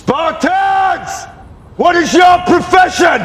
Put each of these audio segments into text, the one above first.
Spartans! What is your profession?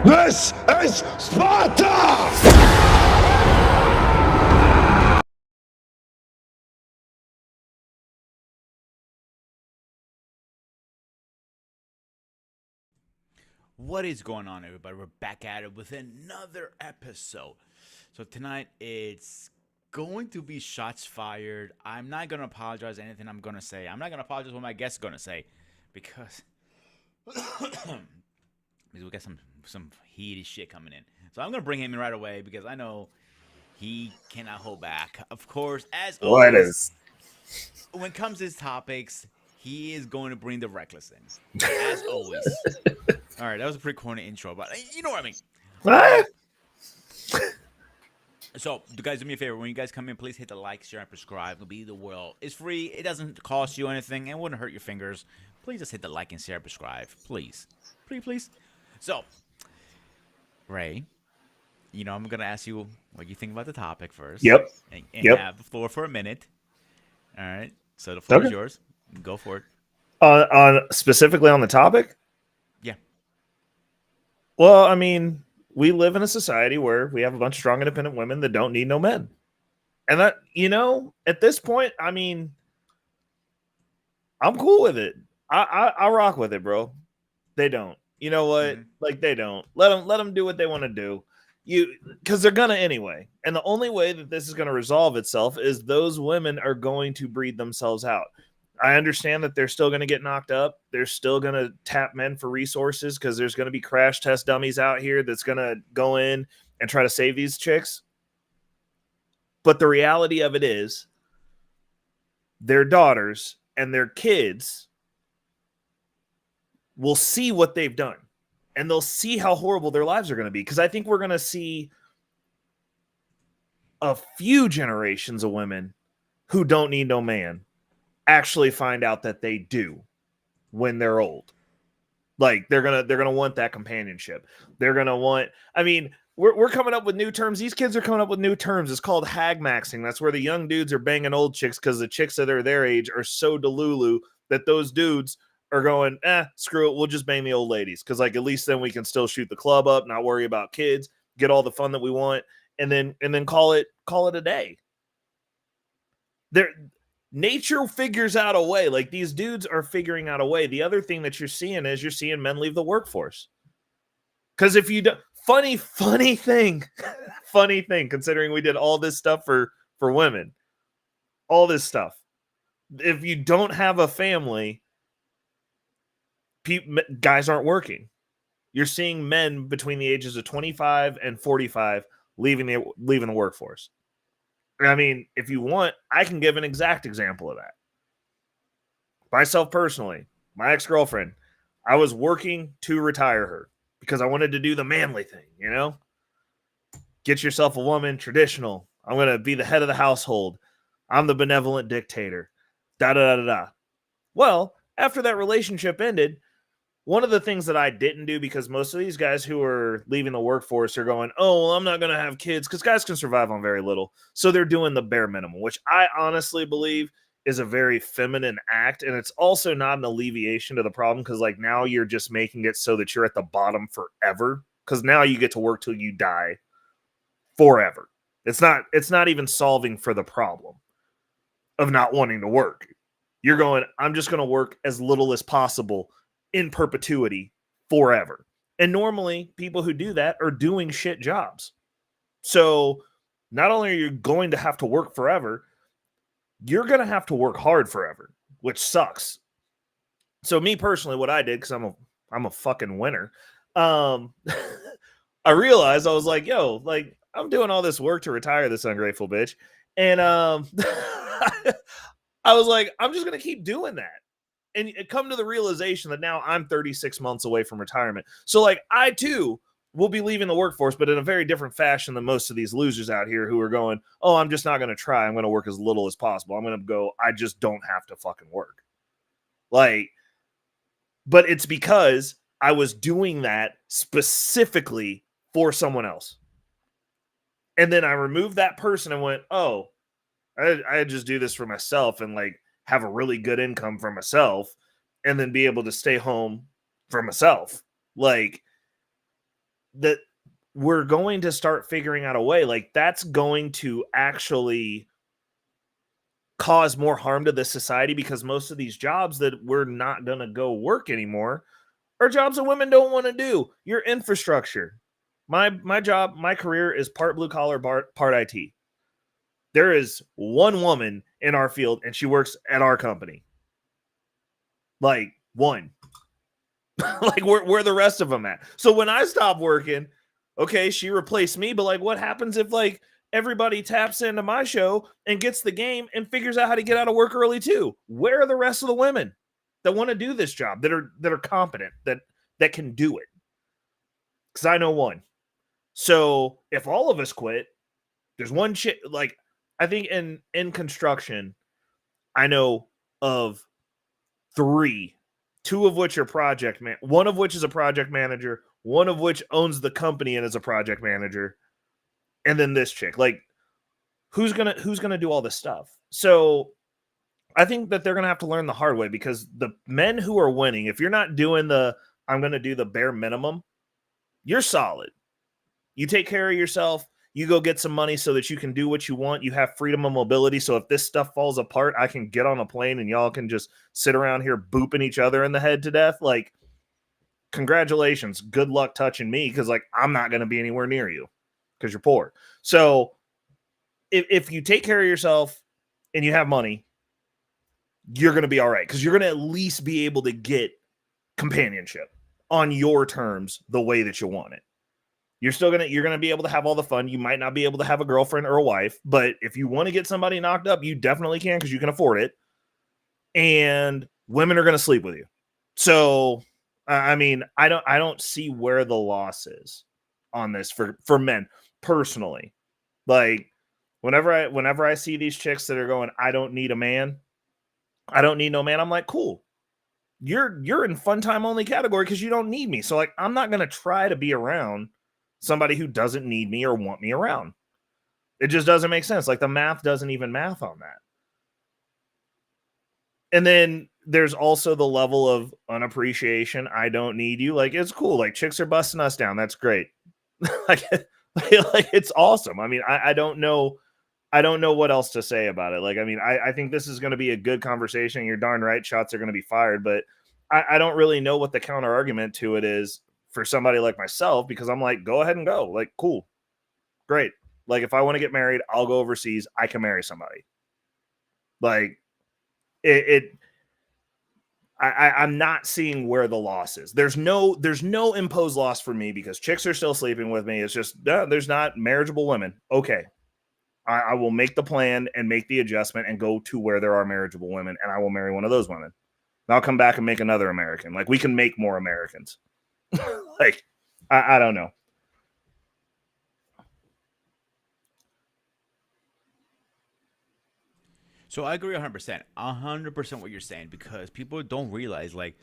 This is Sparta! What is going on, everybody? We're back at it with another episode. So tonight it's going to be shots fired. I'm not going to apologize anything I'm going to say. I'm not going to apologize what my guest is going to say because we got some heated shit coming in. So I'm going to bring him in right away because I know he cannot hold back. Of course, as always, when it comes to his topics, he is going to bring the reckless in, as always. All right, that was a pretty corny intro, but you know what I mean. What? So, guys, do me a favor. When you guys come in, please hit the like, share, and subscribe. It'll be the world. It's free. It doesn't cost you anything. It wouldn't hurt your fingers. Please just hit the like and share and subscribe. Please. Please. So, Ray, I'm going to ask you what you think about the topic first. Yep. And have the floor for a minute. All right. So, the floor is yours. Go for it. On specifically on the topic? Yeah. Well, I mean, we live in a society where we have a bunch of strong, independent women that don't need no men. And that, at this point, I mean, I'm cool with it. I rock with it, bro. They don't. You know what? Mm-hmm. Like, they don't. Let them do what they want to do. Because they're going to anyway. And the only way that this is going to resolve itself is those women are going to breed themselves out. I understand that they're still going to get knocked up. They're still going to tap men for resources because there's going to be crash test dummies out here that's going to go in and try to save these chicks. But the reality of it is their daughters and their kids will see what they've done. And they'll see how horrible their lives are going to be. Because I think we're going to see a few generations of women who don't need no man actually find out that they do when they're old. Like they're gonna want that companionship. They're gonna want. I mean, we're coming up with new terms. These kids are coming up with new terms. It's called hag maxing. That's where the young dudes are banging old chicks because the chicks that are their age are so delulu that those dudes are going, screw it. We'll just bang the old ladies because like at least then we can still shoot the club up, not worry about kids, get all the fun that we want, and then call it a day. Nature figures out a way. Like these dudes are figuring out a way. The other thing that you're seeing men leave the workforce. Because if you do, funny thing, considering we did all this stuff for women, all this stuff. If you don't have a family, guys aren't working. You're seeing men between the ages of 25 and 45 leaving the workforce. I mean, if you want, I can give an exact example of that. Myself personally, my ex-girlfriend, I was working to retire her because I wanted to do the manly thing, you know? Get yourself a woman, traditional. I'm going to be the head of the household. I'm the benevolent dictator. Da da da da da. Well, after that relationship ended, one of the things that I didn't do, because most of these guys who are leaving the workforce are going, oh, well, I'm not going to have kids, because guys can survive on very little. So they're doing the bare minimum, which I honestly believe is a very feminine act. And it's also not an alleviation to the problem, because like now you're just making it so that you're at the bottom forever, because now you get to work till you die forever. It's not even solving for the problem of not wanting to work. You're going, I'm just going to work as little as possible in perpetuity forever. And normally people who do that are doing shit jobs. So not only are you going to have to work forever, you're going to have to work hard forever, which sucks. So me personally, what I did, because I'm a fucking winner, I realized, I was like, yo, like I'm doing all this work to retire this ungrateful bitch. And I was like, I'm just going to keep doing that. And it come to the realization that now I'm 36 months away from retirement. So like I too will be leaving the workforce, but in a very different fashion than most of these losers out here who are going, oh, I'm just not going to try. I'm going to work as little as possible. I'm going to go, I just don't have to fucking work. Like, but it's because I was doing that specifically for someone else. And then I removed that person and went, oh, I just do this for myself and like have a really good income for myself and then be able to stay home for myself. Like that, we're going to start figuring out a way, like that's going to actually cause more harm to this society, because most of these jobs that we're not going to go work anymore are jobs that women don't want to do. Your infrastructure. My job, my career is part blue collar, part IT. There is one woman in our field and she works at our company. Like one. Like where the rest of them at? So when I stop working, okay, she replaced me, but like what happens if like everybody taps into my show and gets the game and figures out how to get out of work early too? Where are the rest of the women that want to do this job, that are competent, that can do it? Because I know one. So if all of us quit, there's one chick. Like I think in construction, I know of 3, 2 of which are one of which is a project manager, one of which owns the company and is a project manager, and then this chick. Like who's gonna do all this stuff? So I think that they're gonna have to learn the hard way, because the men who are winning, if you're not doing I'm gonna do the bare minimum, you're solid. You take care of yourself. You go get some money so that you can do what you want. You have freedom of mobility. So if this stuff falls apart, I can get on a plane and y'all can just sit around here booping each other in the head to death. Like, congratulations. Good luck touching me, because like I'm not going to be anywhere near you because you're poor. So if you take care of yourself and you have money, you're going to be all right, because you're going to at least be able to get companionship on your terms the way that you want it. You're gonna be able to have all the fun. You might not be able to have a girlfriend or a wife, but if you want to get somebody knocked up, you definitely can, because you can afford it. And women are gonna sleep with you. So, I mean, I don't see where the loss is on this for men personally. Like, whenever I see these chicks that are going, I don't need a man, I don't need no man, I'm like, cool. You're in fun time only category because you don't need me. So like, I'm not gonna try to be around somebody who doesn't need me or want me around. It just doesn't make sense. Like the math doesn't even math on that. And then there's also the level of unappreciation. I don't need you. Like, it's cool. Like chicks are busting us down. That's great. like it's awesome. I mean, I don't know what else to say about it. Like, I mean, I think this is going to be a good conversation. You're darn right. Shots are going to be fired, but I don't really know what the counter argument to it is for somebody like myself, because I'm like, go ahead and go. Like, cool. Great. Like, if I want to get married, I'll go overseas. I can marry somebody. Like I'm not seeing where the loss is. There's no imposed loss for me because chicks are still sleeping with me. It's just there's not marriageable women. Okay, I will make the plan and make the adjustment and go to where there are marriageable women, and I will marry one of those women. And I'll come back and make another American. Like, we can make more Americans. Like, I don't know. So I agree 100%. 100% what you're saying, because people don't realize, like,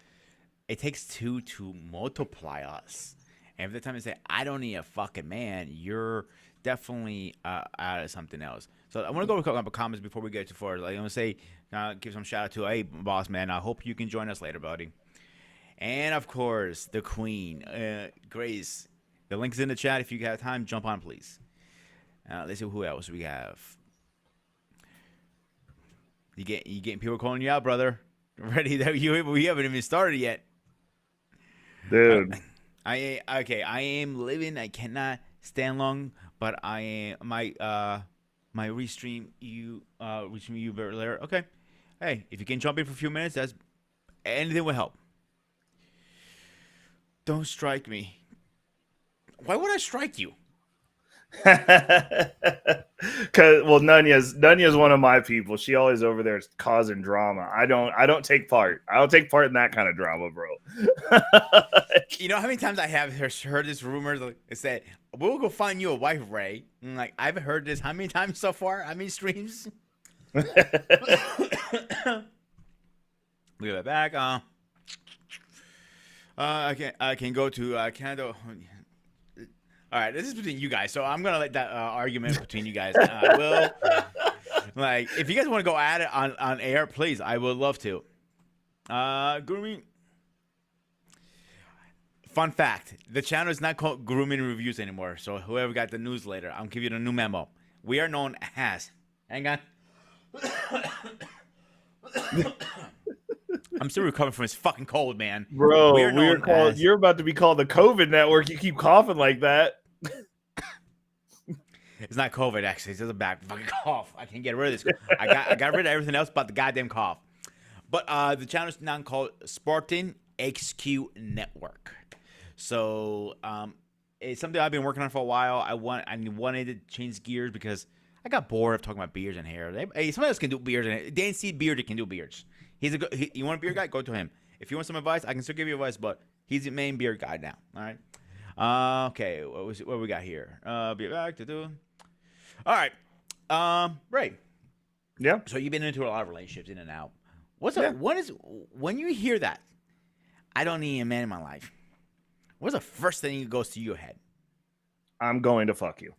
it takes two to multiply us. And every time they say, I don't need a fucking man, you're definitely out of something else. So I want to go with a couple comments before we get too far. Like, I want to say, give some shout out to, hey, boss man, I hope you can join us later, buddy. And of course, the queen, Grace. The link's in the chat. If you have time, jump on, please. Let's see who else we have. You getting people calling you out, brother? Ready? We haven't even started yet, dude. I am living. I cannot stand long, but I am my restream you very later. Okay, hey, if you can jump in for a few minutes, that's anything will help. Don't strike me. Why would I strike you? Well, Nunya's one of my people. She always over there causing drama. I don't take part. I don't take part in that kind of drama, bro. You know how many times I have heard this rumor? Like, it said, "We'll go find you a wife, Ray." And like, I've heard this how many times so far? How many streams? We get back. I can go to Canada. All right, this is between you guys, so I'm gonna let that argument between you guys. I will, like, if you guys want to go at it on air, please. I would love to. Grooming. Fun fact: the channel is not called Grooming Reviews anymore. So whoever got the newsletter, I'm giving you a new memo. We are known as. Hang on. I'm still recovering from this fucking cold, man. Bro, you're about to be called the COVID network. You keep coughing like that. It's not COVID, actually. It's just a bad fucking cough. I can't get rid of this. I got rid of everything else but the goddamn cough. But the channel is now called Spartan XQ Network. So it's something I've been working on for a while. I wanted to change gears because I got bored of talking about beards and hair. Hey, somebody else can do beards and hair. Dan C. Beard can do beards. You want a beard guy? Go to him. If you want some advice, I can still give you advice, but he's the main beard guy now. All right. Okay. What we got here? Be back to do. All right. Ray. Yeah. So you've been into a lot of relationships, in and out. When you hear that? I don't need a man in my life. What's the first thing that goes to your head? I'm going to fuck you.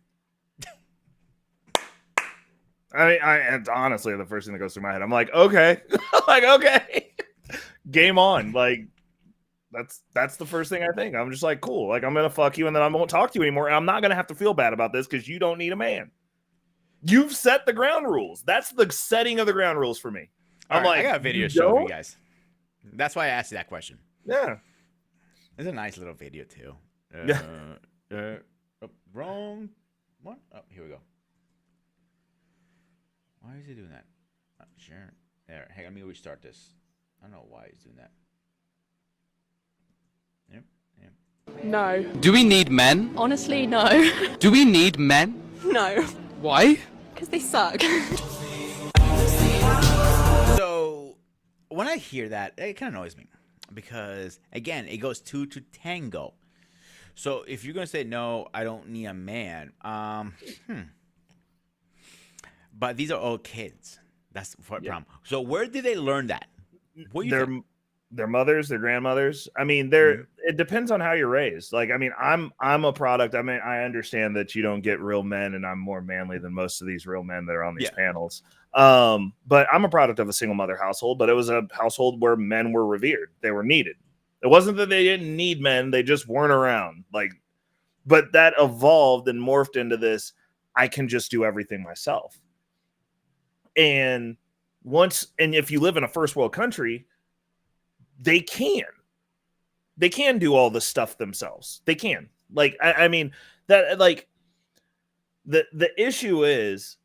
It's honestly the first thing that goes through my head. I'm like, okay, okay, game on. Like, that's the first thing I think. I'm just like, cool. Like, I'm gonna fuck you, and then I won't talk to you anymore. And I'm not gonna have to feel bad about this because you don't need a man. You've set the ground rules. That's the setting of the ground rules for me. I'm like, I got a video show for you guys. That's why I asked you that question. Yeah, it's a nice little video too. Wrong one. Oh, here we go. Why is he doing that? Sure. There. Hey, let me restart this. I don't know why he's doing that. Yep. No. Do we need men? Honestly, no. Do we need men? No. Why? Because they suck. So, when I hear that, it kind of annoys me. Because, again, it goes two to tango. So, if you're going to say, no, I don't need a man, But these are all kids. That's the problem. So where did they learn that? Their mothers, their grandmothers. I mean, it depends on how you're raised. Like, I mean, I'm a product. I mean, I understand that you don't get real men, and I'm more manly than most of these real men that are on these panels. But I'm a product of a single mother household, but it was a household where men were revered. They were needed. It wasn't that they didn't need men. They just weren't around. Like, but that evolved and morphed into this. I can just do everything myself. And if you live in a first world country, they can do all this stuff themselves. They can. Like, I mean, that, like, the issue is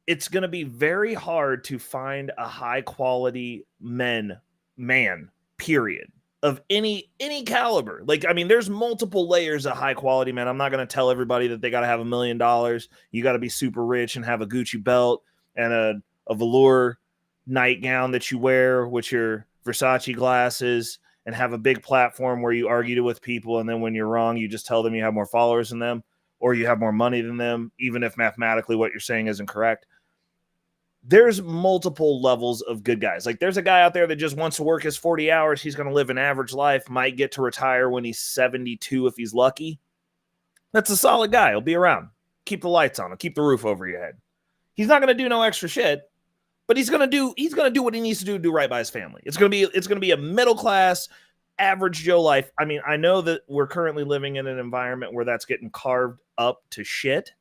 it's going to be very hard to find a high quality man, period, of any caliber. Like, I mean, there's multiple layers of high quality men. I'm not going to tell everybody that they got to have $1 million. You got to be super rich and have a Gucci belt and a velour nightgown that you wear with your Versace glasses and have a big platform where you argue with people. And then when you're wrong, you just tell them you have more followers than them or you have more money than them, even if mathematically what you're saying isn't correct. There's multiple levels of good guys. Like, there's a guy out there that just wants to work his 40 hours. He's going to live an average life, might get to retire when he's 72 if he's lucky. That's a solid guy. He'll be around. Keep the lights on. He'll keep the roof over your head. He's not going to do no extra shit, but he's going to do what he needs to do right by his family. It's going to be a middle class, average Joe life. I mean, I know that we're currently living in an environment where that's getting carved up to shit,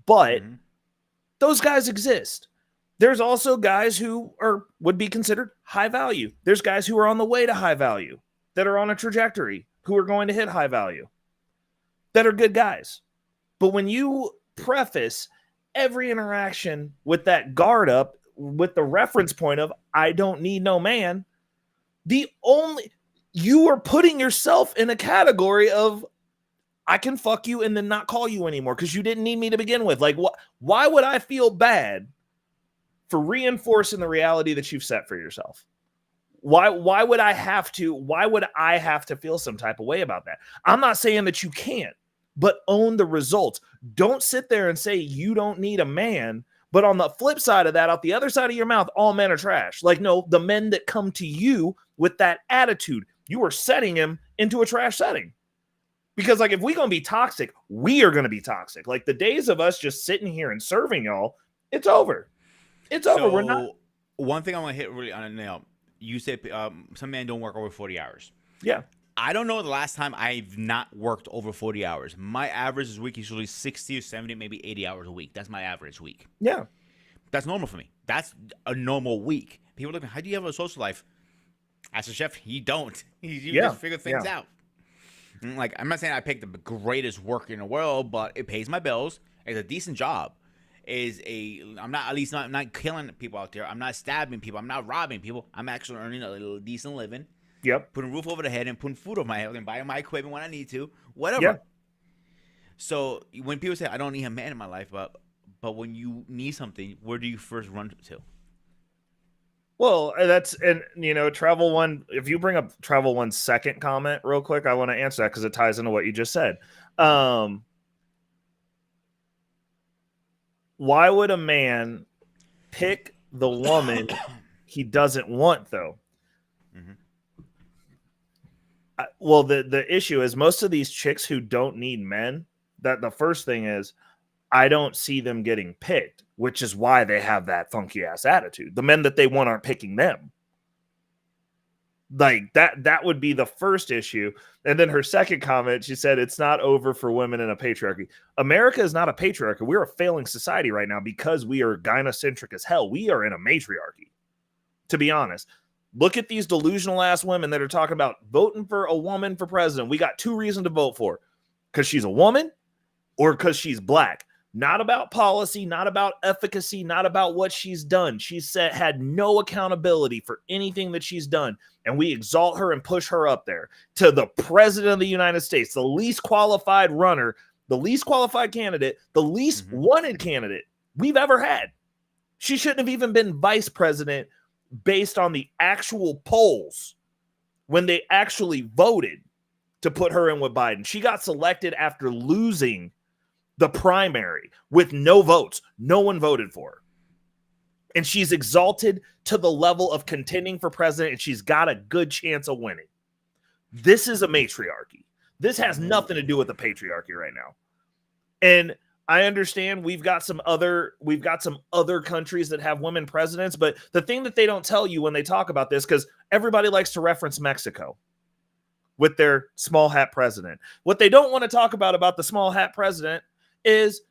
but those guys exist. There's also guys who would be considered high value. There's guys who are on the way to high value, that are on a trajectory, who are going to hit high value, that are good guys. But when you preface every interaction with that guard up, with the reference point of, I don't need no man, you are putting yourself in a category of, I can fuck you and then not call you anymore because you didn't need me to begin with. Like, why would I feel bad for reinforcing the reality that you've set for yourself? Why would I have to feel some type of way about that? I'm not saying that you can't, but own the results. Don't sit there and say you don't need a man, but on the flip side of that, out the other side of your mouth, all men are trash. Like, no, the men that come to you with that attitude, you are setting him into a trash setting. Because, like, if we're going to be toxic, we are going to be toxic. Like, the days of us just sitting here and serving y'all, it's over. It's over. We're not. One thing I want to hit really on a nail. You said some men don't work over 40 hours. Yeah. I don't know the last time I've not worked over 40 hours. My average week is usually 60 or 70, maybe 80 hours a week. That's my average week. Yeah. That's normal for me. That's a normal week. People look, how do you have a social life? As a chef, you don't. You just figure things out. Like, I'm not saying I pick the greatest work in the world, but it pays my bills. It's a decent job. I'm not killing people out there. I'm not stabbing people. I'm not robbing people. I'm actually earning a little decent living. Yep. Putting a roof over the head and putting food on my head and buying my equipment when I need to. Whatever. Yep. So when people say I don't need a man in my life, but when you need something, where do you first run to? Well, Travel One, if you bring up Travel One's second comment real quick, I want to answer that because it ties into what you just said. Why would a man pick the woman he doesn't want, though? Well, the issue is most of these chicks who don't need men, that the first thing is, I don't see them getting picked, which is why they have that funky ass attitude. The men that they want aren't picking them. Like that would be the first issue. And then her second comment, she said, it's not over for women in a patriarchy. America is not a patriarchy. We're a failing society right now because we are gynocentric as hell. We are in a matriarchy, to be honest. Look at these delusional ass women that are talking about voting for a woman for president. We got two reasons to vote for: because she's a woman or because she's black. Not about policy, not about efficacy, not about what she's done. She's had no accountability for anything that she's done. And we exalt her and push her up there to the president of the United States, the least qualified runner, the least qualified candidate, the least wanted candidate we've ever had. She shouldn't have even been vice president based on the actual polls when they actually voted to put her in with Biden. She got selected after losing the primary with no votes. No one voted for her. And she's exalted to the level of contending for president, and she's got a good chance of winning. This is a matriarchy. This has nothing to do with the patriarchy right now. And I understand we've got some other countries that have women presidents, but the thing that they don't tell you when they talk about this, because everybody likes to reference Mexico with their small hat president. What they don't want to talk about the small hat president is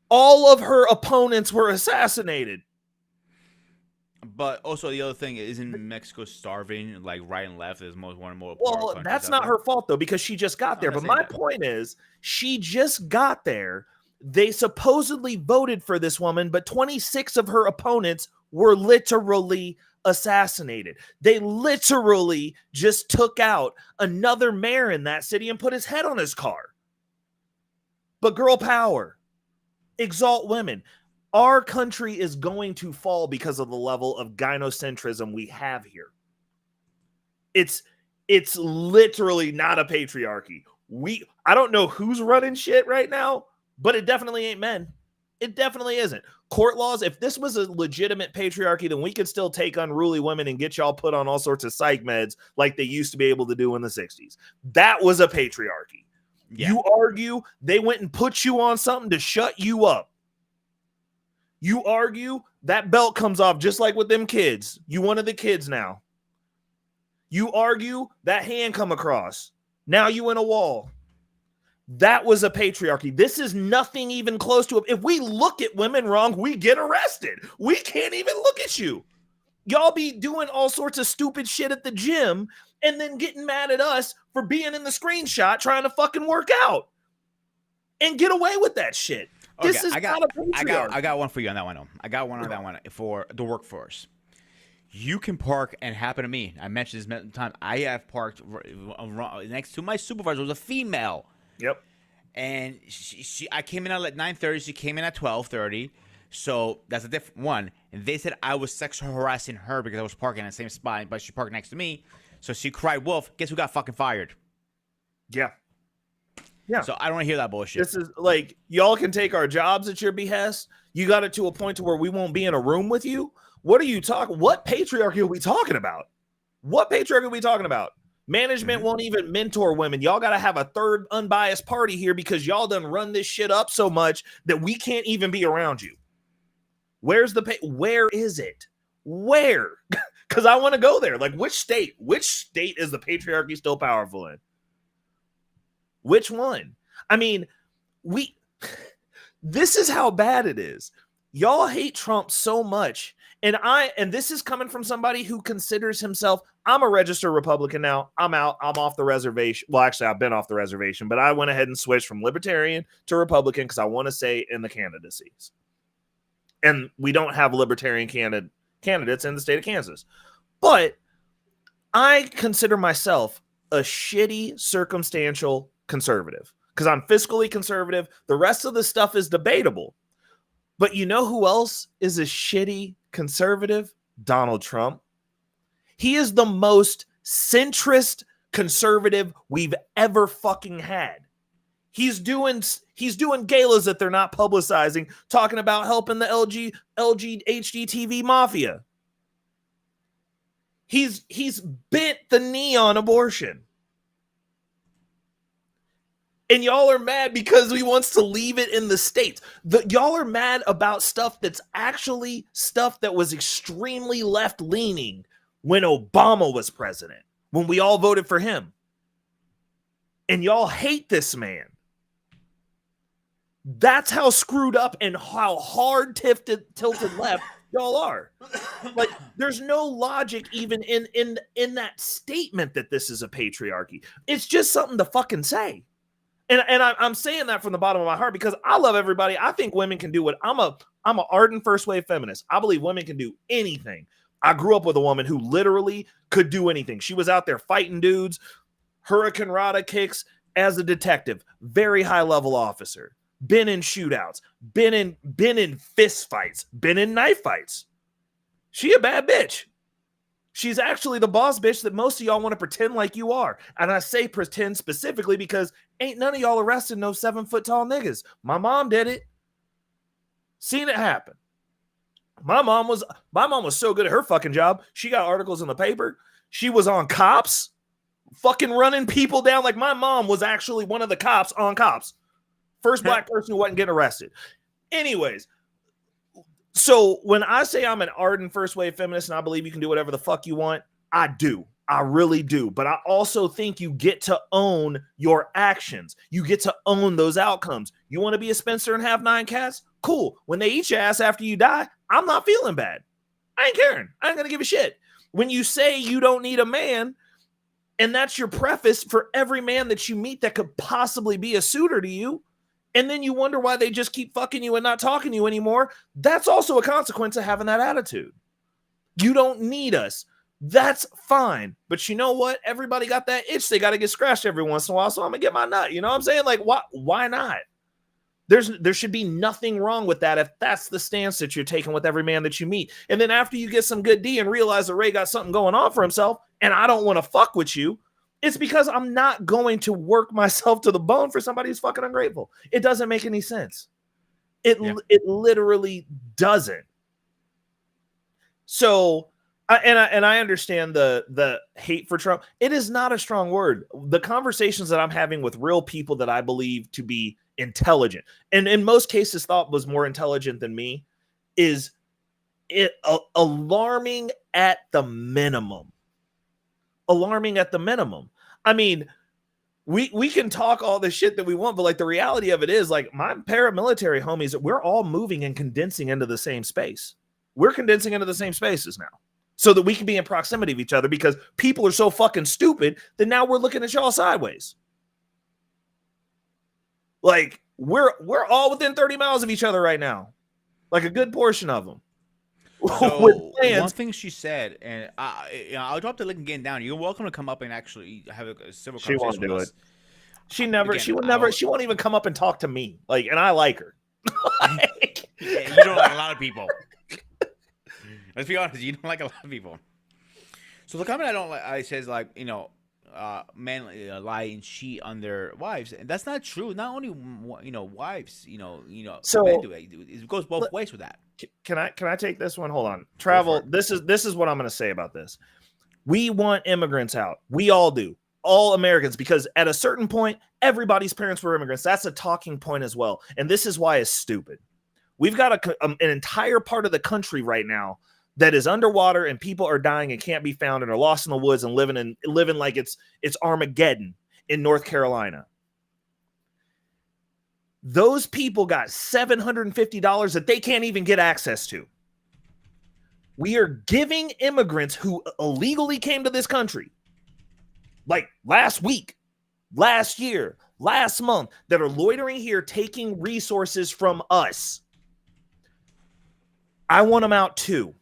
all of her opponents were assassinated. But also the other thing, isn't Mexico starving like right and left? Is one of more. Well, that's not her fault though, because she just got there. But my point is, she just got there. They supposedly voted for this woman, but 26 of her opponents were literally assassinated. They literally just took out another mayor in that city and put his head on his car. But girl power, exalt women. Our country is going to fall because of the level of gynocentrism we have here. It's literally not a patriarchy. I don't know who's running shit right now, but it definitely ain't men. It definitely isn't. Court laws, if this was a legitimate patriarchy, then we could still take unruly women and get y'all put on all sorts of psych meds like they used to be able to do in the 60s. That was a patriarchy. Yeah. You argue, they went and put you on something to shut you up. You argue, that belt comes off just like with them kids. You one of the kids now. You argue, that hand come across. Now you in a wall. That was a patriarchy. This is nothing even close to it. If we look at women wrong, we get arrested. We can't even look at you. Y'all be doing all sorts of stupid shit at the gym and then getting mad at us for being in the screenshot trying to fucking work out and get away with that shit. Okay, this is not a patriarchy. I got one for you on that one. I got one on that one for the workforce. You can park, and it happened to me. I mentioned this many times. I have parked next to my supervisor was a female. Yep. And I came in at like 9:30. She came in at 12:30. So that's a different one. And they said I was sexual harassing her because I was parking in the same spot, but she parked next to me. So she cried wolf. Guess who got fucking fired? Yeah. Yeah. So I don't want to hear that bullshit. This is like, y'all can take our jobs at your behest. You got it to a point to where we won't be in a room with you. What are you talking? What patriarchy are we talking about? What patriarchy are we talking about? Management won't even mentor women. Y'all got to have a third unbiased party here because y'all done run this shit up so much that we can't even be around you. Where's the where is it? Where? Because I want to go there. Like, which state is the patriarchy still powerful in? Which one? I mean, this is how bad it is. Y'all hate Trump so much. And this is coming from somebody who considers himself, I'm a registered Republican now. I'm out. I'm off the reservation. Well, actually, I've been off the reservation, but I went ahead and switched from Libertarian to Republican because I want to say in the candidacies. And we don't have Libertarian candidates in the state of Kansas. But I consider myself a shitty circumstantial conservative because I'm fiscally conservative. The rest of the stuff is debatable. But you know who else is a shitty conservative? Donald Trump. He is the most centrist conservative we've ever fucking had. He's doing galas that they're not publicizing, talking about helping the HGTV mafia. He's bent the knee on abortion. And y'all are mad because he wants to leave it in the states. Y'all are mad about stuff that's actually stuff that was extremely left-leaning when Obama was president, when we all voted for him. And y'all hate this man. That's how screwed up and how hard tilted left y'all are. Like, there's no logic even in that statement that this is a patriarchy. It's just something to fucking say. And I'm saying that from the bottom of my heart because I love everybody. I think women can do what I'm an ardent first wave feminist. I believe women can do anything. I grew up with a woman who literally could do anything. She was out there fighting dudes, Hurricane Rada kicks as a detective, very high level officer, been in shootouts, been in fist fights, been in knife fights. She a bad bitch. She's actually the boss bitch that most of y'all want to pretend like you are. And I say pretend specifically because ain't none of y'all arrested no 7-foot tall niggas. My mom did it. Seen it happen. My mom was so good at her fucking job. She got articles in the paper. She was on Cops, fucking running people down. Like, my mom was actually one of the cops on Cops. First black person who wasn't getting arrested. Anyways, so when I say I'm an ardent first wave feminist and I believe you can do whatever the fuck you want, I do. I really do. But I also think you get to own your actions. You get to own those outcomes. You want to be a spinster and have 9 cats? Cool. When they eat your ass after you die, I'm not feeling bad. I ain't caring. I ain't going to give a shit. When you say you don't need a man, and that's your preface for every man that you meet that could possibly be a suitor to you, and then you wonder why they just keep fucking you and not talking to you anymore. That's also a consequence of having that attitude. You don't need us. That's fine. But you know what? Everybody got that itch. They got to get scratched every once in a while. So I'm going to get my nut. You know what I'm saying? Like, why not? There should be nothing wrong with that if that's the stance that you're taking with every man that you meet. And then after you get some good D and realize that Ray got something going on for himself and I don't want to fuck with you, it's because I'm not going to work myself to the bone for somebody who's fucking ungrateful. It doesn't make any sense. It literally doesn't. So, I understand the hate for Trump. It is not a strong word. The conversations that I'm having with real people that I believe to be intelligent, and in most cases thought was more intelligent than me, is alarming at the minimum. Alarming at the minimum. I mean, we can talk all the shit that we want, but like the reality of it is, like, my paramilitary homies, we're all moving and condensing into the same space. We're condensing into the same spaces now so that we can be in proximity of each other, because people are so fucking stupid that now we're looking at y'all sideways. Like, we're all within 30 miles of each other right now. Like a good portion of them. So one thing she said, and I'll drop the link again down. You're welcome to come up and actually have a civil conversation. She won't do us. it. She won't even come up and talk to me. Like, and I like her. Like, you don't like a lot of people. Let's be honest, you don't like a lot of people. So the comment I don't like, I says, like, you know, men lie and cheat on their wives, and that's not true. Not only, you know, wives, you know, so men do it. It goes both ways with that. Can I take this one? Hold on. Travel. This is what I'm going to say about this. We want immigrants out. We all do. All Americans, because at a certain point, everybody's parents were immigrants. That's a talking point as well. And this is why it's stupid. We've got an entire part of the country right now that is underwater, and people are dying and can't be found and are lost in the woods and living like it's Armageddon in North Carolina. Those people got $750 that they can't even get access to. We are giving immigrants who illegally came to this country, like last week, last year, last month, that are loitering here, taking resources from us. I want them out too.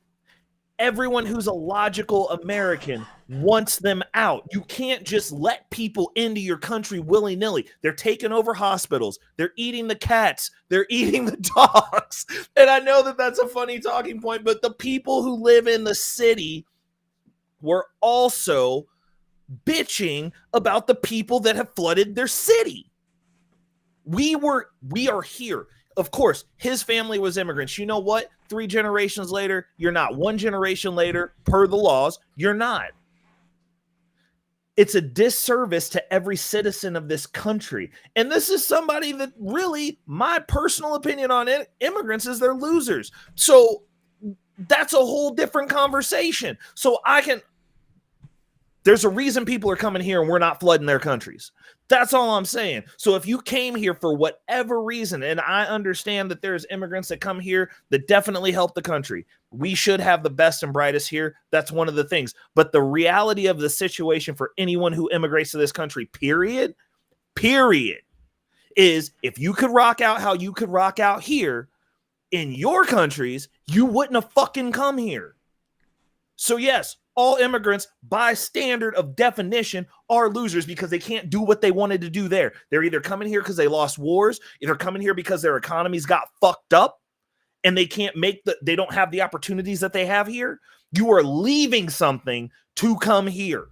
Everyone who's a logical American wants them out. You can't just let people into your country willy-nilly. They're taking over hospitals. They're eating the cats. They're eating the dogs. And I know that that's a funny talking point, but the people who live in the city were also bitching about the people that have flooded their city. We are here. Of course, his family was immigrants. You know what? 3 generations later, you're not. 1 generation later, per the laws, you're not. It's a disservice to every citizen of this country. And this is somebody that really, my personal opinion on it, immigrants is they're losers. So that's a whole different conversation. So there's a reason people are coming here and we're not flooding their countries. That's all I'm saying. So if you came here for whatever reason, and I understand that there's immigrants that come here that definitely help the country. We should have the best and brightest here. That's one of the things. But the reality of the situation for anyone who immigrates to this country, period, is if you could rock out how you could rock out here in your countries, you wouldn't have fucking come here. So yes, all immigrants, by standard of definition, are losers because they can't do what they wanted to do there. They're either coming here because they lost wars, either coming here because their economies got fucked up and they can't they don't have the opportunities that they have here. You are leaving something to come here.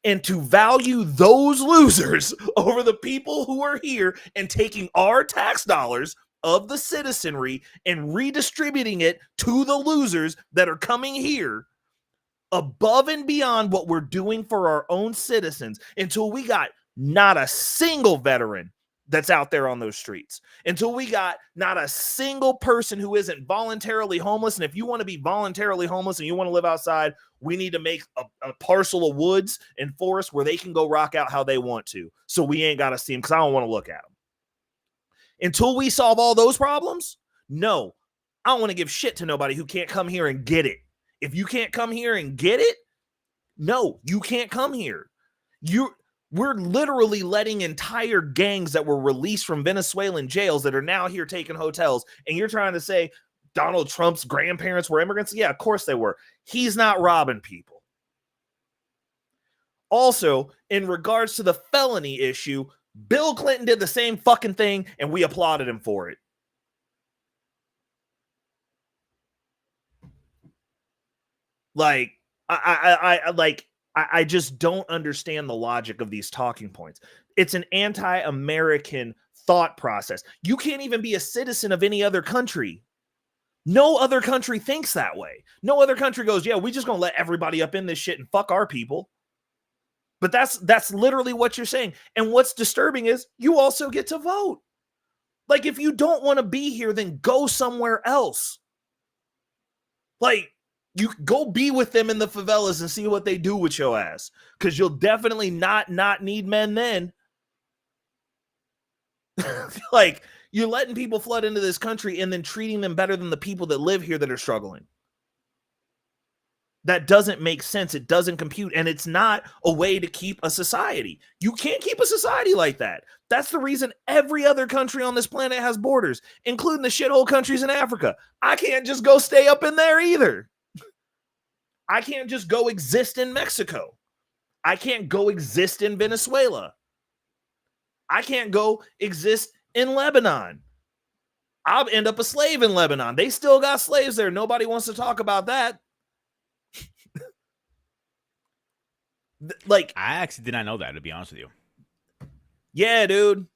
And to value those losers over the people who are here and taking our tax dollars of the citizenry and redistributing it to the losers that are coming here above and beyond what we're doing for our own citizens, until we got not a single veteran that's out there on those streets, until we got not a single person who isn't voluntarily homeless. And if you want to be voluntarily homeless and you want to live outside, we need to make a parcel of woods and forest where they can go rock out how they want to. So we ain't got to see them, because I don't want to look at them. Until we solve all those problems, no, I don't want to give shit to nobody who can't come here and get it. If you can't come here and get it, no, you can't come here. We're literally letting entire gangs that were released from Venezuelan jails that are now here taking hotels. And you're trying to say Donald Trump's grandparents were immigrants? Yeah, of course they were. He's not robbing people. Also, in regards to the felony issue, Bill Clinton did the same fucking thing and we applauded him for it. Like, I just don't understand the logic of these talking points. It's an anti-American thought process. You can't even be a citizen of any other country. No other country thinks that way. No other country goes, yeah, we just gonna let everybody up in this shit and fuck our people. But that's literally what you're saying. And what's disturbing is you also get to vote. Like, if you don't want to be here, then go somewhere else. Like, you go be with them in the favelas and see what they do with your ass. Because you'll definitely not need men then. Like, you're letting people flood into this country and then treating them better than the people that live here that are struggling. That doesn't make sense. It doesn't compute. And it's not a way to keep a society. You can't keep a society like that. That's the reason every other country on this planet has borders, including the shithole countries in Africa. I can't just go stay up in there either. I can't just go exist in Mexico. I can't go exist in Venezuela. I can't go exist in Lebanon. I'll end up a slave in Lebanon. They still got slaves there. Nobody wants to talk about that. Like, I actually did not know that, to be honest with you. Yeah, dude.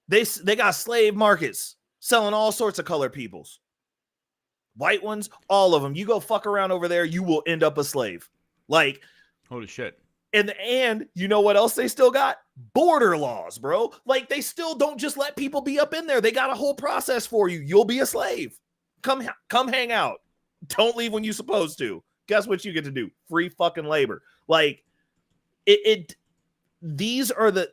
They got slave markets selling all sorts of colored peoples. White ones, all of them. You go fuck around over there, you will end up a slave. Like, holy shit. And you know what else they still got? Border laws, bro. Like, they still don't just let people be up in there. They got a whole process for you. You'll be a slave. Come hang out. Don't leave when you're supposed to. Guess what you get to do? Free fucking labor. Like, these are the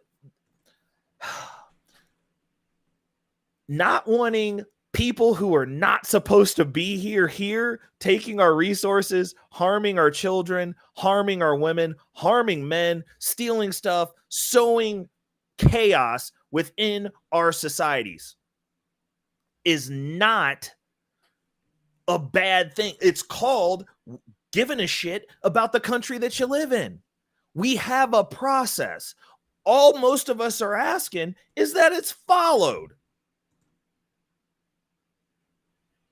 not wanting people who are not supposed to be here, taking our resources, harming our children, harming our women, harming men, stealing stuff, sowing chaos within our societies is not a bad thing. It's called giving a shit about the country that you live in. We have a process. All most of us are asking is that it's followed.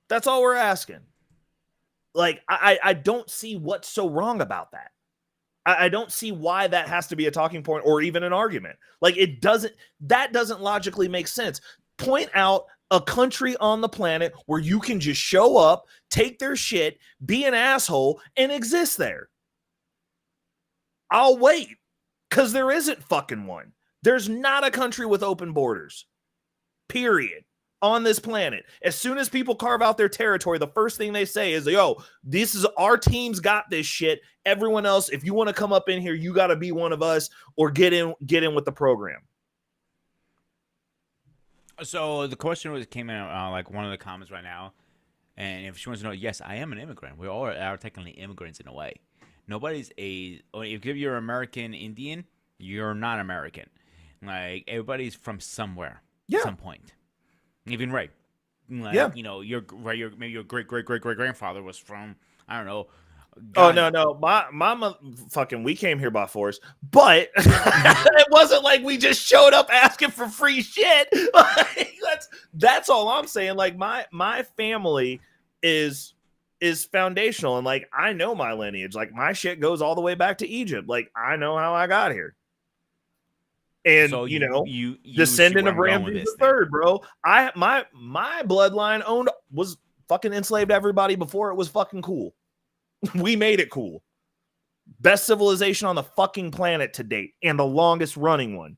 That's all we're asking. Like, I don't see what's so wrong about that. I don't see why that has to be a talking point or even an argument. Like, that doesn't logically make sense. Point out a country on the planet where you can just show up, take their shit, be an asshole, and exist there. I'll wait, because there isn't fucking one. There's not a country with open borders, period, on this planet. As soon as people carve out their territory, the first thing they say is, yo, this is our team's got this shit. Everyone else, if you want to come up in here, you got to be one of us or get in with the program. So the question came in like one of the comments right now, and if she wants to know, yes, I am an immigrant. We all are technically immigrants in a way. If you're American Indian, you're not American. Like, everybody's from somewhere, some point. Even Ray, like, you know, maybe your great grandfather was from, I don't know. Ghana. Oh no, my fucking, we came here by force, but it wasn't like we just showed up asking for free shit. Like, that's all I'm saying. Like, my family is foundational, and like, I know my lineage. Like, my shit goes all the way back to Egypt. Like, I know how I got here. And so you descendant of Ramses III, bro. My bloodline was fucking enslaved everybody before it was fucking cool. We made it cool. Best civilization on the fucking planet to date, and the longest running one.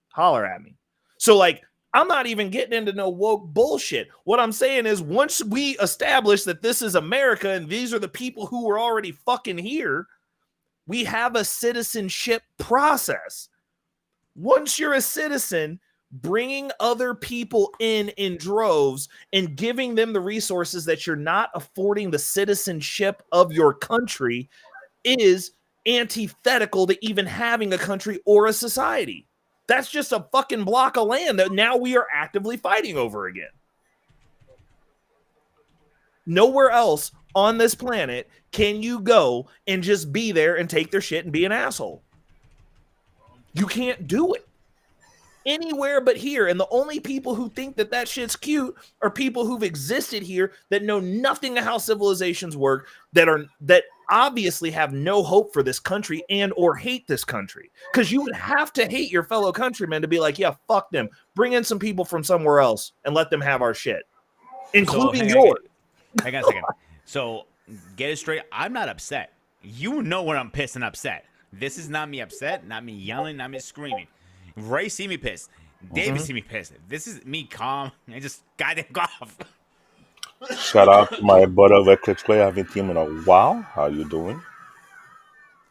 Holler at me. So, like, I'm not even getting into no woke bullshit. What I'm saying is, once we establish that this is America and these are the people who were already fucking here, we have a citizenship process. Once you're a citizen, bringing other people in droves and giving them the resources that you're not affording the citizenship of your country is antithetical to even having a country or a society. That's just a fucking block of land that now we are actively fighting over again. Nowhere else on this planet can you go and just be there and take their shit and be an asshole. You can't do it anywhere but here. And the only people who think that that shit's cute are people who've existed here that know nothing of how civilizations work, that obviously have no hope for this country and or hate this country. Because you would have to hate your fellow countrymen to be like, yeah, fuck them. Bring in some people from somewhere else and let them have our shit, including yours. Hang on a second. So get it straight. I'm not upset. You know when I'm pissed and upset. This is not me upset, not me yelling, not me screaming. Ray see me pissed. David see me pissed. This is me calm. I just goddamn cough. Shout out to my brother Records Play. I haven't seen him in a while. How you doing?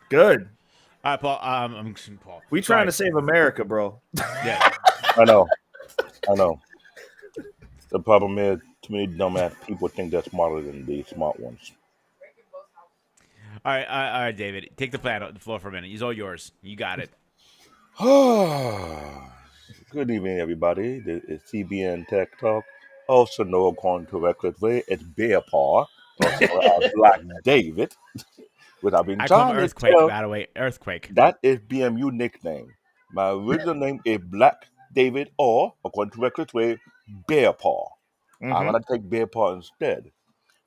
Good. All right, Paul. I'm Paul. We trying to save America, bro. Yeah. I know. The problem is, too many dumbass people think they're smarter than the smart ones. All right, David. Take the floor for a minute. It's all yours. You got it. Good evening, everybody. It's CBN Tech Talk. Also known according to Records Way, it's Bear Paw, also known as Black David. Which I've been I call him trying to Earthquake, tell. by the way. Earthquake. That is BMU nickname. My original name is Black David, or according to Records Way, Bear Paw. I'm gonna take Bear Paw instead.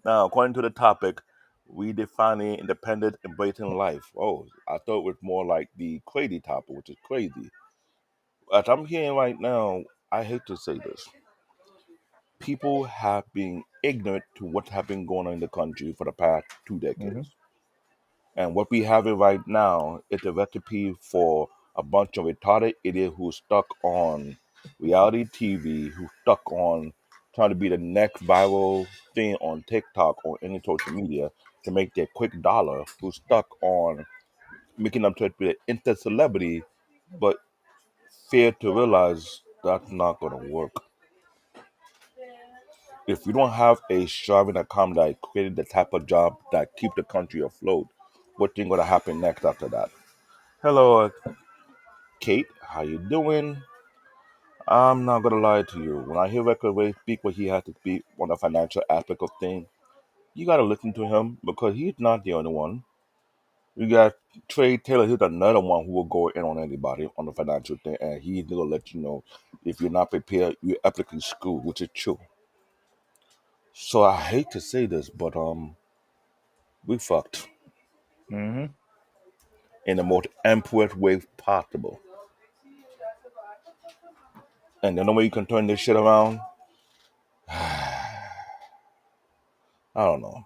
Now, according to the topic, redefining independent, embracing life. Oh, I thought it was more like the crazy topic, which is crazy. As I'm hearing right now, I hate to say this. People have been ignorant to what's been going on in the country for the past 2 decades. And what we have right now is a recipe for a bunch of retarded idiots who stuck on reality TV, who stuck on trying to be the next viral thing on TikTok or any social media to make their quick dollar, who stuck on making them to be an instant celebrity, but fail to realize that's not going to work. If you don't have a striving economy that created the type of job that keep the country afloat, what thing going to happen next after that? Hello, Kate. How you doing? I'm not gonna lie to you. When I hear Record Ray speak what he has to speak on the financial aspect of things, you gotta listen to him because he's not the only one. You got Trey Taylor. He's another one who will go in on anybody on the financial thing, and he's gonna let you know if you're not prepared, you're epically screwed, which is true. So I hate to say this, but we fucked in the most emperor way possible. And the only way you can turn this shit around, I don't know.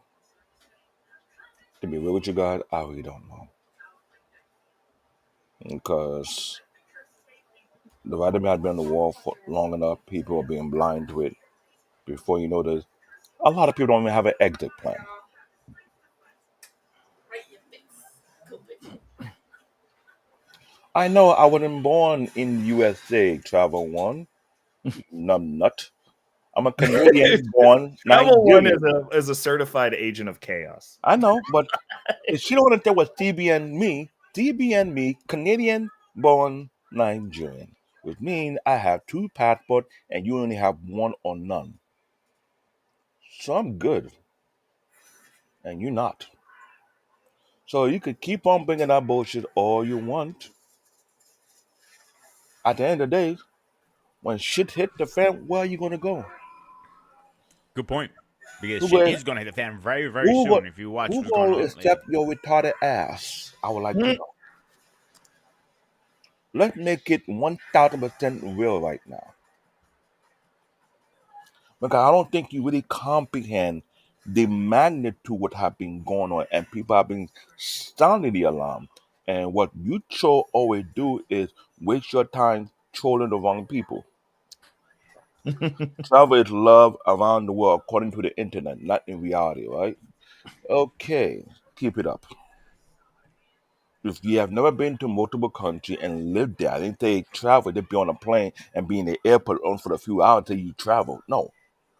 To be real with you guys, I really don't know. Because the vitamin had been on the wall for long enough, people are being blind to it. Before you know this, a lot of people don't even have an exit plan. I know I wasn't born in USA, Travel One. Numb nut. I'm a Canadian born Travel One Nigerian. is a certified agent of chaos. I know, but if she don't want to tell what TBN me, Canadian born Nigerian. Which means I have 2 passports and you only have 1 or none. So I'm good. And you're not. So you could keep on bringing that bullshit all you want. At the end of the day, when shit hit the fan, where are you going to go? Good point. Because Who shit gonna, is going to hit the fan very, very who soon go, if you watch who what's going gonna on lately. accept your retarded ass? I would like to know. Let's make it 1000% real right now. Because I don't think you really comprehend the magnitude what have been going on, and people have been sounding the alarm. And what you always do is waste your time trolling the wrong people. Travel is love around the world according to the internet, not in reality, right? Okay, keep it up. If you have never been to multiple countries and lived there, I didn't say travel, to be on a plane and be in the airport on for a few hours until you travel. No,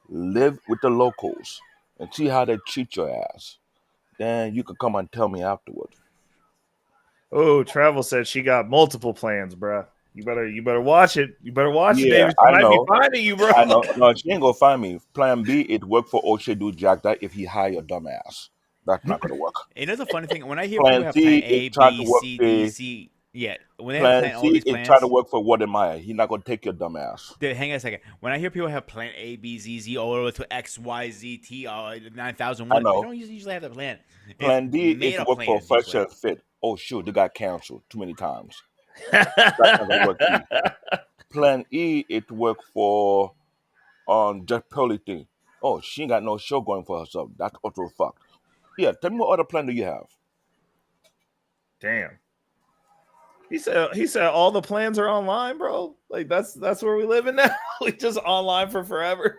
live with the locals and see how they treat your ass. Then you can come and tell me afterwards. Oh, Travel said she got multiple plans, bro. You better watch it. You better watch it, Yeah, David. She I might be know. finding you, bro. I know. No, she ain't gonna find me. Plan B, it worked for O'Shea do Jack that if he hire a dumbass. That's not gonna work. You know the funny thing when I hear people Plan have C plan is A, trying to B, work C, D, for C. Yeah, when they have Plan plan all C these is trying to plans. work for Wademaya. He's not gonna take your dumbass. Dude, hang on a second. When I hear people have plan A, B, Z, Z, all the way to X, Y, Z, T, I 9001, they know. don't usually have the plan. It's Plan D is made to up work for plans Fresh usually. and Fit. Oh shoot, they got canceled too many times. That's not gonna work too. Plan E is to work for Jeff Pearly thing. Oh, she ain't got no show going for herself. That's also fucked. Yeah, tell me what other plan do you have? Damn. He said all the plans are online, bro. Like that's where we live in now. We just online for forever.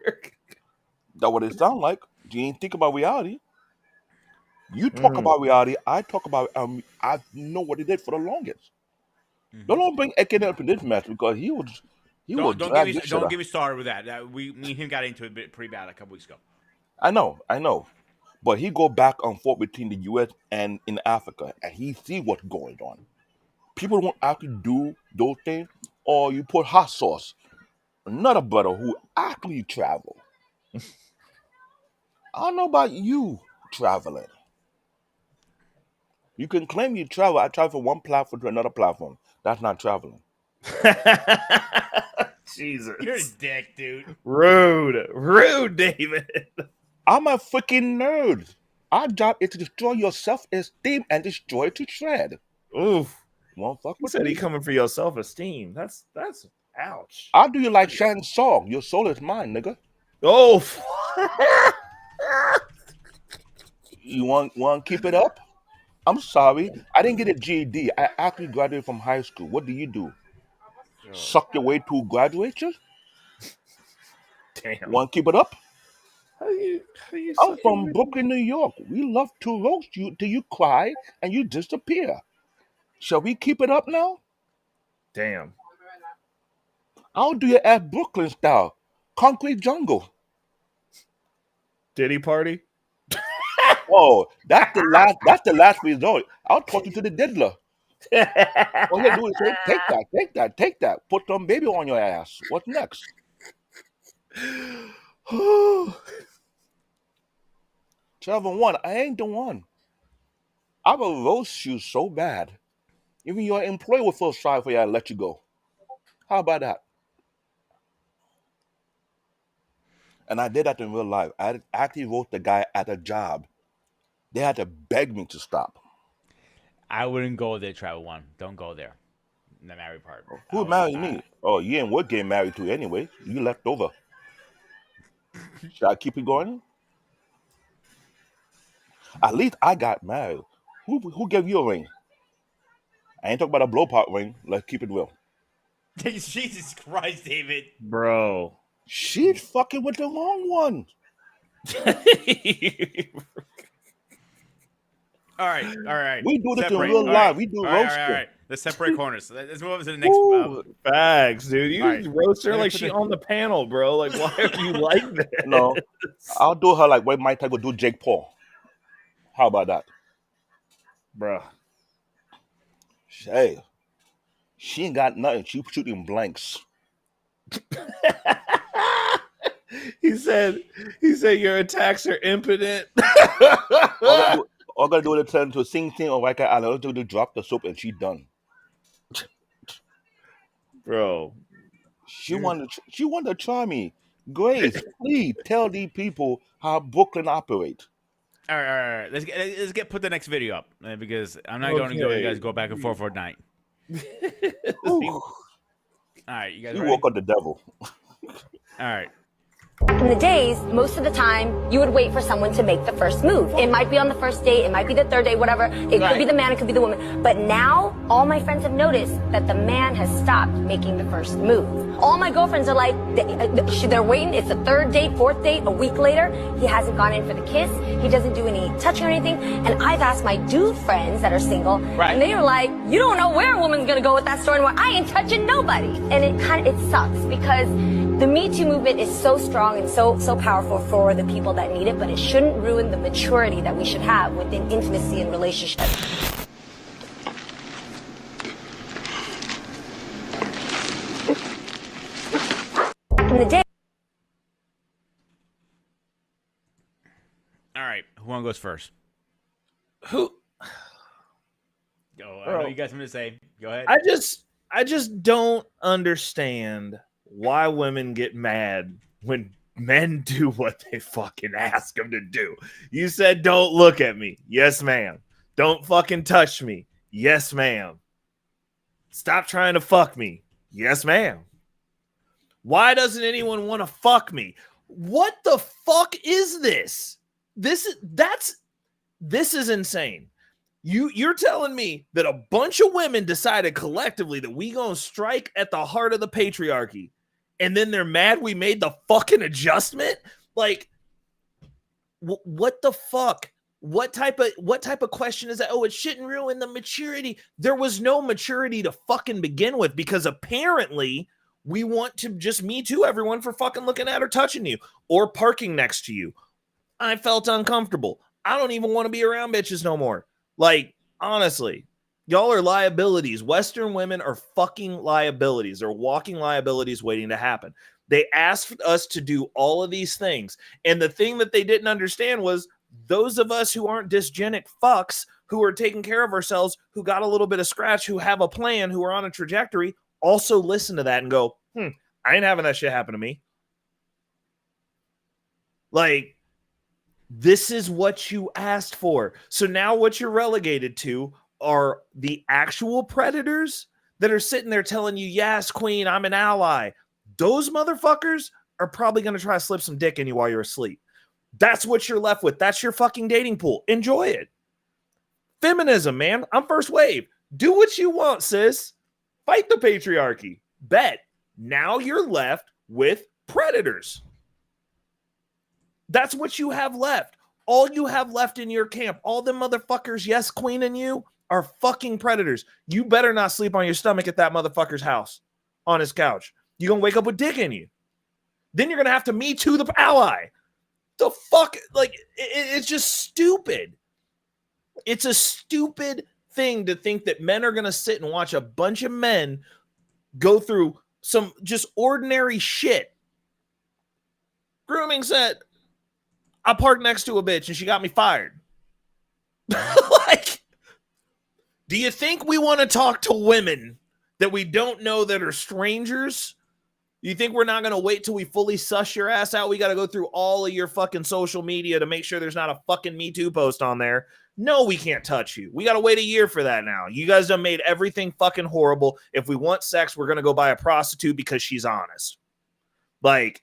That's what it sounds like. You ain't think about reality. You talk about reality. I talk about. I know what he did for the longest. Don't bring Eken up in this mess because he will drag this shit Don't up. get me started with that. Me and him got into it pretty bad a couple weeks ago. I know, but he go back and forth between the U.S. and in Africa, and he see what's going on. People won't actually do those things, or you put hot sauce. Another brother who actually travel. I don't know about you traveling. You can claim you travel. I travel from one platform to another platform. That's not traveling. Jesus. You're a dick, dude. Rude, David. I'm a freaking nerd. Our job is to destroy your self-esteem and destroy it to shred. Oof. Won't fuck He with said me. he coming for your self-esteem. That's ouch. How do you like Shannon's song? Your soul is mine, nigga. Oh. You want to keep it up? I'm sorry. I didn't get a GED. I actually graduated from high school. What do you do? Suck your way to graduation? Damn. Want to keep it up? How you I'm suck from your Brooklyn, New York. We love to roast you till you cry and you disappear. Shall we keep it up now? Damn. I'll do it at Brooklyn style. Concrete jungle. Diddy party? Oh, that's the last resort. I'll talk you to the diddler. All you do is say, take that. Put some baby on your ass. What's next? Trevor one, I ain't the one. I will roast you so bad. Even your employer will feel sorry for you and let you go. How about that? And I did that in real life. I actually wrote the guy at a job. They had to beg me to stop. I wouldn't go there, Travel One. Don't go there. The married part. Who married me? Oh, you ain't worth getting married to anyway. You left over. Should I keep it going? At least I got married. Who gave you a ring? I ain't talking about a blow pop ring. Let's keep it real. Jesus Christ, David. Bro. She's fucking with the wrong one. All right. We do this in Separate. real All life. right. We do All right, roasting. all right. Let's separate corners. Let's move on to the next. Ooh, facts, dude. You all right. roast her Let me like put she the- on the panel, bro. Like, why are you like that? No, I'll do her like what Mike Tyson would do Jake Paul. How about that? Bruh. Hey, she ain't got nothing. She shooting blanks. He said your attacks are impotent. All I gotta do is turn to a sing thing or like I'll do to drop the soap and she done. Bro. She wanted to try me. Grace, please tell these people how Brooklyn operate. All right. Let's put the next video up because I'm not going to go. You guys go back and forth for a night. All right, you guys You ready? woke up the devil. All right. In the days, most of the time, you would wait for someone to make the first move. It might be on the first date, it might be the third date, whatever. It could be the man, it could be the woman. But now, all my friends have noticed that the man has stopped making the first move. All my girlfriends are like, they're waiting. It's the third date, fourth date, a week later. He hasn't gone in for the kiss. He doesn't do any touching or anything. And I've asked my dude friends that are single, and they are like, you don't know where a woman's gonna go with that story anymore. I ain't touching nobody. And it sucks because the Me Too movement is so strong and so powerful for the people that need it, but it shouldn't ruin the maturity that we should have within intimacy and relationships. in the day. All right, who one goes first? Who? Go. I Bro. know you got something to say. Go ahead. I just don't understand why women get mad when men do what they fucking ask them to do. You said, don't look at me. Yes, ma'am. Don't fucking touch me. Yes, ma'am. Stop trying to fuck me. Yes, ma'am. Why doesn't anyone want to fuck me? What the fuck is this? This is insane. You're telling me that a bunch of women decided collectively that we gonna strike at the heart of the patriarchy, and then they're mad we made the fucking adjustment? Like, what the fuck? What type of question is that? Oh, it shouldn't ruin the maturity. There was no maturity to fucking begin with, because apparently we want to just me too everyone for fucking looking at or touching you or parking next to you. I felt uncomfortable. I don't even want to be around bitches no more. Like, honestly, y'all are liabilities. Western women are fucking liabilities. They're walking liabilities waiting to happen. They asked us to do all of these things. And the thing that they didn't understand was those of us who aren't dysgenic fucks, who are taking care of ourselves, who got a little bit of scratch, who have a plan, who are on a trajectory, also listen to that and go, I ain't having that shit happen to me. Like, this is what you asked for. So now what you're relegated to are the actual predators that are sitting there telling you, yes, queen, I'm an ally. Those motherfuckers are probably going to try to slip some dick in you while you're asleep. That's what you're left with. That's your fucking dating pool. Enjoy it. Feminism, man. I'm first wave. Do what you want, sis. Fight the patriarchy. Bet. Now you're left with predators. That's what you have left. All you have left in your camp, all the motherfuckers, yes, queen and you, are fucking predators. You better not sleep on your stomach at that motherfucker's house, on his couch. You're going to wake up with dick in you. Then you're going to have to me too the ally. The fuck? Like, it's just stupid. It's a stupid thing to think that men are going to sit and watch a bunch of men go through some just ordinary shit. Grooming said, I parked next to a bitch and she got me fired. Like, do you think we want to talk to women that we don't know that are strangers? You think we're not going to wait till we fully suss your ass out? We got to go through all of your fucking social media to make sure there's not a fucking Me Too post on there. No, we can't touch you. We got to wait a year for that now. You guys done made everything fucking horrible. If we want sex, we're going to go buy a prostitute because she's honest. Like,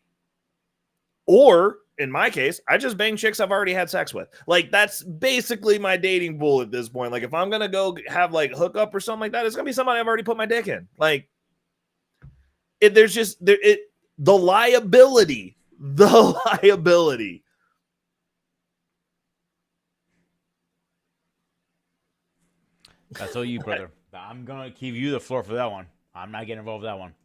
or in my case, I just bang chicks I've already had sex with. Like, that's basically my dating pool at this point. Like, if I'm going to go have like hookup or something like that, it's going to be somebody I've already put my dick in. Like, the liability. That's all you, brother. I'm going to give you the floor for that one. I'm not getting involved with that one.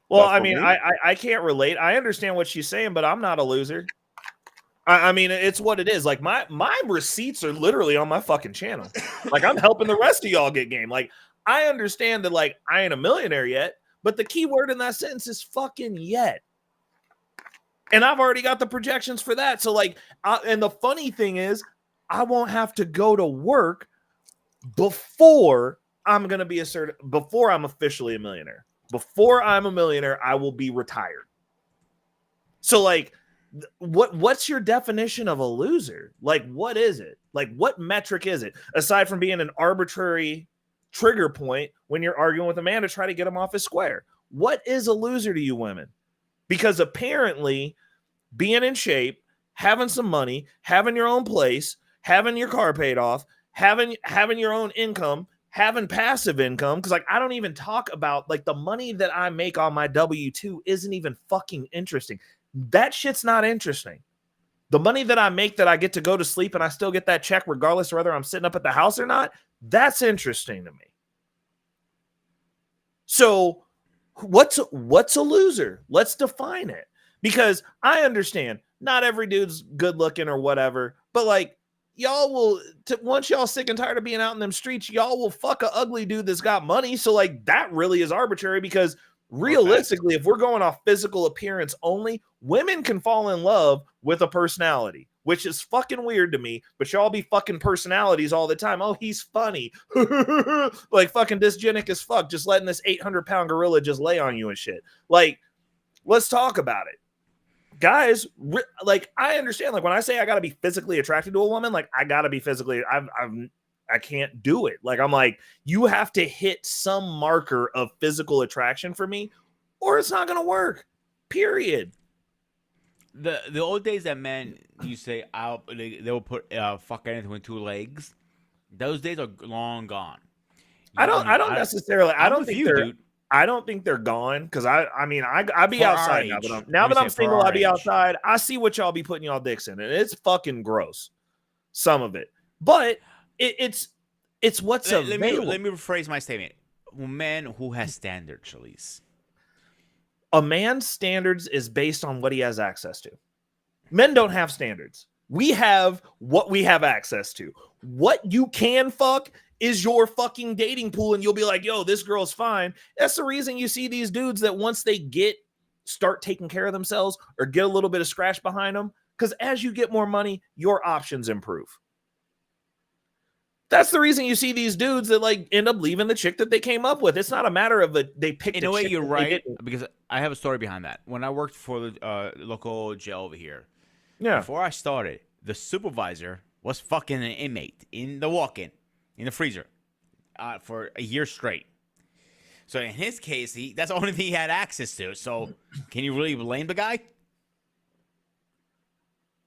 Well, I mean, I can't relate. I understand what she's saying, but I'm not a loser. I mean, it's what it is. Like, my receipts are literally on my fucking channel. Like, I'm helping the rest of y'all get game. Like, I understand that, like, I ain't a millionaire yet, but the key word in that sentence is fucking yet. And I've already got the projections for that. So, like, and the funny thing is, I won't have to go to work before I'm going to be before I'm officially a millionaire. Before I'm a millionaire, I will be retired. So, like, what's your definition of a loser? Like, what is it? Like, what metric is it? Aside from being an arbitrary trigger point when you're arguing with a man to try to get him off his square. What is a loser to you women? Because apparently being in shape, having some money, having your own place, having your car paid off, having your own income, having passive income, because, like, I don't even talk about, like, the money that I make on my W-2 isn't even fucking interesting. That shit's not interesting. The money that I make that I get to go to sleep and I still get that check regardless of whether I'm sitting up at the house or not, that's interesting to me. So what's a loser? Let's define it. Because I understand not every dude's good looking or whatever, but, like, y'all will, once y'all sick and tired of being out in them streets, y'all will fuck a ugly dude that's got money. So, like, that really is arbitrary because Realistically, if we're going off physical appearance only, women can fall in love with a personality, which is fucking weird to me, but y'all be fucking personalities all the time. Oh, he's funny. Like fucking dysgenic as fuck, just letting this 800-pound gorilla just lay on you and shit. Like, let's talk about it. Guys, like, I understand, like, when I say I gotta be physically attracted to a woman, like, I gotta be physically, I can't do it. Like, I'm like, you have to hit some marker of physical attraction for me, or it's not gonna work. Period. The old days that men you say they will put fuck anything with 2 legs. Those days are long gone. I don't necessarily. I don't think they're. Dude. I don't think they're gone because I mean I be For outside our now. age. Now that I'm single, I be age. outside. I see what y'all be putting y'all dicks in, and it's fucking gross. Some of it, but it's what's available. Let me rephrase my statement. A man who has standards, Elise. A man's standards is based on what he has access to. Men don't have standards. We have what we have access to. What you can fuck is your fucking dating pool, and you'll be like, yo, this girl's fine. That's the reason you see these dudes that once they start taking care of themselves or get a little bit of scratch behind them, because as you get more money, your options improve. That's the reason you see these dudes that like end up leaving the chick that they came up with. It's not a matter of they picked. In a way, you're right, because I have a story behind that. When I worked for the local jail over here, before I started, the supervisor was fucking an inmate in the walk-in, in the freezer, for a year straight. So in his case, that's the only thing he had access to. So can you really blame the guy?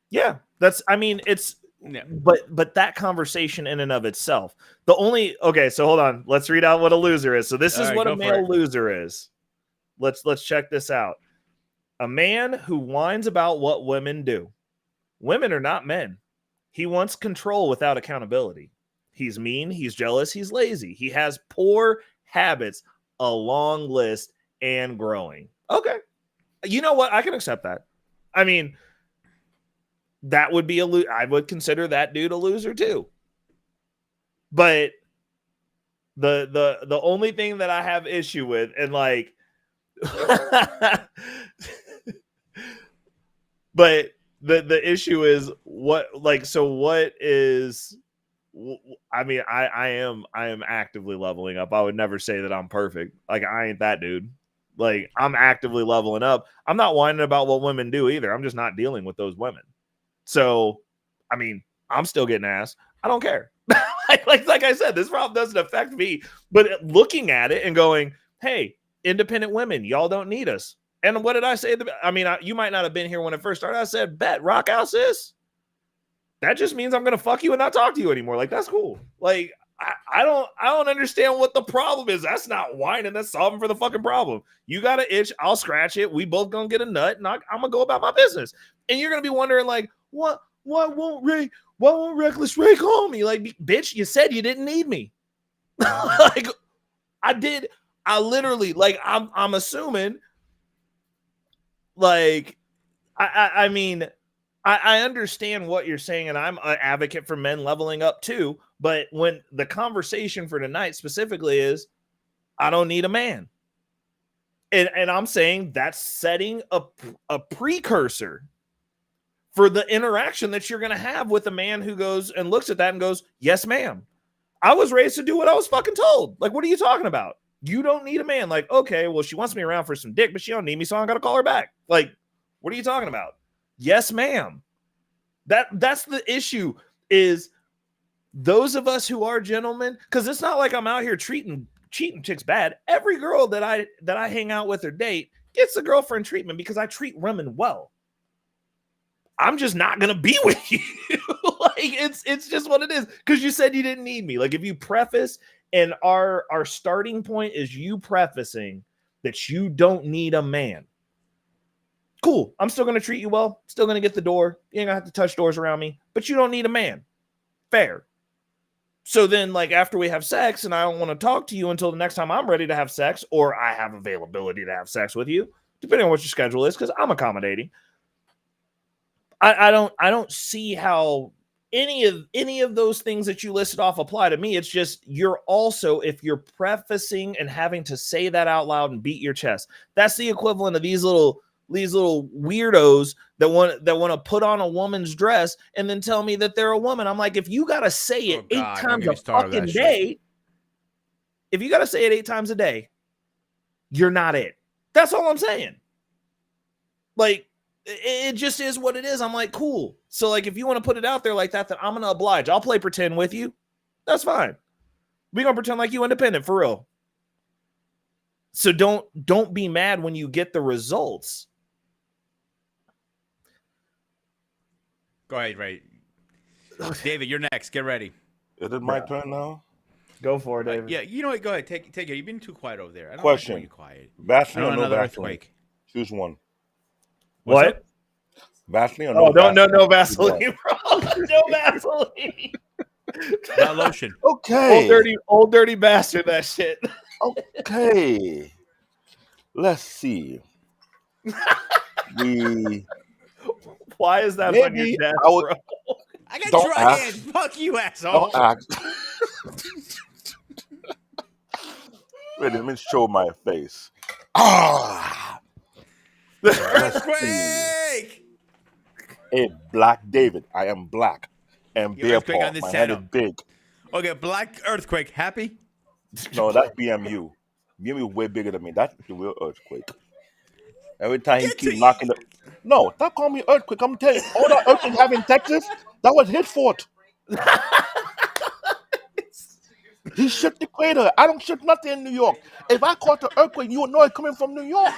Yeah, it's. Yeah. But that conversation in and of itself, so hold on, let's read out what a loser is. So this is what a male loser is. Let's check this out. A man who whines about what women do. Women are not men. He wants control without accountability. He's mean, he's jealous, he's lazy. He has poor habits, a long list, and growing. Okay. You know what? I can accept that. I mean, that would be I would consider that dude a loser too. But the only thing that I have issue with, and like but the issue is what is, I mean, I am actively leveling up. I would never say that I'm perfect. Like, I ain't that dude. Like, I'm actively leveling up. I'm not whining about what women do either. I'm just not dealing with those women. So, I mean, I'm still getting ass. I don't care. like I said, this problem doesn't affect me. But looking at it and going, hey, independent women, y'all don't need us. And what did I say? You might not have been here when it first started. I said, bet, rock out, sis. That just means I'm going to fuck you and not talk to you anymore. Like, that's cool. Like, I don't understand what the problem is. That's not whining. That's solving for the fucking problem. You got an itch. I'll scratch it. We both going to get a nut, and I'm going to go about my business. And you're going to be wondering, like, why won't Reckless Ray call me? Like, bitch, you said you didn't need me. Like, I did. I literally, like, I'm assuming, like, I mean, I understand what you're saying, and I'm an advocate for men leveling up too. But when the conversation for tonight specifically is, I don't need a man. And I'm saying that's setting a precursor for the interaction that you're going to have with a man who goes and looks at that and goes, yes, ma'am. I was raised to do what I was fucking told. Like, what are you talking about? You don't need a man. Like, okay, well, she wants me around for some dick, but she don't need me, so I got to call her back. Like, what are you talking about? Yes, ma'am. That's the issue, is those of us who are gentlemen, because it's not like I'm out here cheating chicks bad. Every girl that I hang out with or date gets the girlfriend treatment because I treat women well. I'm just not gonna be with you. Like, it's just what it is. Because you said you didn't need me. Like, if you preface, and our starting point is you prefacing that you don't need a man. Cool. I'm still gonna treat you well. Still gonna get the door. You ain't gonna have to touch doors around me. But you don't need a man. Fair. So then, like, after we have sex, and I don't want to talk to you until the next time I'm ready to have sex, or I have availability to have sex with you, depending on what your schedule is, because I'm accommodating. I don't see how any of those things that you listed off apply to me. It's just you're also, if you're prefacing and having to say that out loud and beat your chest, that's the equivalent of these little weirdos that want to put on a woman's dress and then tell me that they're a woman. I'm like, if you gotta say it 8 times a fucking day, if you gotta say it 8 times a day, you're not it. That's all I'm saying. Like, it just is what it is. I'm like, cool. So like, if you want to put it out there like that, then I'm gonna oblige. I'll play pretend with you. That's fine. We're gonna pretend like you independent for real. So don't be mad when you get the results. Go ahead, Ray. David, you're next. Get ready. Is it my turn now? Go for it, David. Yeah, you know what? Go ahead. Take it. You've been too quiet over there. I don't Question. like you quiet. Vaseline I or don't no another Vaseline? earthquake. Choose one. What? Vaseline or no Vaseline? Vaseline? No Vaseline, bro. No Vaseline. That lotion. Okay. Old dirty bastard, that shit. Okay. Let's see. Why is that on your Maybe desk, I would. bro? I got Don't dry ask. hands. Fuck you, asshole. Don't ask. Wait, let me show my face. Earthquake! A black David. I am black. And Your bear earthquake paw. on this My head is setup. big. Okay, black earthquake. Happy? No, that's BMU. BMU is way bigger than me. That's the real earthquake. Every time he Get keep to knocking the. No, stop calling me earthquake. I'm telling you, all that earthquake have in Texas, that was his fault. He shook the equator. I don't shook nothing in New York. If I caught the earthquake, you would know it's coming from New York.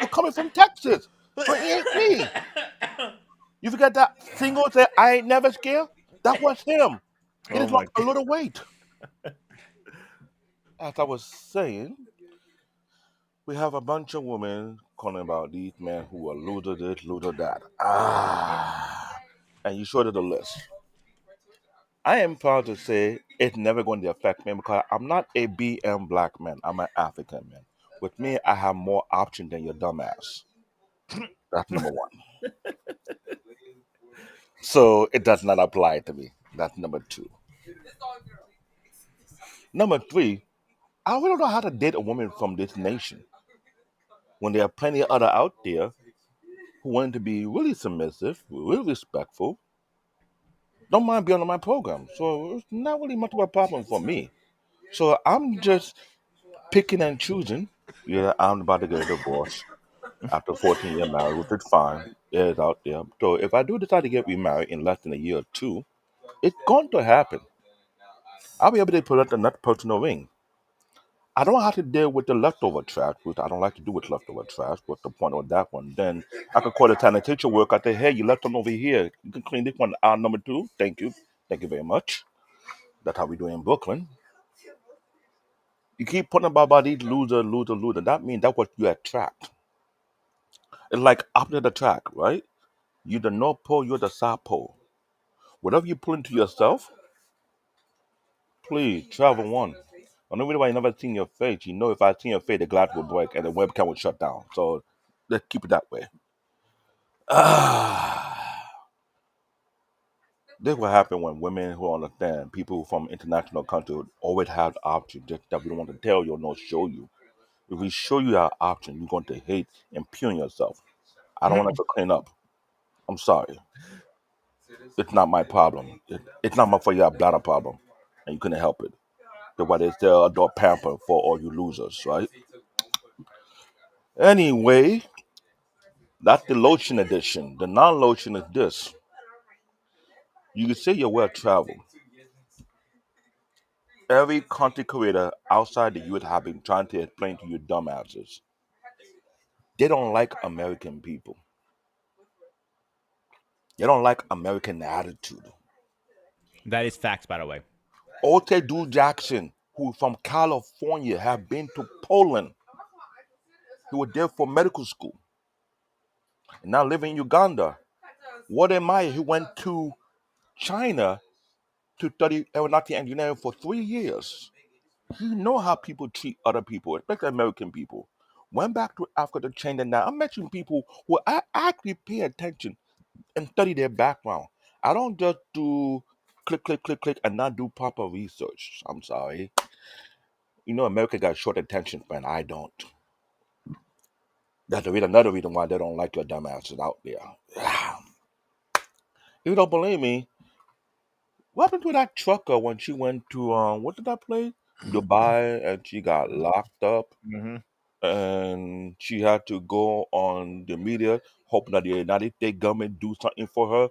It's coming from Texas. So it ain't me. You forget that single that I ain't never scared? That was him. He just lost a little weight. As I was saying, we have a bunch of women calling about these men who are loser this, loser that. And you showed it the list. I am proud to say it's never going to affect me because I'm not a BM black man. I'm an African man. With me, I have more options than your dumbass. That's number one. So it does not apply to me. That's number two. Number three, I really don't know how to date a woman from this nation when there are plenty of other out there who want to be really submissive, really respectful, don't mind being on my program. So it's not really much of a problem for me. So I'm just picking and choosing. Yeah, I'm about to get a divorce after 14-year marriage, which is fine. It's out there. So if I do decide to get remarried in less than a year or two, it's going to happen. I'll be able to put another personal ring. I don't have to deal with the leftover trash, which I don't like to do with leftover trash. What's the point of that one? Then I could call the sanitation worker. I say, hey, you left them over here. You can clean this one out number 2. Thank you. Thank you very much. That's how we do it in Brooklyn. You keep putting about these loser. That means that's what you attract. It's like after the track, right? You're the North Pole, you're the South Pole. Whatever you pull into yourself, please travel one. I know why you never seen your face. You know if I seen your face, the glass will break and the webcam will shut down. So let's keep it that way. This will happen when women who understand, people from international countries always have the option just that we don't want to tell you or not show you. If we show you our option, you're going to hate and impugn yourself. I don't want to clean up. I'm sorry. It's not my problem. It's not my for your bladder problem, and you couldn't help it. That's why they still adult pamper for all you losers, right? Anyway, that's the lotion edition. The non-lotion is this. You can say you're well traveled. Every content creator outside the US have been trying to explain to you dumbasses. They don't like American people. They don't like American attitude. That is facts, by the way. Otedu Jackson, who from California, have been to Poland. He was there for medical school. And now living in Uganda. What am I? He went to China to study aeronautic engineering for 3 years. He know how people treat other people, especially American people. Went back to Africa to change it now. I'm mentioning people who I actually pay attention and study their background. I don't just do click, click, click, click, and not do proper research. I'm sorry. America got short attention span. I don't. That's another reason why they don't like your dumbasses out there. If you don't believe me, what happened to that trucker when she went to what did that place? Dubai, and she got locked up, Mm-hmm. and she had to go on the media hoping that the United States government do something for her.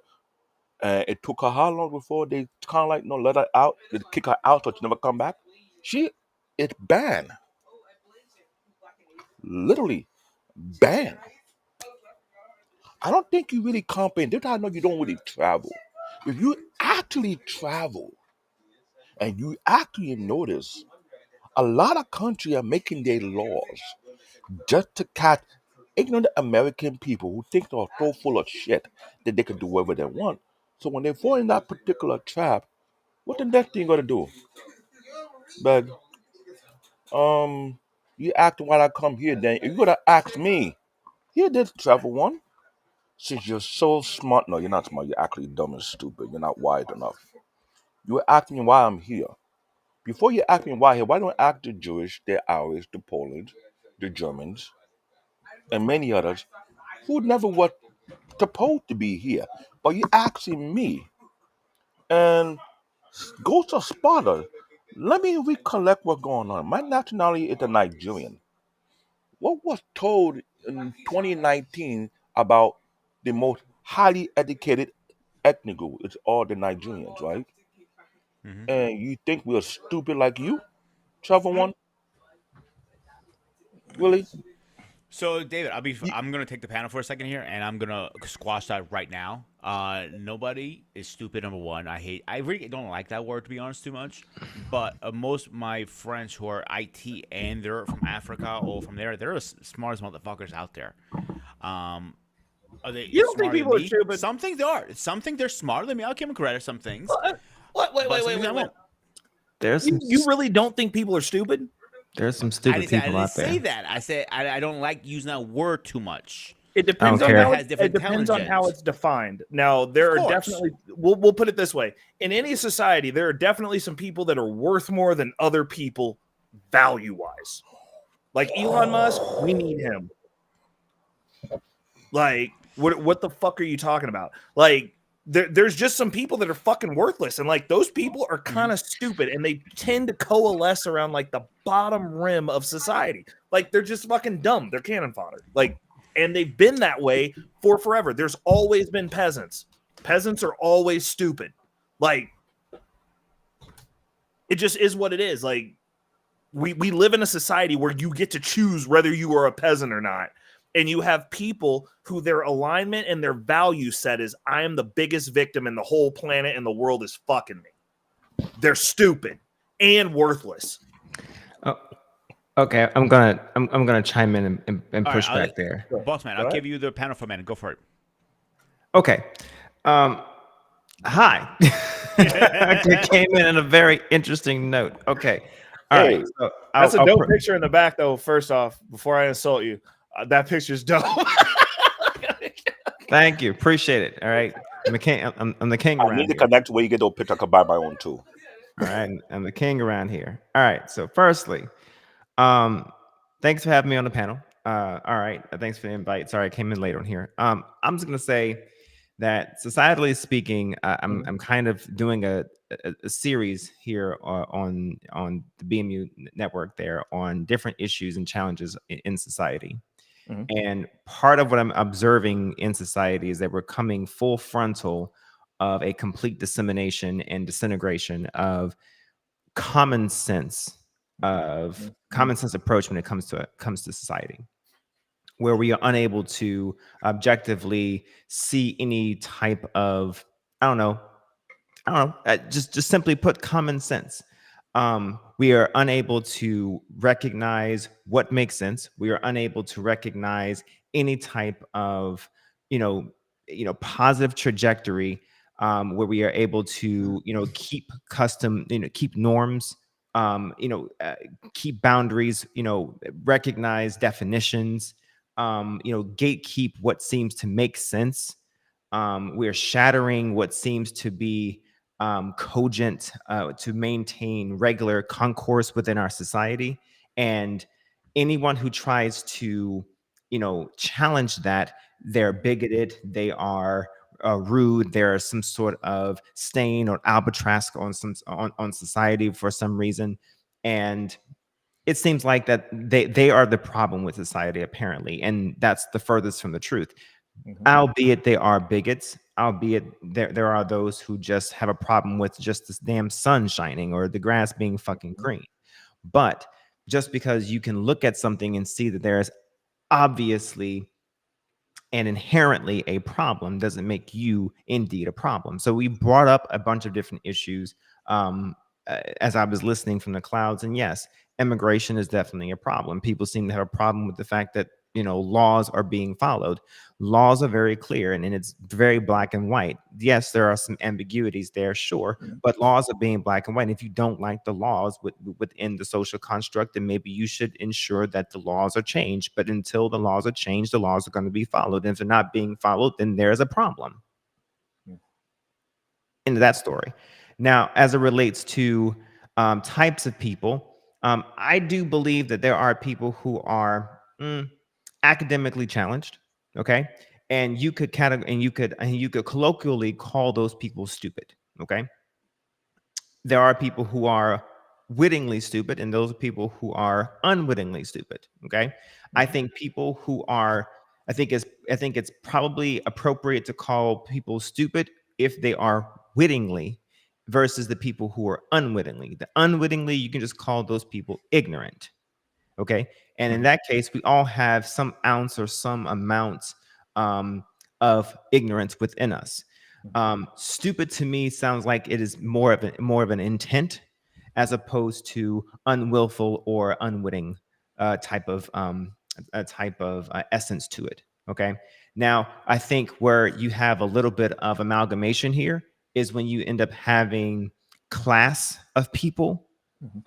And it took her how long before they kind of like let her out, they kick her out so she never come back. It's banned, literally banned. I don't think you really comprehend. This how I know you don't really travel. If you actually travel and you actually notice, a lot of countries are making their laws just to catch ignorant American people who think they're so full of shit that they can do whatever they want. So when they fall in that particular trap, what the next thing you gonna do? But you act while I come here, then you gotta ask me. Here, this travel one. Since you're so smart, no, you're not smart. You're actually dumb and stupid. You're not wise enough. You ask me why I'm here. Before you ask me why I'm here, why don't you ask the Jewish, the Irish, the Polish, the Germans, and many others who never was supposed to be here? But you asking me. And go to Sparta. Let me recollect what's going on. My nationality is a Nigerian. What was told in 2019 about the most highly educated ethnic group? It's all the Nigerians, right? Mhm. And you think we're stupid like you, Trevor one? Really? So, David, You, I'm gonna take the panel for a second here, and I'm gonna squash that right now. Nobody is stupid. Number one, I really don't like that word, to be honest, too much. But most of my friends who are IT and they're from Africa or from there, they're the smartest motherfuckers out there. Um, are they You don't think smarter than people are me? stupid? Some things they are. Some things they're smarter than me. I'll give them credit. Some things, What? Wait, but wait, some wait, things I wait, wait. won't. There's You really don't think people are stupid? there's some I stupid didn't say I people didn't out say there. that. I said I don't like using that word too much. It I don't depends on Everybody care. how has it different depends on how intelligence. it's defined. Now, Of there are course. definitely we'll put it this way. In any society, there are definitely some people that are worth more than other people value-wise. Like Elon Musk, we need him. Like, what the fuck are you talking about? Like, there's just some people that are fucking worthless, and like those people are kind of stupid, and they tend to coalesce around like the bottom rim of society. Like, they're just fucking dumb. They're cannon fodder. Like, and they've been that way for forever. There's always been peasants. Peasants are always stupid. Like, it just is what it is. Like, we live in a society where you get to choose whether you are a peasant or not. And you have people who their alignment and their value set is I am the biggest victim in the whole planet and the world is fucking me. They're stupid and worthless. Oh, okay, I'm gonna chime in and All push right, back there. Boss man, Go I'll ahead. give you the panel for a minute. Go for it. Okay. Hi. I came in a very interesting note. Okay. All right. hey, So That's a I'll dope picture in the back, though. First off, before I insult you, that picture's dope. thank you. Appreciate it. All right. I'm the king I around need to here. connect where you get those pictures. I could buy my own too. All right. I'm the king around here. All right. So firstly, um, thanks for having me on the panel. All right. Thanks for the invite. Sorry, I came in late on here. I'm just gonna say that societally speaking, I'm kind of doing a series here on the BMU network there on different issues and challenges in society. Mhm. And part of what I'm observing in society is that we're coming full frontal of a complete dissemination and disintegration of common sense approach when it comes to society, where we are unable to objectively see any type of just simply put common sense. We are unable to recognize what makes sense. We are unable to recognize any type of positive trajectory, where we are able to keep keep norms, keep boundaries, recognize definitions, gatekeep what seems to make sense, We're shattering what seems to be cogent to maintain regular concourse within our society. And anyone who tries to, challenge that, they're bigoted, they are rude, there is some sort of stain or albatross on society for some reason. And it seems like that they are the problem with society, apparently, and that's the furthest from the truth. Albeit they are bigots, albeit there are those who just have a problem with just this damn sun shining or the grass being fucking green. But just because you can look at something and see that there is obviously and inherently a problem doesn't make you indeed a problem. So we brought up a bunch of different issues as I was listening from the clouds. And yes, immigration is definitely a problem. People seem to have a problem with the fact that, laws are being followed. Laws are very clear and it's very black and white. Yes, there are some ambiguities there, sure, but laws are being black and white. And if you don't like the laws within the social construct, then maybe you should ensure that the laws are changed. But until the laws are changed, the laws are going to be followed. And if they're not being followed, then there's a problem. Into that story. Now, as it relates to types of people, I do believe that there are people who are academically challenged, okay, and you could colloquially call those people stupid, okay. There are people who are wittingly stupid, and those are people who are unwittingly stupid, okay. I think people who are, I think it's probably appropriate to call people stupid if they are wittingly versus the people who are unwittingly. The unwittingly, you can just call those people ignorant. Okay. And in that case, we all have some ounce or some amount of ignorance within us. Stupid to me sounds like it is more of an intent as opposed to unwillful or unwitting type of essence to it. Okay. Now, I think where you have a little bit of amalgamation here is when you end up having class of people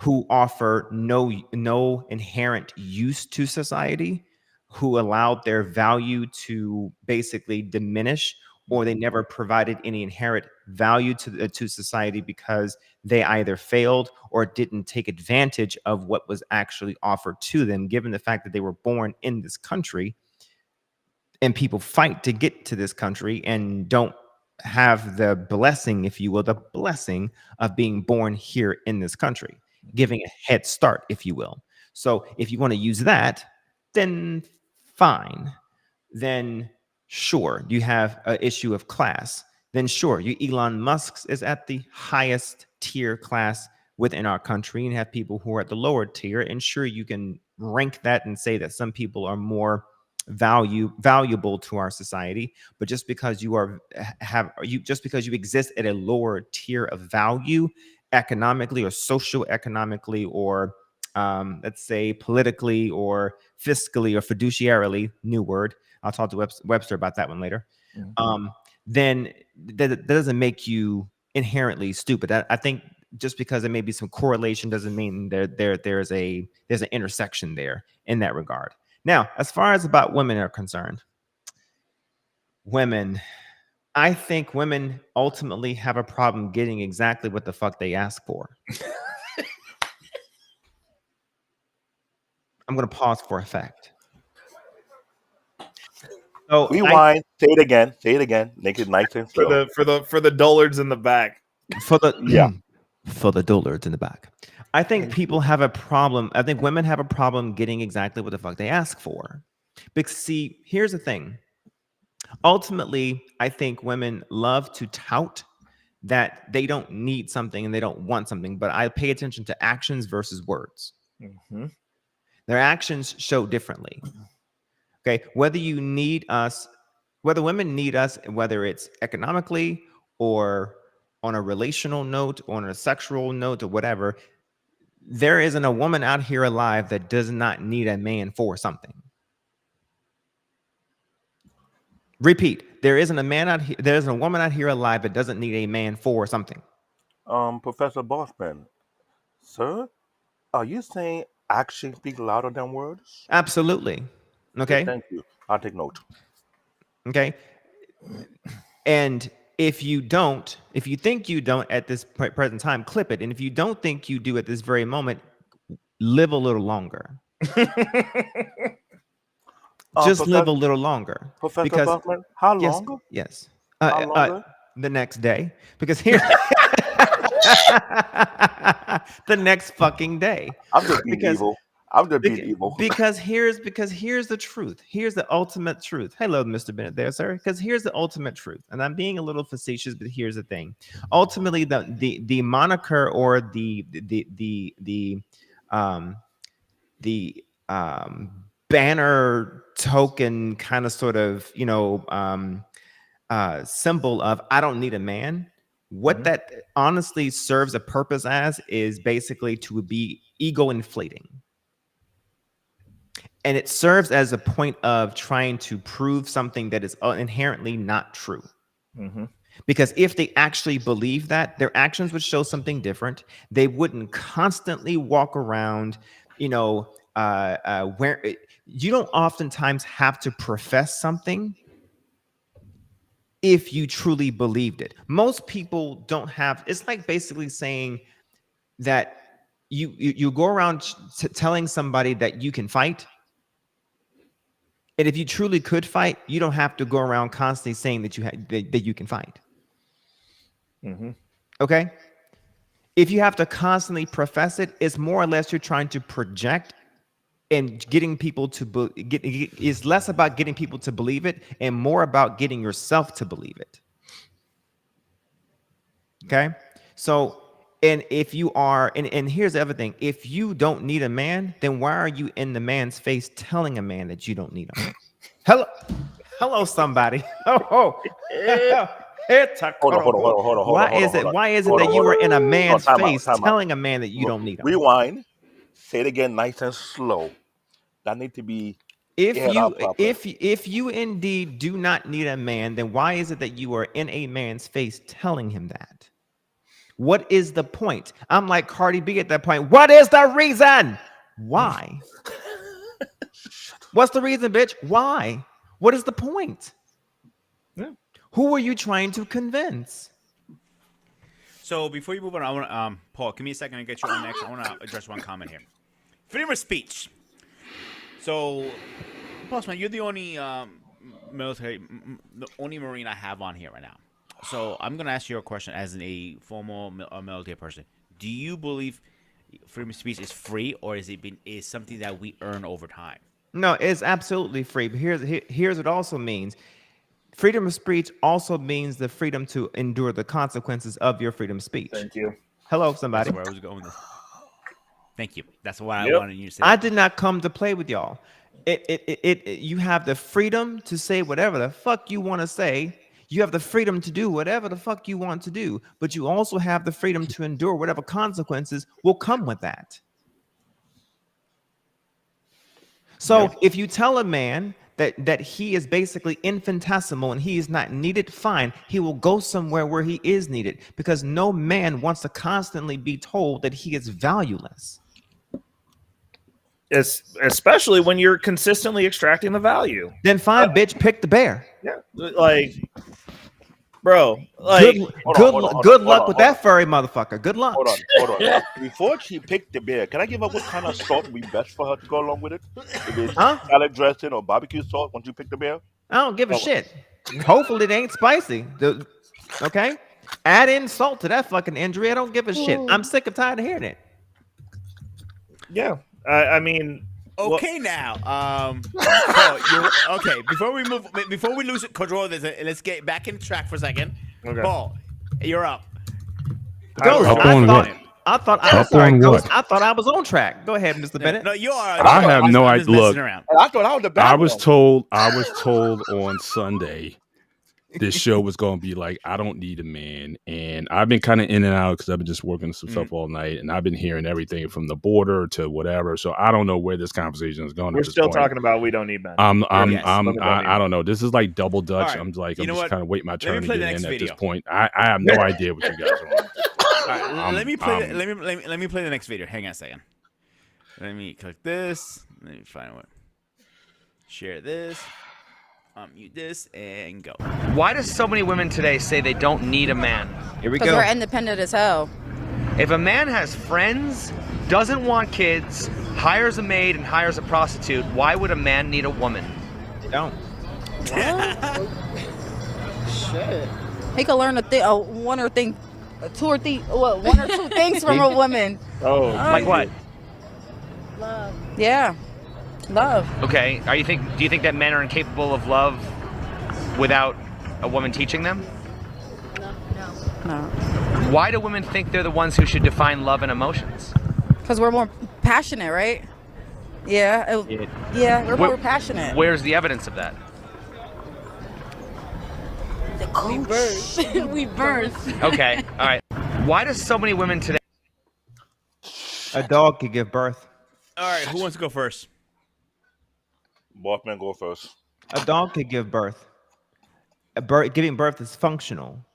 who offer no inherent use to society, who allowed their value to basically diminish, or they never provided any inherent value to society because they either failed or didn't take advantage of what was actually offered to them, given the fact that they were born in this country and people fight to get to this country and don't have the blessing, if you will, the blessing of being born here in this country, giving a head start, if you will. So if you want to use that, then fine. Then sure, you have an issue of class. Then sure, Elon Musk is at the highest tier class within our country and have people who are at the lower tier. And sure, you can rank that and say that some people are more valuable to our society, but just because you exist at a lower tier of value economically or socio-economically or let's say politically or fiscally or fiduciarily, new word, I'll talk to Webster about that one later, then that doesn't make you inherently stupid. I think just because there may be some correlation doesn't mean there's an intersection there in that regard. Now, as far as about women are concerned, I think women ultimately have a problem getting exactly what the fuck they ask for. I'm going to pause for effect. So rewind. Say it again. Make it nice and slow. For the dullards in the back. For the dullards in the back. I think people have a problem. I think women have a problem getting exactly what the fuck they ask for. Because see, here's the thing. Ultimately, I think women love to tout that they don't need something and they don't want something, but I pay attention to actions versus words. Their actions show differently. Okay, whether women need us, whether it's economically or on a relational note, on a sexual note, or whatever, there isn't a woman out here alive that does not need a man for something. Repeat, there isn't a woman out here alive that doesn't need a man for something. Professor Bossman, sir, are you saying actions speak louder than words? Absolutely. Okay. Thank you. I'll take note. Okay. And if you think you don't at this present time, clip it. And if you don't think you do at this very moment, live a little longer. Just live a little longer. Professor Because Buckman, how yes, longer? yes. How longer? The next day. Because here the next fucking day. I'm just being Because evil. I'm just being evil. Because here's the truth. Here's the ultimate truth. Hello, Mr. Bennett there, sir. Because here's the ultimate truth. And I'm being a little facetious, but here's the thing. Ultimately, the moniker or the banner token kind of sort of, symbol of I don't need a man. What that honestly serves a purpose as is basically to be ego inflating. And it serves as a point of trying to prove something that is inherently not true. Because if they actually believe that, their actions would show something different. They wouldn't constantly walk around, where you don't oftentimes have to profess something if you truly believed it. Most people don't have. It's like basically saying that you go around telling somebody that you can fight. And if you truly could fight, you don't have to go around constantly saying that you can fight. Okay? If you have to constantly profess it, it's more or less you're trying to project and getting people to is less about getting people to believe it and more about getting yourself to believe it. Okay? So, and if you are, and here's the other thing, if you don't need a man, then why are you in the man's face telling a man that you don't need him? Hello, somebody. Hold on. Why is it that you are in a man's face telling a man that you don't need him? Rewind. Say it again, nice and slow. That need to be. If you indeed do not need a man, then why is it that you are in a man's face telling him that? What is the point? I'm like Cardi B at that point. What is the reason? Why? What's the reason, bitch? Why? What is the point? Yeah. Who are you trying to convince? So before you move on, I want Paul, give me a second to get you on next. I want to address one comment here. Freedom of speech. So, Boss man, you're the only the only Marine I have on here right now. So I'm gonna ask you a question as a former military person. Do you believe freedom of speech is free, or is something that we earn over time? No, it's absolutely free. But here's what it also means. Freedom of speech also means the freedom to endure the consequences of your freedom of speech. Thank you. Hello, somebody. That's where I was going with this. Thank you. That's what I wanted you to say. I did not come to play with y'all. You have the freedom to say whatever the fuck you want to say. You have the freedom to do whatever the fuck you want to do, but you also have the freedom to endure whatever consequences will come with that. So if you tell a man that he is basically infinitesimal and he is not needed, fine, he will go somewhere where he is needed, because no man wants to constantly be told that he is valueless. Especially when you're consistently extracting the value. Then fine, bitch, pick the bear. Yeah, like, bro, like, good luck with that furry motherfucker. Good luck. Hold on. Before she picked the bear, can I give her what kind of salt would be best for her to go along with it? If it's salad dressing or barbecue salt, once you pick the bear? I don't give a shit. Hopefully it ain't spicy. Okay? Add in salt to that fucking injury. I don't give a shit. I'm sick and tired of hearing it. Yeah. I mean, okay, now, Paul, okay. Before we lose control of this, let's get back in track for a second. Okay. Paul, you're up. Ghost, I thought I was on track. Go ahead, Mr. Bennett. No, you are. I have no idea. Look, I thought I was the bad I was told on Sunday this show was going to be like, I don't need a man. And I've been kind of in and out because I've been just working some stuff all night. And I've been hearing everything from the border to whatever. So I don't know where this conversation is going. We're still talking about we don't need men. I don't know. This is like double Dutch. Right. I'm just kind of waiting my turn to get in at this point. I have no idea what you guys want. All right, let me play the next video. Hang on a second. Let me click this. Let me find one. Share this. unmute this and go. Why do so many women today say they don't need a man? Here we Because go. we're independent as hell. If a man has friends, doesn't want kids, hires a maid and hires a prostitute, why would a man need a woman? They don't. Shit. He could learn one or two things from a woman. Oh, Like what? Love. Yeah. Love. Okay. Do you think that men are incapable of love without a woman teaching them? No. Why do women think they're the ones who should define love and emotions? Because we're more passionate, right? Yeah. We're more passionate. Where's the evidence of that? We birth. We birth. Okay. All right. Why do so many women today? A dog could give birth. All right, who wants to go first? Bossman, go first. A dog could give birth. Giving birth is functional.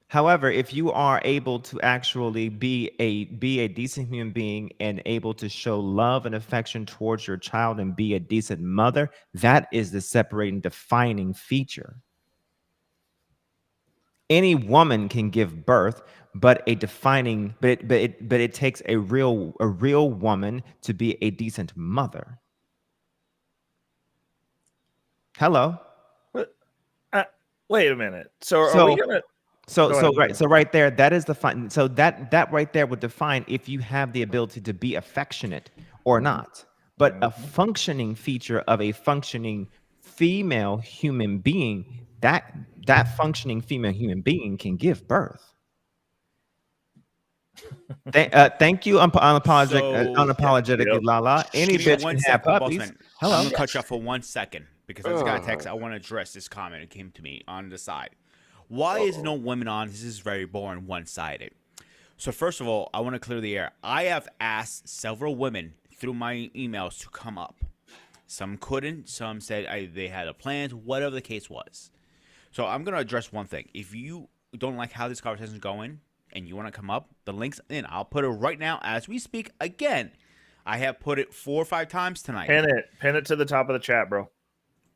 However, if you are able to actually be a decent human being and able to show love and affection towards your child and be a decent mother, that is the separating, defining feature. Any woman can give birth, but it takes a real woman to be a decent mother. Hello. wait a minute. So are we gonna? So right there, that is the fun. So that right there would define if you have the ability to be affectionate or not. But a functioning feature of a functioning female human being, that functioning female human being can give birth. Thank you, unapologetically, Lala. Any Give me bitch one can have second, puppies. Bossman. Hello. I'm gonna cut you off for 1 second because I just got a text. I want to address this comment. It came to me on the side. Why is no women on? This is very boring, one-sided. So first of all, I want to clear the air. I have asked several women through my emails to come up. Some couldn't. Some said they had a plan. Whatever the case was. So I'm gonna address one thing. If you don't like how this conversation is going and you want to come up, the link's in. I'll put it right now as we speak. Again, I have put it 4 or 5 times tonight. Pin it to the top of the chat, bro.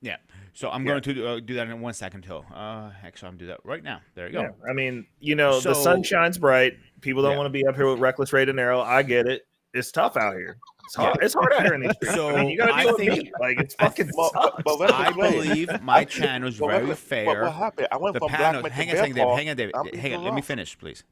Yeah. So I'm going to do that in 1 second too. Actually, I'm gonna do that right now. There you go. Yeah. I mean, the sun shines bright. People don't want to be up here with reckless rate and arrow. I get it. It's tough out here. It's hard. It's hard out here in these streets. So I mean, you gotta deal with me. Like it's fucking. I believe my channel is very fair. What happened? I went The from panel. black Hang man on, to David. bear Hang on, David. paw. Hang on. Let me finish, please.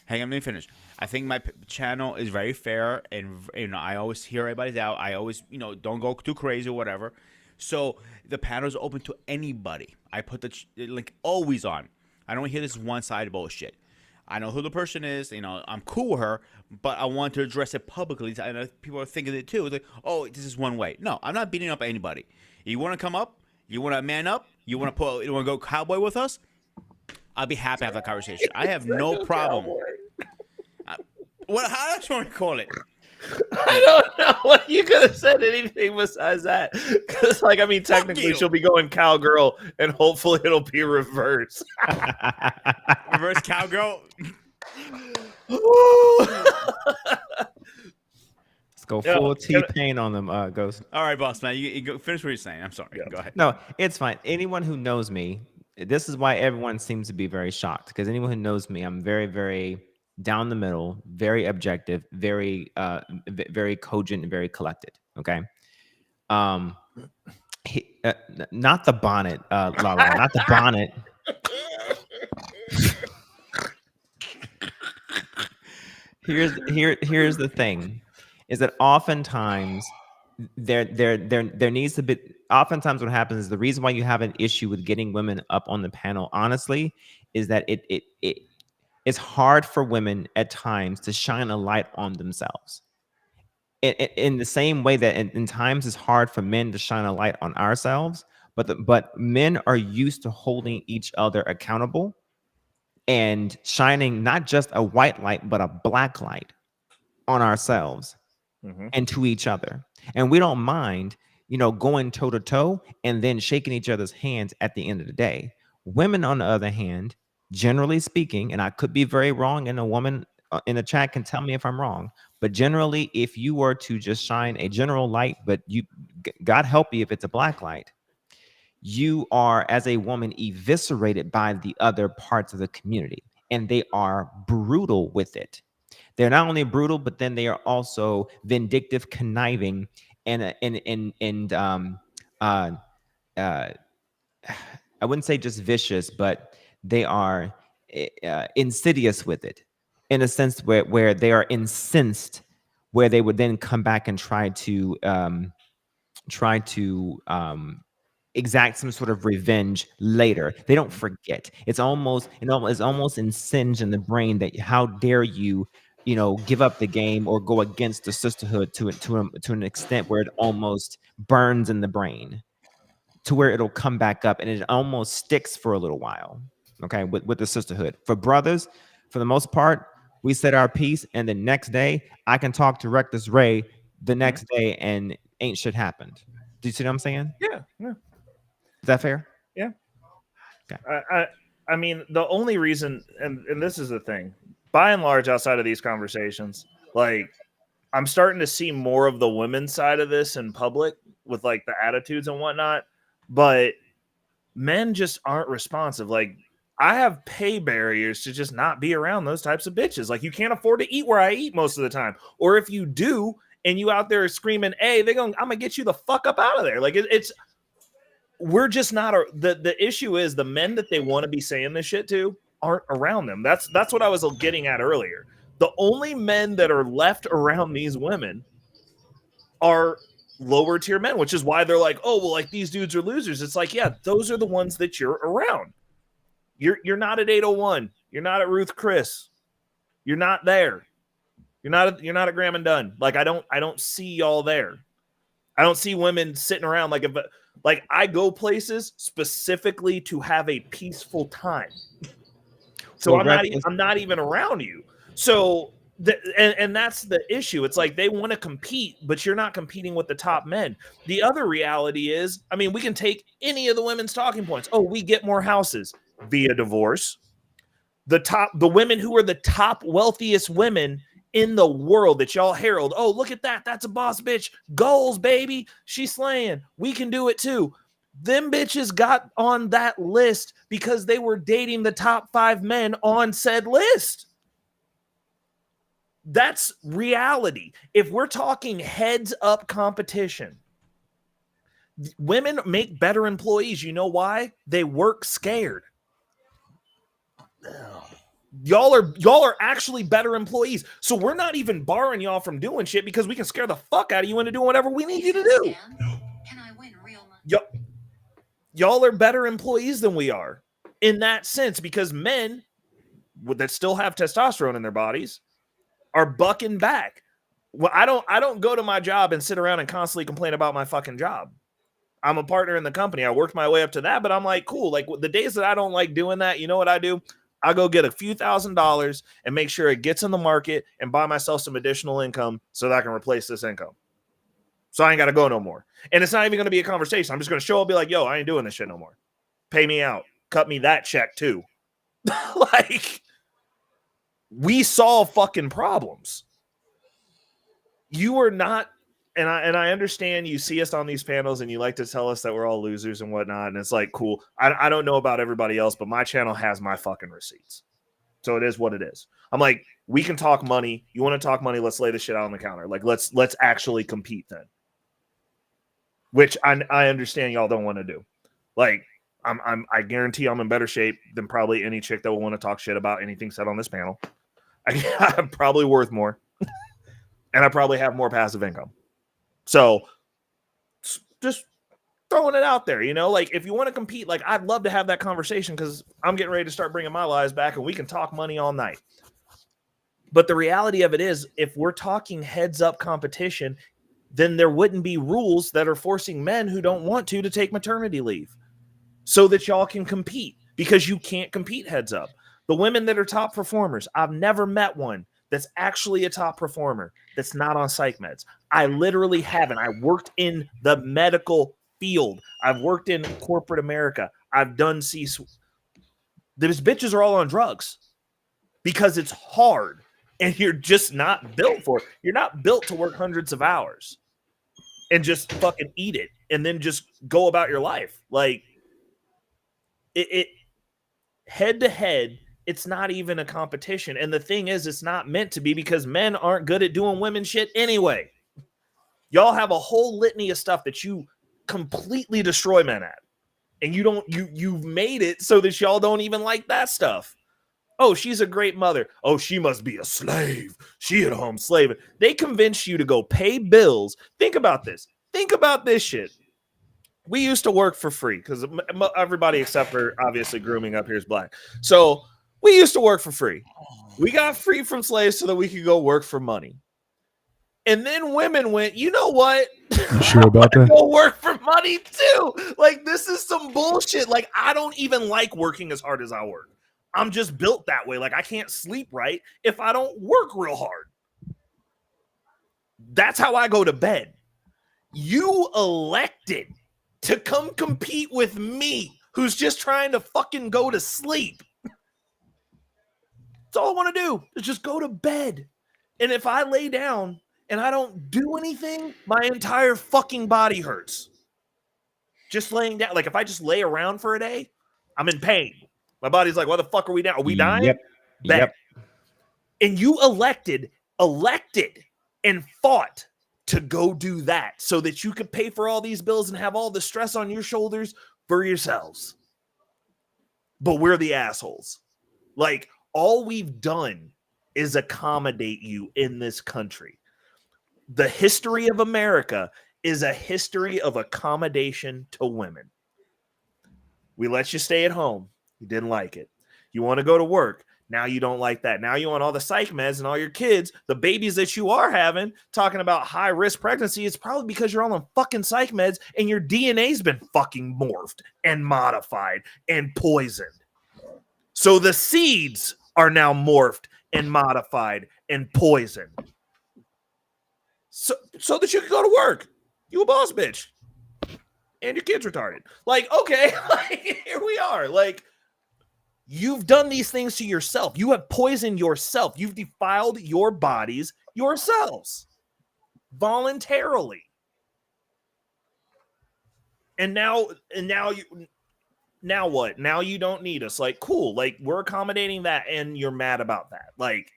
Hang on. Let me finish. I think my channel is very fair, and I always hear everybody's out. I always, don't go too crazy or whatever. So the panel is open to anybody. I put the link always on. I don't hear this one-sided bullshit. I know who the person is. I'm cool with her, but I want to address it publicly. I know people are thinking it too. It's like, oh, this is one way. No, I'm not beating up anybody. You want to come up? You want to man up? You want to go cowboy with us? I'll be happy to have that conversation. I have no problem. How else you want to call it? I don't know. What you could have said anything besides that. Because, technically she'll be going cowgirl, and hopefully it'll be reverse. Reverse cowgirl. Let's go full T-Pain on them, Ghost. All right, boss man, you go finish what you're saying. I'm sorry. Yeah. Go ahead. No, it's fine. Anyone who knows me, this is why everyone seems to be very shocked. Because anyone who knows me, I'm very, very down the middle, very objective, very cogent, and very collected. Okay. Not the bonnet, Lala, not the bonnet. Here's the thing, is that oftentimes there needs to be. Oftentimes, what happens is the reason why you have an issue with getting women up on the panel, honestly, is that it's hard for women at times to shine a light on themselves. In the same way that in times it's hard for men to shine a light on ourselves, but men are used to holding each other accountable and shining not just a white light, but a black light on ourselves and to each other. And we don't mind, going toe to toe and then shaking each other's hands at the end of the day. Women, on the other hand, generally speaking, and I could be very wrong, and a woman in the chat can tell me if I'm wrong, but generally, if you were to just shine a general light, but God help you if it's a black light, you are, as a woman, eviscerated by the other parts of the community, and they are brutal with it. They're not only brutal, but then they are also vindictive, conniving, and I wouldn't say just vicious, but they are insidious with it, in a sense where they are incensed, where they would then come back and try to exact some sort of revenge later. They don't forget. It's almost insinged in the brain that how dare you, give up the game or go against the sisterhood to an extent where it almost burns in the brain, to where it'll come back up and it almost sticks for a little while. Okay, with the sisterhood. For brothers, for the most part, we said our piece, and the next day I can talk to Reckless Ray the next day and ain't shit happened. Do you see what I'm saying? Yeah. Is that fair? Yeah. Okay. I mean, the only reason, and this is the thing, by and large, outside of these conversations, like, I'm starting to see more of the women's side of this in public with like the attitudes and whatnot, but men just aren't responsive. Like, I have pay barriers to just not be around those types of bitches. Like, you can't afford to eat where I eat most of the time, or if you do, and you out there screaming, "Hey, I'm gonna get you the fuck up out of there." Like, it's we're just not the issue is the men that they want to be saying this shit to aren't around them. That's what I was getting at earlier. The only men that are left around these women are lower tier men, which is why they're like, oh, well, like these dudes are losers. It's like, yeah, those are the ones that you're around. You're not at 801. You're not at Ruth Chris. You're not there. You're not at Graham and Dunn. Like, I don't see y'all there. I don't see women sitting around like I go places specifically to have a peaceful time. So I'm not even around you. So and that's the issue. It's like they want to compete, but you're not competing with the top men. The other reality is, I mean, we can take any of the women's talking points. Oh, we get more houses via divorce. The women who are the top wealthiest women in the world that y'all herald. Oh, look at that. That's a boss bitch. Goals, baby. She's slaying. We can do it too. Them bitches got on that list because they were dating the top 5 men on said list. That's reality. If we're talking heads up competition, women make better employees. You know why? They work scared. Y'all are actually better employees. So we're not even barring y'all from doing shit because we can scare the fuck out of you into doing whatever we need you to do. Can I win real money? Y'all are better employees than we are in that sense, because men that still have testosterone in their bodies are bucking back. Well, I don't go to my job and sit around and constantly complain about my fucking job. I'm a partner in the company. I worked my way up to that, but I'm like, cool. Like, the days that I don't like doing that, you know what I do? I go get a few $1,000s and make sure it gets in the market and buy myself some additional income so that I can replace this income. So I ain't got to go no more. And it's not even going to be a conversation. I'm just going to show up and be like, yo, I ain't doing this shit no more. Pay me out. Cut me that check too. Like, we solve fucking problems. You are not, and I understand you see us on these panels and you like to tell us that we're all losers and whatnot. And it's like, cool. I don't know about everybody else, but my channel has my fucking receipts. So it is what it is. I'm like, we can talk money. You want to talk money? Let's lay this shit out on the counter. Like, let's actually compete then. Which I understand y'all don't want to do. Like, I guarantee I'm in better shape than probably any chick that will want to talk shit about anything said on this panel. I'm probably worth more. And I probably have more passive income. So just throwing it out there, you know, like, if you want to compete, like, I'd love to have that conversation because I'm getting ready to start bringing my lives back and we can talk money all night. But the reality of it is, if we're talking heads up competition, then there wouldn't be rules that are forcing men who don't want to take maternity leave so that y'all can compete, because you can't compete heads up. The women that are top performers, I've never met one that's actually a top performer that's not on psych meds. I literally haven't. I worked in the medical field. I've worked in corporate America. I've done C-suite. Those bitches are all on drugs because it's hard and you're just not built for it. You're not built to work hundreds of hours and just fucking eat it and then just go about your life. Like, it head to head, it's not even a competition. And the thing is, it's not meant to be, because men aren't good at doing women shit anyway. Y'all have a whole litany of stuff that you completely destroy men at. And you've made it so that y'all don't even like that stuff. Oh, she's a great mother. Oh, she must be a slave. She at home slaving. They convince you to go pay bills. Think about this. Think about this shit. We used to work for free, because everybody except for obviously grooming up here is black. So we used to work for free. We got free from slaves so that we could go work for money. And then women went, you know what? You sure about that? Go work for money too. Like, this is some bullshit. Like, I don't even like working as hard as I work. I'm just built that way. Like, I can't sleep right if I don't work real hard. That's how I go to bed. You elected to come compete with me, who's just trying to fucking go to sleep. That's all I want to do, is just go to bed. And if I lay down and I don't do anything, my entire fucking body hurts. Just laying down. Like, if I just lay around for a day, I'm in pain. My body's like, what the fuck are we down? Are we dying? Yep. And you elected and fought to go do that so that you could pay for all these bills and have all the stress on your shoulders for yourselves. But we're the assholes. Like, all we've done is accommodate you in this country. The history of America is a history of accommodation to women. We let you stay at home. You didn't like it. You want to go to work. Now you don't like that. Now you want all the psych meds and all your kids, the babies that you are having, talking about high risk pregnancy. It's probably because you're on the fucking psych meds and your DNA's been fucking morphed and modified and poisoned. So the seeds are now morphed and modified and poisoned. So that you can go to work. You a boss bitch. And your kid's retarded. Like, okay, like, here we are. Like, you've done these things to yourself. You have poisoned yourself. You've defiled your bodies yourselves voluntarily. And now what? Now you don't need us. Like, cool. Like, we're accommodating that, and you're mad about that. Like,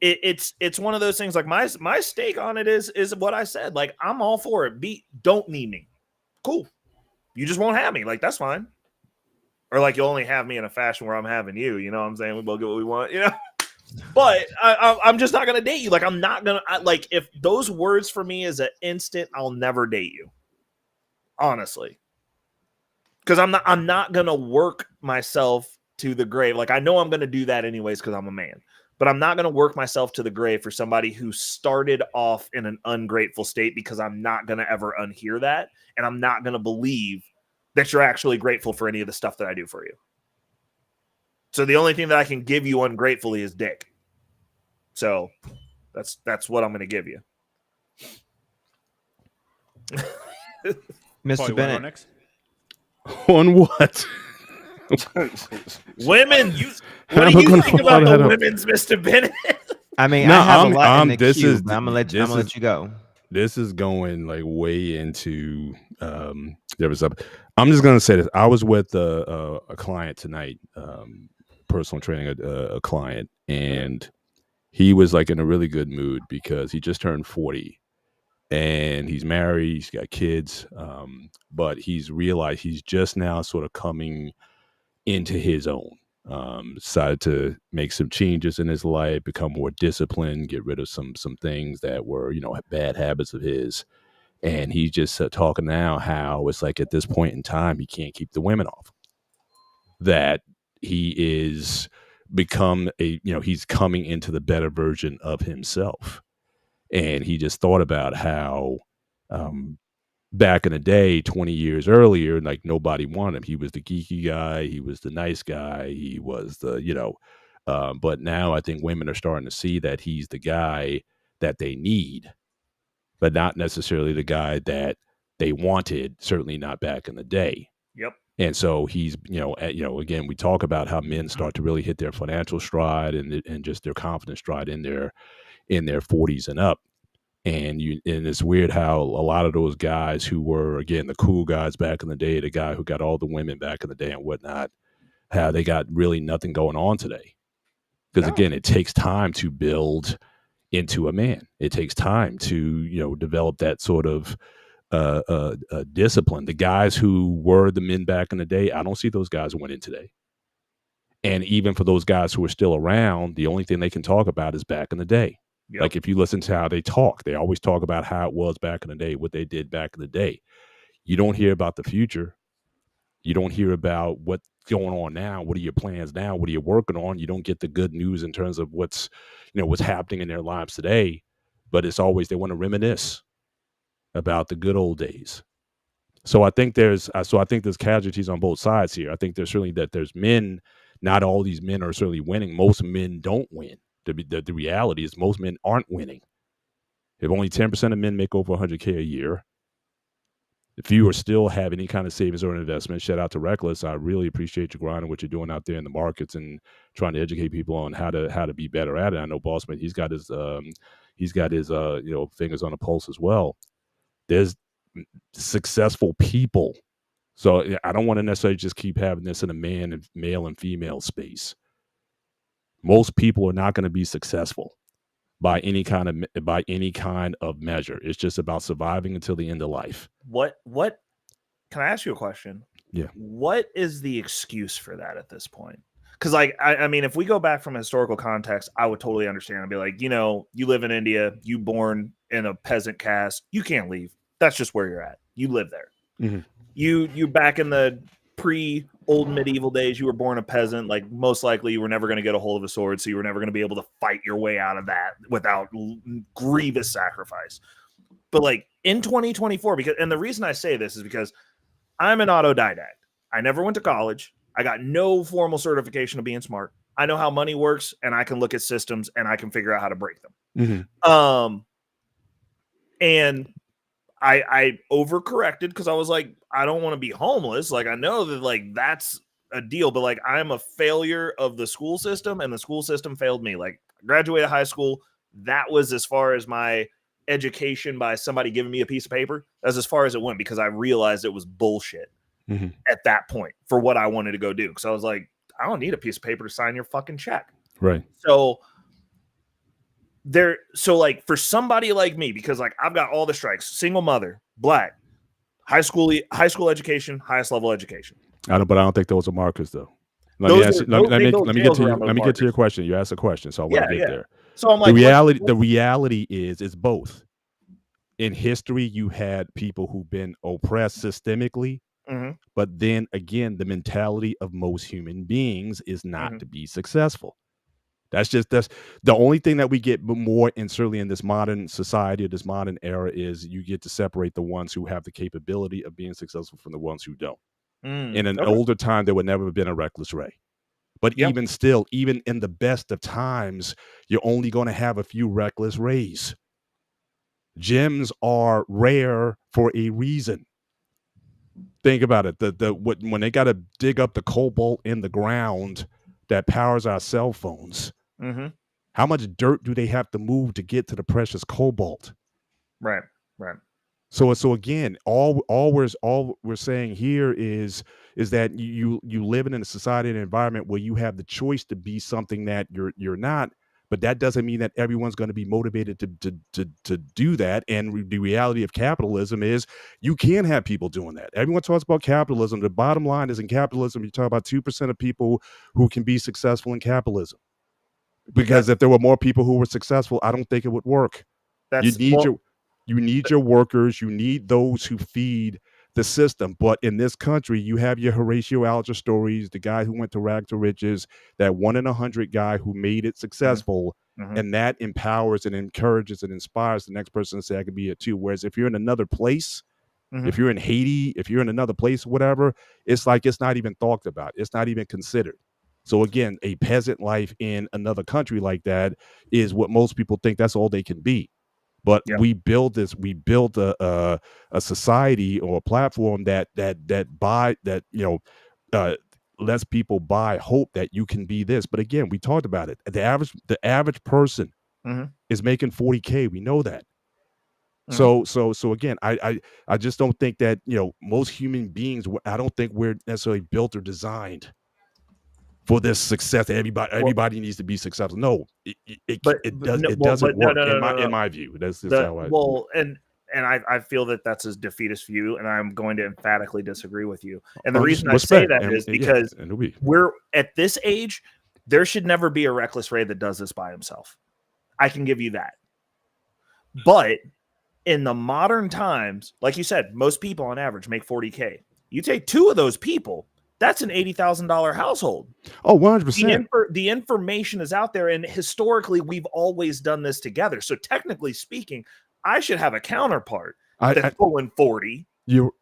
it's one of those things. Like, my stake on it is what I said. Like, I'm all for it. Don't need me. Cool. You just won't have me. Like, that's fine. Or like, you'll only have me in a fashion where I'm having you. You know what I'm saying? We both get what we want, you know? But I'm just not going to date you. Like, I'm not going to, like, if those words for me is an instant, I'll never date you. Honestly. Because I'm not going to work myself to the grave. Like, I know I'm going to do that anyways because I'm a man. But I'm not going to work myself to the grave for somebody who started off in an ungrateful state, because I'm not going to ever unhear that. And I'm not going to believe that you're actually grateful for any of the stuff that I do for you. So the only thing that I can give you ungratefully is dick. So that's what I'm going to give you. Mr. Bennett. Next? On what? Women. What do you think about the women's, Mr. Bennett? I mean, no, I have a lot in the this queue, is, but I'm gonna let you go. This is going like way into different stuff. I'm just gonna say this. I was with a client tonight, personal training a client, and he was like in a really good mood because he just turned 40, and he's married, he's got kids, but he's realized he's just now sort of coming into his own. Decided to make some changes in his life, become more disciplined, get rid of some things that were, you know, bad habits of his. And he's just talking now how it's like at this point in time, he can't keep the women off. That he is become he's coming into the better version of himself. And he just thought about how back in the day, 20 years earlier, like nobody wanted him. He was the geeky guy. He was the nice guy. He was the, but now I think women are starting to see that he's the guy that they need, but not necessarily the guy that they wanted, certainly not back in the day. Yep. And so he's, again, we talk about how men start to really hit their financial stride and just their confidence stride in their 40s and up. And it's weird how a lot of those guys who were, again, the cool guys back in the day, the guy who got all the women back in the day and whatnot, how they got really nothing going on today. Because again, it takes time to build into a man. It takes time to, develop that sort of discipline. The guys who were the men back in the day, I don't see those guys winning today. And even for those guys who are still around, the only thing they can talk about is back in the day. Yep. Like if you listen to how they talk, they always talk about how it was back in the day, what they did back in the day. You don't hear about the future. You don't hear about what's going on now. What are your plans now? What are you working on? You don't get the good news in terms of what's happening in their lives today. But it's always they want to reminisce about the good old days. So I think there's casualties on both sides here. I think there's certainly that there's men. Not all these men are certainly winning. Most men don't win. The reality is most men aren't winning. If only 10% of men make over $100K a year, if you are still have any kind of savings or investment, shout out to Reckless. I really appreciate you grinding what you're doing out there in the markets and trying to educate people on how to be better at it. I know Bossman, he's got his fingers on the pulse as well. There's successful people. So I don't want to necessarily just keep having this in a male and female space. Most people are not going to be successful by any kind of measure. It's just about surviving until the end of life. What can I ask you a question? Yeah. What is the excuse for that at this point? Because I mean, if we go back from a historical context, I would totally understand. I'd be like, you live in India, you born in a peasant caste, you can't leave. That's just where you're at. You live there. Mm-hmm. You back in the pre-old medieval days, you were born a peasant. Like most likely you were never going to get a hold of a sword, so you were never going to be able to fight your way out of that without grievous sacrifice. But like in 2024, and the reason I say this is because I'm an autodidact. I never went to college. I got no formal certification of being smart. I know how money works, and I can look at systems and I can figure out how to break them. Mm-hmm. And I overcorrected because I was like, I don't want to be homeless. Like, I know that like that's a deal, but like I'm a failure of the school system, and the school system failed me. Like, I graduated high school. That was as far as my education by somebody giving me a piece of paper. That's as far as it went because I realized it was bullshit at that point for what I wanted to go do. Because I was like, I don't need a piece of paper to sign your fucking check. Right. So like for somebody like me, because like I've got all the strikes, single mother, black, high school education, highest level education. But I don't think those are markers though. Let me get to your question. You asked a question, so I want to get there. So I'm like, the reality is it's both. In history, you had people who've been oppressed systemically, but then again, the mentality of most human beings is not to be successful. That's the only thing that we get more, and certainly in this modern society or this modern era, is you get to separate the ones who have the capability of being successful from the ones who don't. In an older time, there would never have been a Reckless Ray. But even still, even in the best of times, you're only going to have a few Reckless Rays. Gems are rare for a reason. Think about it. When they got to dig up the cobalt in the ground that powers our cell phones, how much dirt do they have to move to get to the precious cobalt? Right. So again, all we're saying here is that you live in a society and environment where you have the choice to be something that you're not, but that doesn't mean that everyone's going to be motivated to do that. And the reality of capitalism is you can have people doing that. Everyone talks about capitalism. The bottom line is in capitalism, you talk about 2% of people who can be successful in capitalism. Because if there were more people who were successful, I don't think it would work. You need your workers. You need those who feed the system. But in this country, you have your Horatio Alger stories, the guy who went to rag to riches, that 1 in 100 guy who made it successful. And that empowers and encourages and inspires the next person to say, I could be it too. Whereas if you're in another place, if you're in Haiti, if you're in another place, whatever, it's like it's not even talked about. It's not even considered. So again, a peasant life in another country like that is what most people think that's all they can be. But we build a society or a platform that lets people buy hope that you can be this. But again, we talked about it. The average person is making $40K. We know that. So again, I just don't think that, most human beings, I don't think we're necessarily built or designed for this success. Everybody needs to be successful. No, it doesn't work in my view. That's just how I. And I feel that that's a defeatist view, and I'm going to emphatically disagree with you. And the reason I say that is because we're at this age, there should never be a reckless Ray that does this by himself. I can give you that. But in the modern times, like you said, most people on average make $40K. You take two of those people, that's an $80,000 household. Oh, 100%. The information is out there, and historically, we've always done this together. So technically speaking, I should have a counterpart that's pulling 40.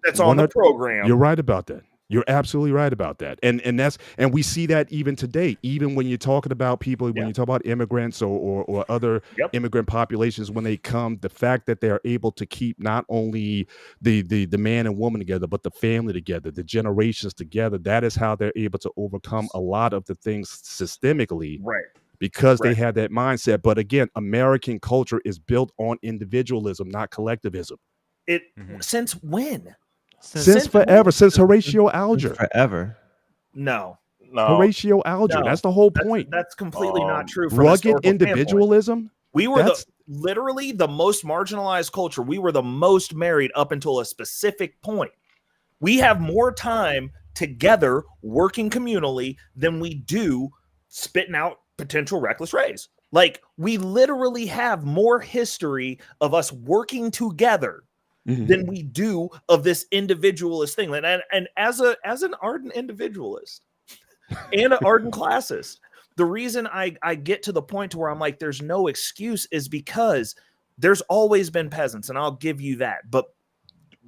That's on the program. You're right about that. You're absolutely right about that. And we see that even today, even when you're talking about people, when you talk about immigrants or other immigrant populations, when they come, the fact that they are able to keep not only the man and woman together, but the family together, the generations together, that is how they're able to overcome a lot of the things systemically. Right. Because they have that mindset. But again, American culture is built on individualism, not collectivism. Since when? Since forever. Since Horatio Alger. Forever. No. Horatio Alger. No. That's the whole point. That's completely not true. From rugged individualism. We were literally the most marginalized culture. We were the most married up until a specific point. We have more time together working communally than we do spitting out potential reckless Rays. Like, we literally have more history of us working together than we do of this individualist thing. And as an ardent individualist and an ardent classist, the reason I get to the point to where I'm like, there's no excuse is because there's always been peasants, and I'll give you that. But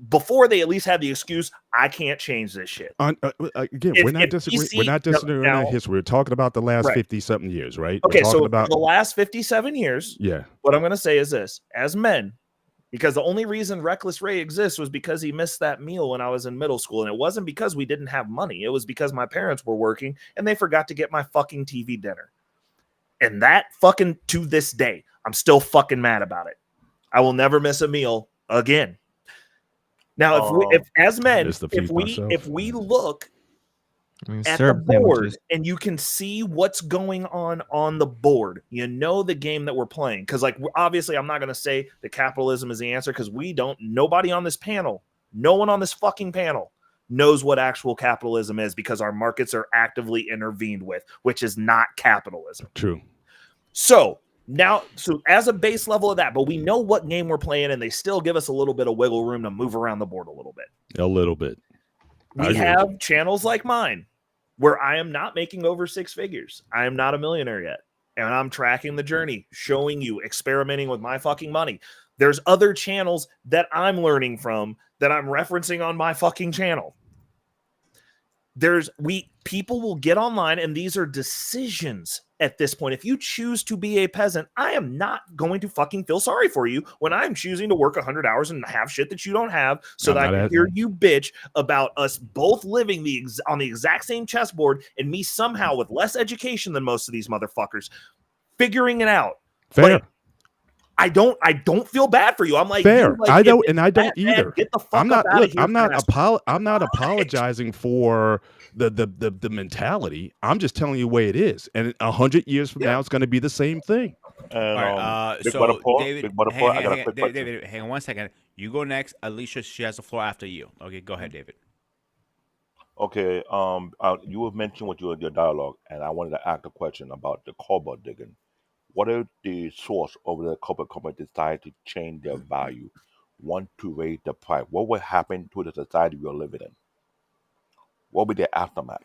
before they at least had the excuse, I can't change this shit. Again, we're not disagreeing on history. We're talking about the last 50-something years, right? Okay, so about the last 57 years. Yeah. What I'm going to say is this: as men, because the only reason Reckless Ray exists was because he missed that meal when I was in middle school, and it wasn't because we didn't have money. It was because my parents were working and they forgot to get my fucking TV dinner. And that fucking, to this day, I'm still fucking mad about it. I will never miss a meal again. Now, if as men, if we look at the board and you can see what's going on the board, you know the game that we're playing. Because, like, obviously, I'm not going to say that capitalism is the answer, because nobody on this panel, no one on this fucking panel knows what actual capitalism is, because our markets are actively intervened with, which is not capitalism. True. So as a base level of that, but we know what game we're playing, and they still give us a little bit of wiggle room to move around the board a little bit. A little bit. We have channels like mine where I am not making over six figures. I am not a millionaire yet. And I'm tracking the journey, showing you, experimenting with my fucking money. There's other channels that I'm learning from that I'm referencing on my fucking channel. People will get online, and these are decisions at this point. If you choose to be a peasant, I am not going to fucking feel sorry for you when I'm choosing to work 100 hours and have shit that you don't have, so that I can hear you bitch about us both living on the exact same chessboard, and me somehow with less education than most of these motherfuckers figuring it out. Fair. But I don't feel bad for you. I'm like, fair. Like, I don't either. Get the fuck out of here. I'm not apologizing for the mentality. I'm just telling you the way it is. And 100 years from now, it's going to be the same thing. And, David, David, hang on 1 second. You go next. Alicia, she has the floor after you. Okay, go ahead, David. Okay. You have mentioned with your dialogue, and I wanted to ask a question about the cobalt digging. What is the source of the copper company decide to change their value, want to raise the price? What will happen to the society we're living in? What will be the aftermath?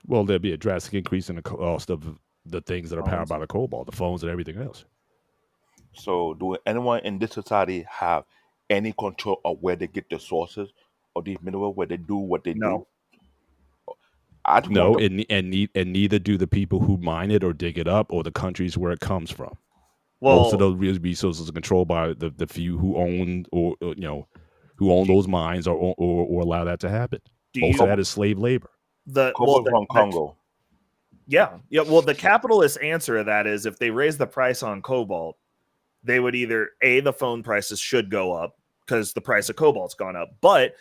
Well, there'll be a drastic increase in the cost of the things that are powered by the cobalt, the phones and everything else. So do anyone in this society have any control of where they get the sources of these minerals, where they do what they do? No, and neither do the people who mine it or dig it up, or the countries where it comes from. Well, most of those resources are controlled by the few who own those mines or allow that to happen. Most of that is slave labor. From Congo. Yeah. Well, the capitalist answer to that is, if they raise the price on cobalt, they would either the phone prices should go up because the price of cobalt's gone up, but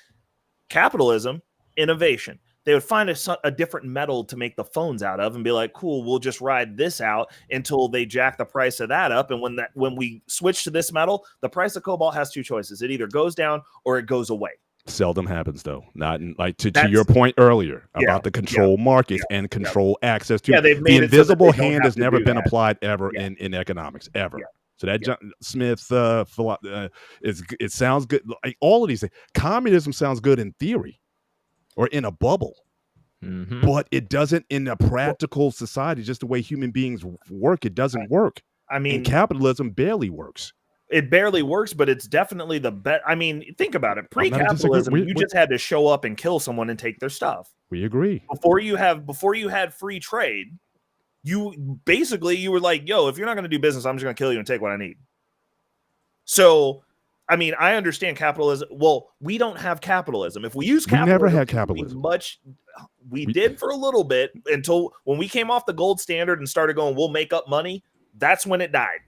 capitalism, innovation. They would find a different metal to make the phones out of and be like, cool, we'll just ride this out until they jack the price of that up. And when we switch to this metal, the price of cobalt has two choices. It either goes down or it goes away. Seldom happens, though. Not in, like to your point earlier about the control markets and control access to they've made the it invisible so hand has never been that. applied ever in economics ever. So that John Smith, it sounds good. Like all of these things, communism sounds good in theory or in a bubble, but it doesn't in a practical society. Just the way human beings work, it doesn't work. I mean, and capitalism barely works. It barely works, but it's definitely the best. I mean, think about it. Pre-capitalism, you just had to show up and kill someone and take their stuff. We agree. Before you had free trade, you were like, yo, if you're not going to do business, I'm just going to kill you and take what I need. So, I mean, I understand capitalism. Well, we don't have capitalism. If we use capitalism, we never had capitalism. We did for a little bit until when we came off the gold standard and started going, we'll make up money. That's when it died.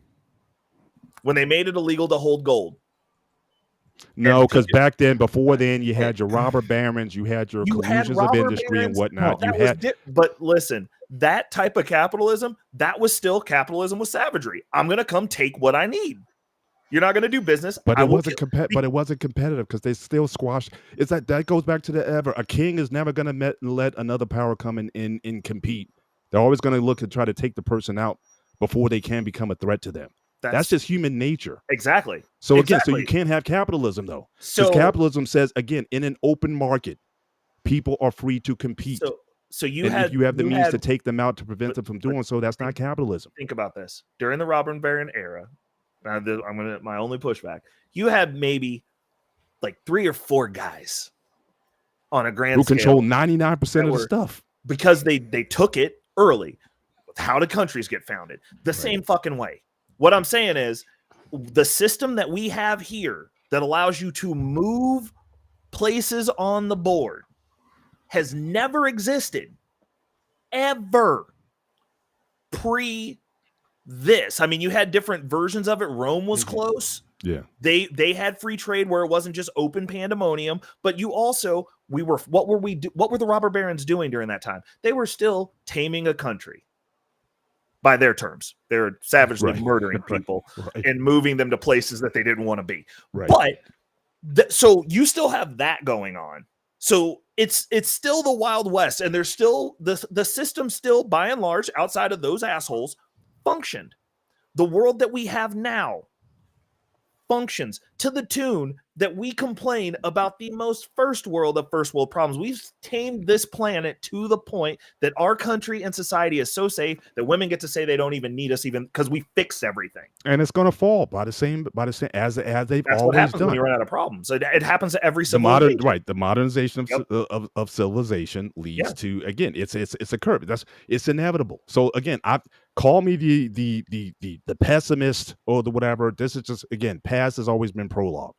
When they made it illegal to hold gold. No, because before then, you had your robber barons, you had your collusions of industry and whatnot. But listen, that type of capitalism, that was still capitalism with savagery. I'm going to come take what I need. You're not going to do business. But it wasn't competitive because they still squashed. It's that goes back to a king is never going to let another power come in and compete. They're always going to look to try to take the person out before they can become a threat to them. That's just human nature. Exactly. So again, so you can't have capitalism though. Because capitalism says, again, in an open market, people are free to compete. So if you have the means to take them out to prevent them from doing so, that's not capitalism. Think about this. During the robber baron era, my only pushback, you had maybe like 3 or 4 guys on a grand scale who control 99% of the stuff. Because they took it early. How do countries get founded? The same fucking way. What I'm saying is the system that we have here that allows you to move places on the board has never existed ever pre this. I mean, you had different versions of it. Rome was close. Yeah. They had free trade where it wasn't just open pandemonium, but what were the robber barons doing during that time? They were still taming a country. By their terms, they're savagely murdering people and moving them to places that they didn't want to be. Right. But so you still have that going on. So it's still the Wild West, and there's still the system still, by and large, outside of those assholes, functioned. The world that we have now functions to the tune that we complain about the most first world problems. We've tamed this planet to the point that our country and society is so safe that women get to say they don't even need us, even because we fix everything. And it's going to fall by the same as they've That's always what happens done. when you run out of problems. So it happens to every civilization. The modernization of civilization leads to, again, it's a curve. It's inevitable. So again, call me the pessimist or the whatever. This is just, again, past has always been prologue.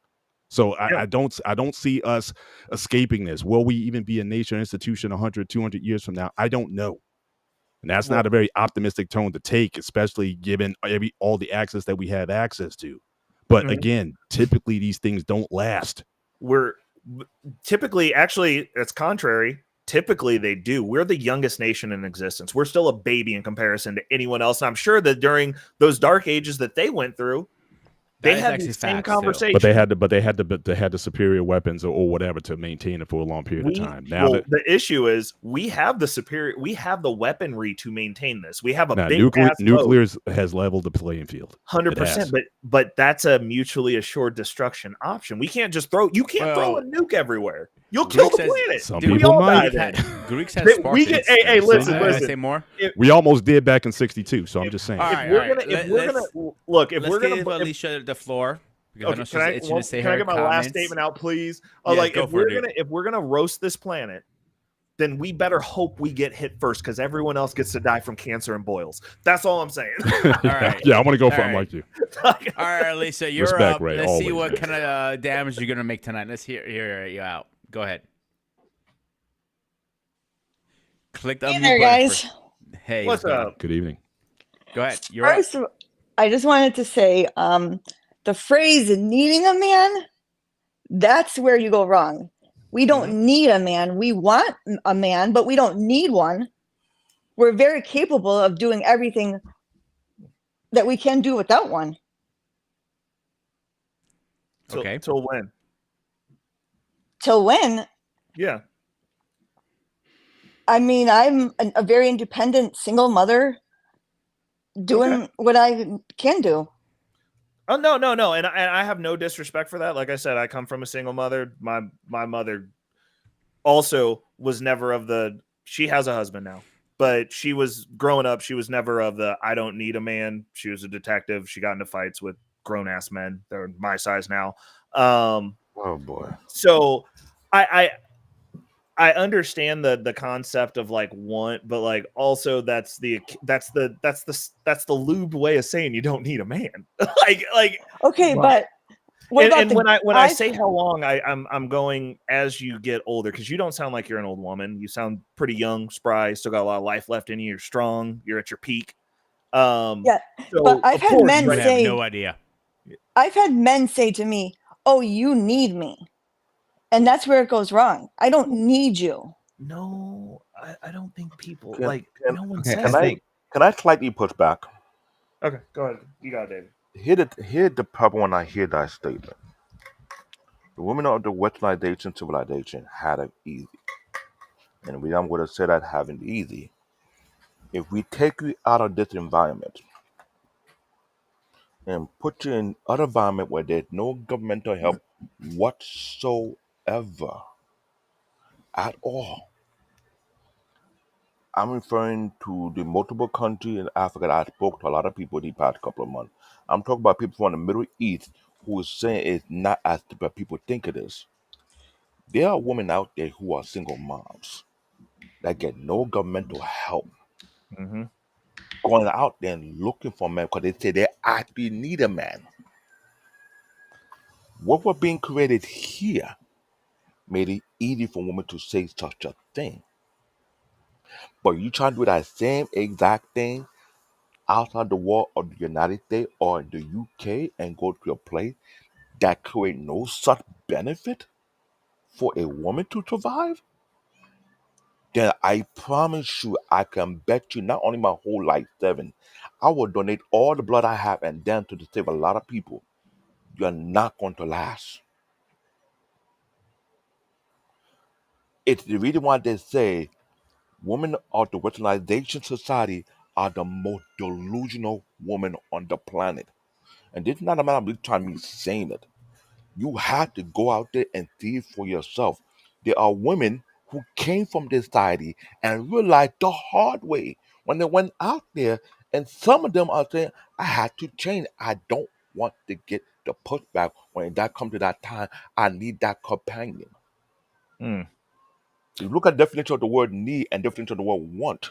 So I don't see us escaping this. Will we even be a nation or institution 100, 200 years from now? I don't know. And that's not a very optimistic tone to take, especially given all the access that we have access to. But again, typically these things don't last. Actually, it's contrary. Typically they do. We're the youngest nation in existence. We're still a baby in comparison to anyone else. And I'm sure that during those dark ages that they went through, they had the same conversation. But they had the superior weapons or whatever to maintain it for a long period of time. The issue is we have the weaponry to maintain this. We have a big nuclear has leveled the playing field. 100%. But that's a mutually assured destruction option. We can't just throw a nuke everywhere. You'll kill the planet. Some people might. Greeks had Spartans. Hey, listen. Say more. We almost did back in '62. So I'm just saying. If we're gonna give Alicia the floor. Okay, can I get my last statement out, please? If we're gonna roast this planet, then we better hope we get hit first, because everyone else gets to die from cancer and boils. That's all I'm saying. All right. Yeah, I'm gonna go for it like you. All right, Alicia, you're Respect, up. Ray, Let's see always. what kind of damage you're gonna make tonight. Let's hear you out. Go ahead. Click the Hey unmute there, button guys. Hey, what's up? Good evening. Go ahead. You're up. I just wanted to say, the phrase "needing a man," that's where you go wrong. We don't need a man. We want a man, but we don't need one. We're very capable of doing everything that we can do without one. Okay. Till when? Till when? Yeah. I mean, I'm a very independent single mother doing what I can do. Oh, no. And I have no disrespect for that. Like I said, I come from a single mother. My mother also was never of the, she has a husband now, but she was growing up. She was never of the, I don't need a man. She was a detective. She got into fights with grown ass men. They're my size now. Oh boy. So I understand the concept of like want, but like also that's the lubed way of saying you don't need a man. like okay, wow. But what about and when I say how long, I'm going as you get older, because you don't sound like you're an old woman. You sound pretty young, spry, still got a lot of life left in you. You're strong. You're at your peak. Yeah, so but I've had men You say, have no idea. I've had men say to me, "Oh, you need me," and that's where it goes wrong. I don't need you. No, I don't think people Can no one says can I slightly push back? Okay, go ahead. You got it, David. Hear the problem when I hear that statement. The women of the westernization civilization had it easy. And I'm going to say that having it easy. If we take you out of this environment and put you in other environment where there's no governmental help whatsoever at all. I'm referring to the multiple countries in Africa that I spoke to a lot of people the past couple of months. I'm talking about people from the Middle East who is saying it's not as stupid people think it is. There are women out there who are single moms that get no governmental help going out there and looking for men because they say they actually need a man. What was being created here made it easy for women to say such a thing. But you try to do that same exact thing outside the wall of the United States or the UK and go to a place that create no such benefit for a woman to survive, then I promise you, I can bet you not only my whole life saving, I will donate all the blood I have and then to save a lot of people. You're not going to last. It's the reason why they say women of the westernization society are the most delusional women on the planet. And this is not a matter of trying to be saying it. You have to go out there and see it for yourself. There are women who came from this society and realized the hard way when they went out there, and some of them are saying, I had to change. I don't want to get the pushback when that comes to that time. I need that companion. You look at the definition of the word need and definition of the word want.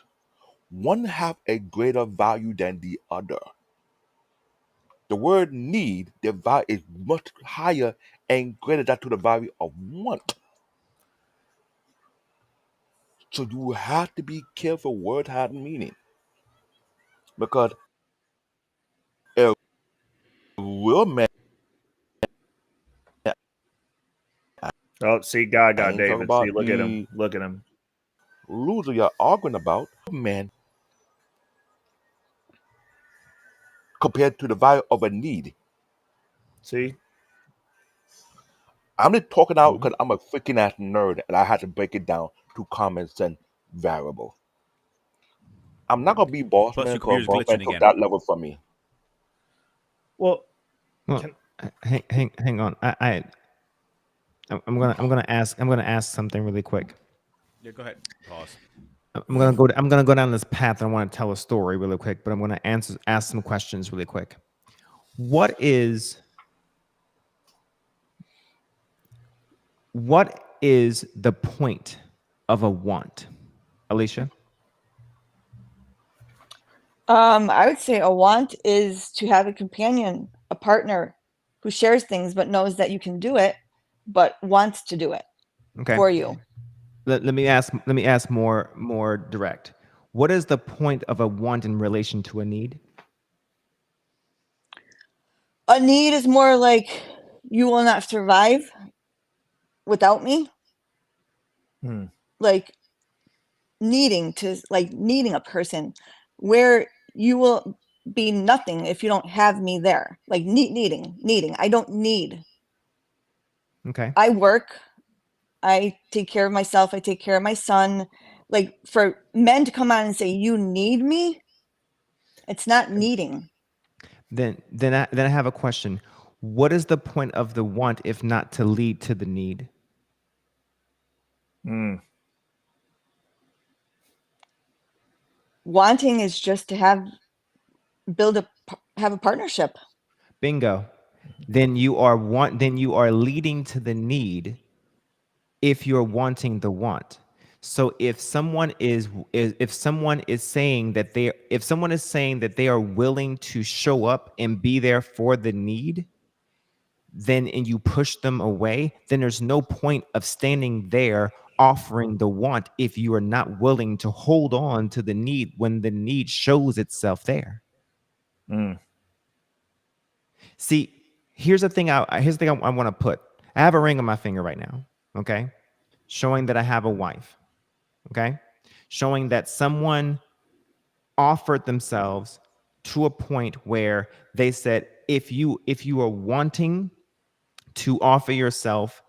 One have a greater value than the other. The word need, the value is much higher and greater than to the value of want. So you have to be careful word had meaning. Because a real man, Oh, see, God I got ain't talking David. See, about look at him. the Look at him. loser you're arguing about, man, compared to the value of a need. See? I'm just talking out because I'm a freaking ass nerd and I had to break it down to common sense variable. I'm not gonna be boss Plus, man your because computer's boss man glitching took again. that level from me. Well, Well, hang on. I'm gonna ask something really quick. Yeah, go ahead. Pause. I'm gonna go down this path. And I want to tell a story really quick, but I'm gonna ask some questions really quick. What is the point of a want, Alicia? I would say a want is to have a companion, a partner who shares things but knows that you can do it, but wants to do it for you. Let me ask more direct. What is the point of a want in relation to a need? A need is more like you will not survive without me. Like needing a person where you will be nothing if you don't have me there. Like needing. I don't need. Okay. I work. I take care of myself. I take care of my son. Like for men to come on and say, you need me, it's not needing. Then I have a question. What is the point of the want if not to lead to the need? Wanting is just to have a partnership. Bingo. Then you are leading to the need if you're wanting the want. So if someone is saying that they are willing to show up and be there for the need, and you push them away, then there's no point of standing there offering the want if you are not willing to hold on to the need when the need shows itself there. See, here's the thing I want to put. I have a ring on my finger right now, okay? Showing that I have a wife, okay? Showing that someone offered themselves to a point where they said, if you are wanting to offer yourself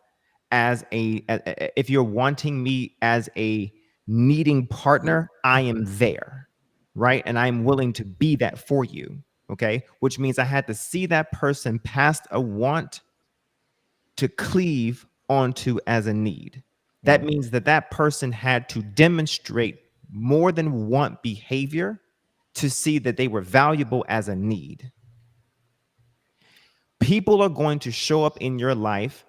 as if you're wanting me as a needing partner, I am there, right? And I'm willing to be that for you, okay? Which means I had to see that person past a want to cleave onto as a need. That means that person had to demonstrate more than want behavior to see that they were valuable as a need. People are going to show up in your life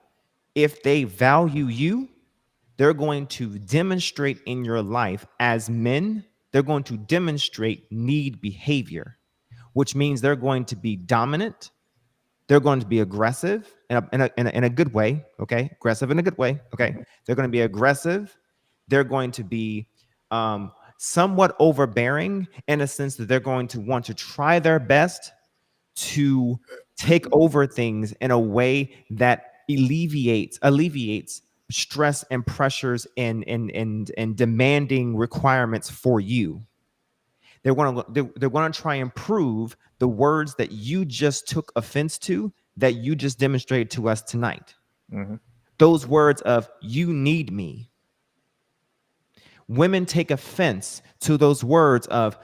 if they value you. They're going to demonstrate in your life as men. They're going to demonstrate need behavior, which means they're going to be dominant. They're going to be aggressive in a good way. Okay. Aggressive in a good way. Okay. They're going to be aggressive. They're going to be somewhat overbearing in a sense that they're going to want to try their best to take over things in a way that alleviates stress and pressures and demanding requirements for you. They're going to try and prove the words that you just took offense to, that you just demonstrated to us tonight. Those words of "you need me." Women take offense to those words of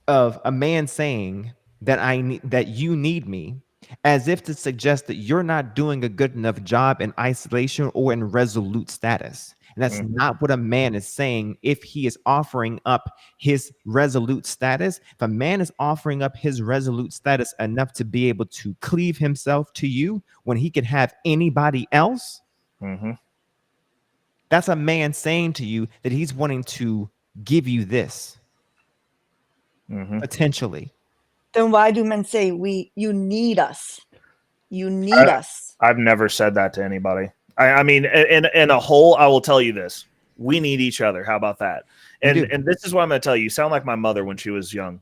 a man saying that you need me, as if to suggest that you're not doing a good enough job in isolation or in resolute status. And that's not what a man is saying if he is offering up his resolute status. If a man is offering up his resolute status enough to be able to cleave himself to you when he could have anybody else, that's a man saying to you that he's wanting to give you this. Potentially. Then why do men say you need us? You need us. I've never said that to anybody. I mean, in a whole, I will tell you this: we need each other. How about that? And this is what I'm going to tell you. You sound like my mother when she was young.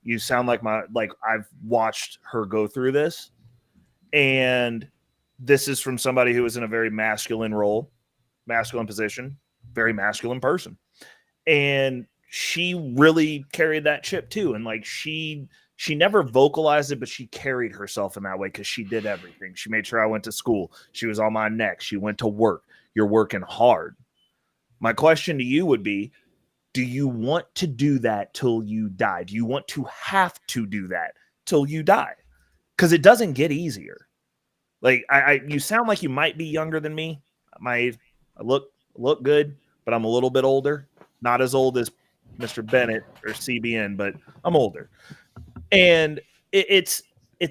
You sound like I've watched her go through this, and this is from somebody who was in a very masculine role, masculine position, very masculine person, and she really carried that chip too. And she never vocalized it, but she carried herself in that way because she did everything. She made sure I went to school. She was on my neck. She went to work. You're working hard. My question to you would be, do you want to do that till you die? Do you want to have to do that till you die? Because it doesn't get easier. Like you sound like you might be younger than me. I look good, but I'm a little bit older. Not as old as Mr. Bennett or CBN, but I'm older. And it's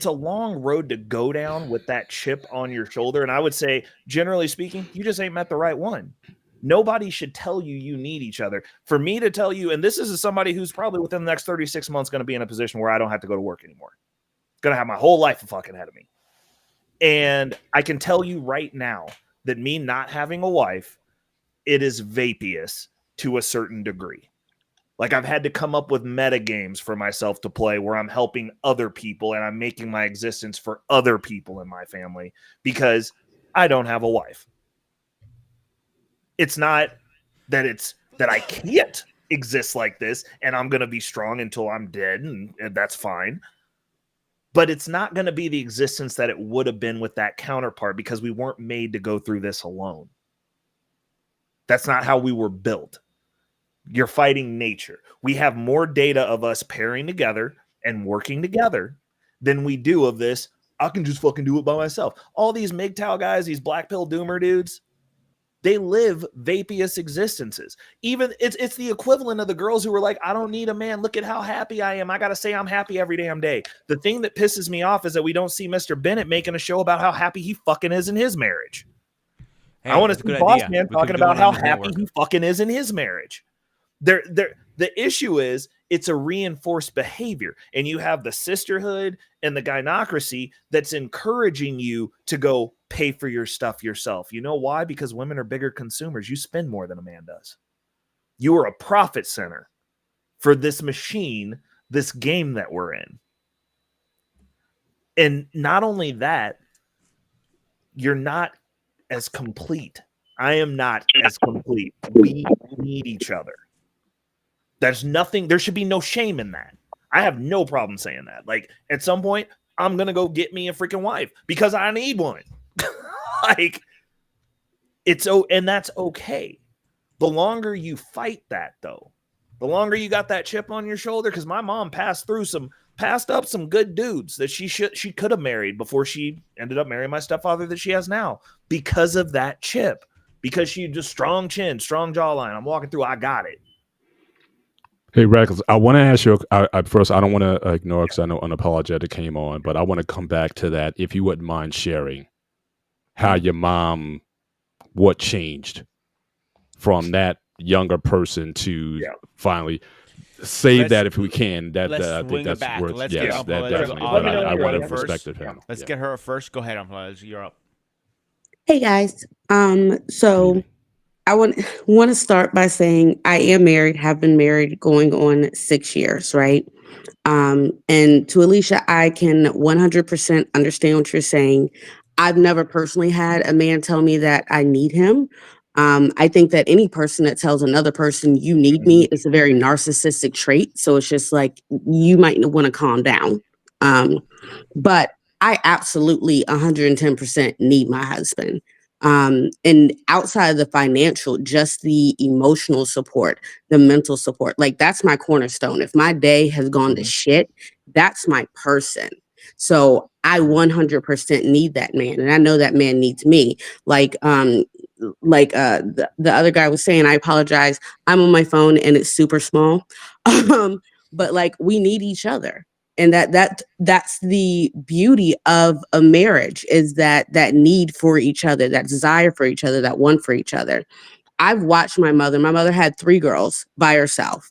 a long road to go down with that chip on your shoulder. And I would say, generally speaking, you just ain't met the right one. Nobody should tell you need each other. For me to tell you, and this is somebody who's probably within the next 36 months going to be in a position where I don't have to go to work anymore. Going to have my whole life fucking ahead of me. And I can tell you right now that me not having a wife, it is vapious to a certain degree. Like I've had to come up with meta games for myself to play where I'm helping other people and I'm making my existence for other people in my family because I don't have a wife. It's not that I can't exist like this and I'm going to be strong until I'm dead and that's fine. But it's not going to be the existence that it would have been with that counterpart because we weren't made to go through this alone. That's not how we were built. You're fighting nature. We have more data of us pairing together and working together than we do of this. I can just fucking do it by myself. All these MGTOW guys, these black pill doomer dudes, they live vapious existences. Even it's the equivalent of the girls who were like, I don't need a man. Look at how happy I am. I got to say I'm happy every damn day. The thing that pisses me off is that we don't see Mr. Bennett making a show about how happy he fucking is in his marriage. Hey, I want to see Boss Man talking about how happy he fucking is in his marriage. The issue is it's a reinforced behavior, and you have the sisterhood and the gynocracy that's encouraging you to go pay for your stuff yourself. You know why? Because women are bigger consumers. You spend more than a man does. You are a profit center for this machine, this game that we're in. And not only that, you're not as complete. I am not as complete. We need each other. There should be no shame in that. I have no problem saying that. Like at some point, I'm going to go get me a freaking wife because I need one. Like and that's okay. The longer you fight that though, the longer you got that chip on your shoulder, because my mom passed up some good dudes that she could have married before she ended up marrying my stepfather that she has now because of that chip, because she just strong chin, strong jawline. I'm walking through, I got it. Hey, Radicals, I want to ask you, first, I don't want to ignore because I know Unapologetic came on, but I want to come back to that, if you wouldn't mind sharing how your mom, what changed from that younger person to finally save that if we can. I think that's worth, yes, that definitely. But I want to respect it. Let's get her first. Go ahead, you're up. Hey, guys. So I want to start by saying I am married, have been married going on 6 years, right? And to Alicia, I can 100% understand what you're saying. I've never personally had a man tell me that I need him. I think that any person that tells another person you need me is a very narcissistic trait. So it's just like, you might want to calm down. But I absolutely 110% need my husband. And outside of the financial, just the emotional support, the mental support, like that's my cornerstone. If my day has gone to shit, that's my person. So I 100% need that man. And I know that man needs me. Like the other guy was saying, I apologize. I'm on my phone and it's super small. But like we need each other. And that's the beauty of a marriage, is that need for each other, that desire for each other, that want for each other. I've watched my mother had 3 girls by herself.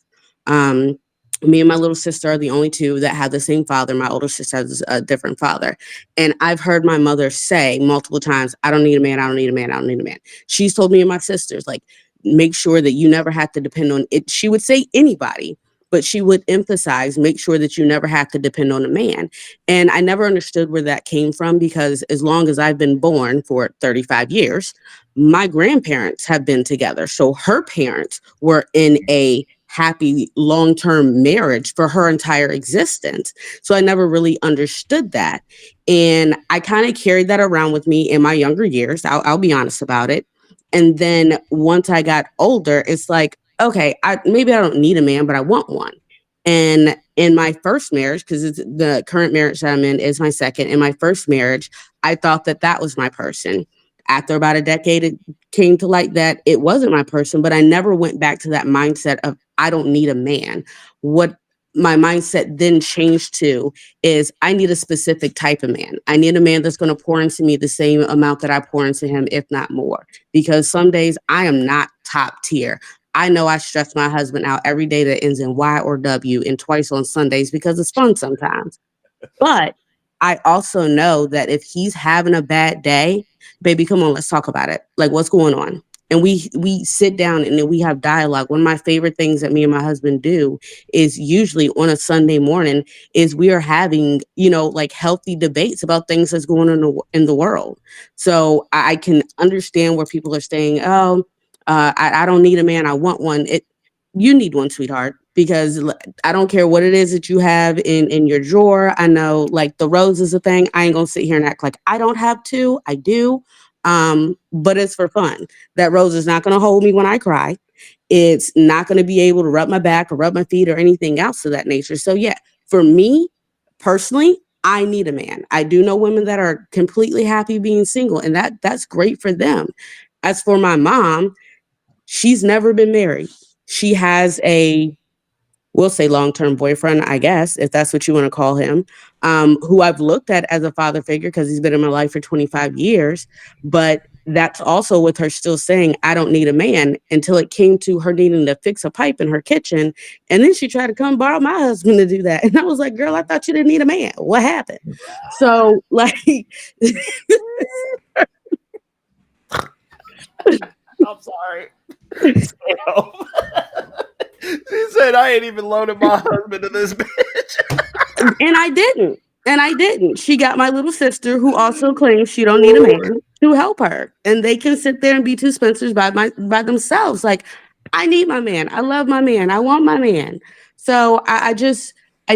Me and my little sister are the only 2 that have the same father. My older sister has a different father. And I've heard my mother say multiple times, I don't need a man, I don't need a man, I don't need a man. She's told me and my sisters, like, make sure that you never have to depend on it. She would say anybody, but she would emphasize, make sure that you never have to depend on a man. And I never understood where that came from, because as long as I've been born, for 35 years, my grandparents have been together. So her parents were in a happy long-term marriage for her entire existence. So I never really understood that. And I kind of carried that around with me in my younger years. I'll be honest about it. And then once I got older, it's like, okay, maybe I don't need a man, but I want one. And in my first marriage, because it's the current marriage that I'm in is my second. In my first marriage, I thought that was my person. After about a decade, it came to light that it wasn't my person, but I never went back to that mindset of I don't need a man. What my mindset then changed to is I need a specific type of man. I need a man that's going to pour into me the same amount that I pour into him, if not more, because some days I am not top tier. I know I stress my husband out every day that ends in Y or W, and twice on Sundays because it's fun sometimes. But I also know that if he's having a bad day, baby, come on, let's talk about it. Like, what's going on? and we sit down and then we have dialogue. One of my favorite things that me and my husband do is usually on a Sunday morning is we are having, like healthy debates about things that's going on in the world. So I can understand where people are saying, oh, I don't need a man, I want one. You need one, sweetheart, because I don't care what it is that you have in your drawer. I know like the rose is a thing. I ain't gonna sit here and act like I don't have two. I do. But it's for fun. That rose is not gonna hold me when I cry. It's not gonna be able to rub my back or rub my feet or anything else of that nature. So yeah, for me personally, I need a man. I do know women that are completely happy being single, and that's great for them. As for my mom, she's never been married. She has we'll say long-term boyfriend, I guess, if that's what you want to call him, who I've looked at as a father figure because he's been in my life for 25 years. But that's also with her still saying, I don't need a man, until it came to her needing to fix a pipe in her kitchen. And then she tried to come borrow my husband to do that. And I was like, girl, I thought you didn't need a man. What happened? So like, I'm sorry. She said, I ain't even loaning my husband to this bitch. And I didn't. And I didn't. She got my little sister, who also claims she don't need a man, to help her. And they can sit there and be two Spencers by themselves. Like, I need my man. I love my man. I want my man. So I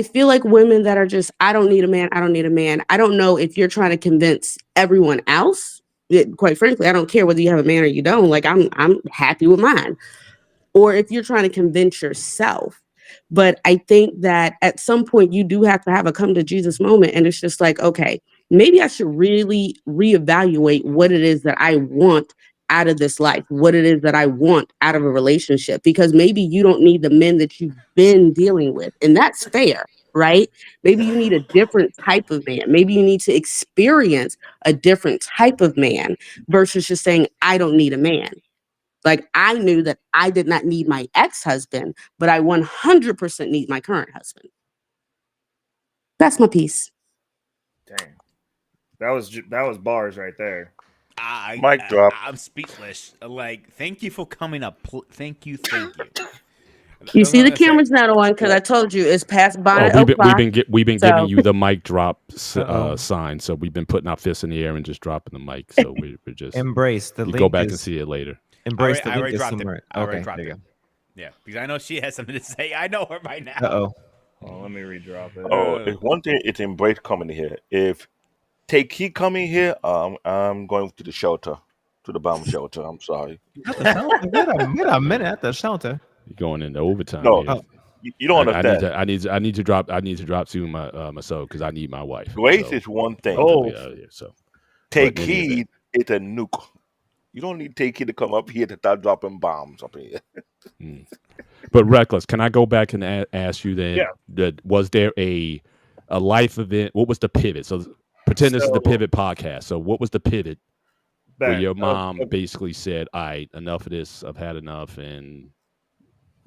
feel like women that are just, I don't need a man. I don't need a man. I don't know if you're trying to convince everyone else. Quite frankly, I don't care whether you have a man or you don't. Like, I'm happy with mine. Or if you're trying to convince yourself. But I think that at some point you do have to have a come to Jesus moment. And it's just like, okay, maybe I should really reevaluate what it is that I want out of this life, what it is that I want out of a relationship, because maybe you don't need the men that you've been dealing with. And that's fair, right? Maybe you need a different type of man. Maybe you need to experience a different type of man versus just saying, I don't need a man. Like, I knew that I did not need my ex-husband, but I 100% need my current husband. That's my piece. Dang. That was bars right there. Mic drop. I'm speechless. Like, thank you for coming up. Thank you. You see the camera's not on because I told you it's past bonnet o'clock. We've been giving you the mic drop sign, so we've been putting our fists in the air and just dropping the mic. So we're just embrace the. You go back and see it later. Embrace I already dropped somewhere. it. I already Okay, dropped there you it. Yeah, because I know she has something to say. I know her by now. go. Oh, let me redrop it. Oh, if one thing, it's embrace coming here. If Take Key coming here, I'm going to the shelter, to the bomb shelter. I'm sorry. At the shelter? Wait a minute, at the shelter. You're going into overtime. No, here. you don't understand. I need to drop to myself because I need my wife. Grace is one thing. Take Key is a nuke. You don't need Take Key to come up here to start dropping bombs up here. But Reckless, can I go back and ask you then? Yeah. Was there a life event? What was the pivot? So pretend this is the Pivot podcast. So what was the pivot where your mom basically said, "All right, enough of this. I've had enough." And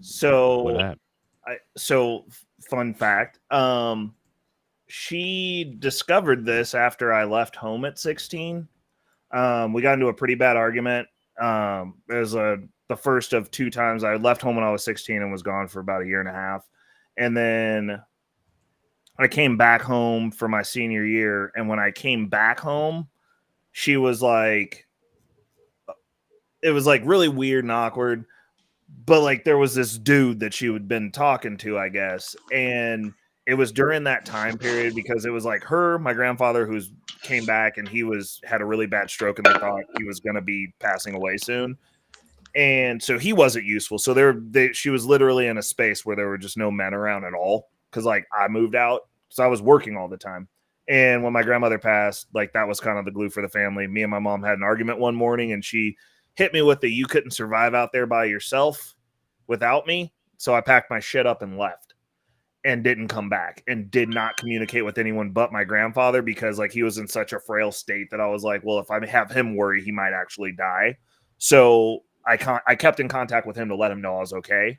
so what happened? Fun fact. She discovered this after I left home at 16. We got into a pretty bad argument. It was the first of two times. I left home when I was 16 and was gone for about a year and a half. And then I came back home for my senior year. And when I came back home, she was like, it was like really weird and awkward. But like there was this dude that she had been talking to, I guess. And it was during that time period because it was like her, my grandfather, who's came back and he had a really bad stroke and they thought he was going to be passing away soon. And so he wasn't useful. So she was literally in a space where there were just no men around at all. Cause like I moved out. So I was working all the time. And when my grandmother passed, like that was kind of the glue for the family. Me and my mom had an argument one morning and she hit me with you couldn't survive out there by yourself without me. So I packed my shit up and left and didn't come back and did not communicate with anyone but my grandfather because like he was in such a frail state that I was like, well, if I have him worry, he might actually die. So I kept in contact with him to let him know I was okay.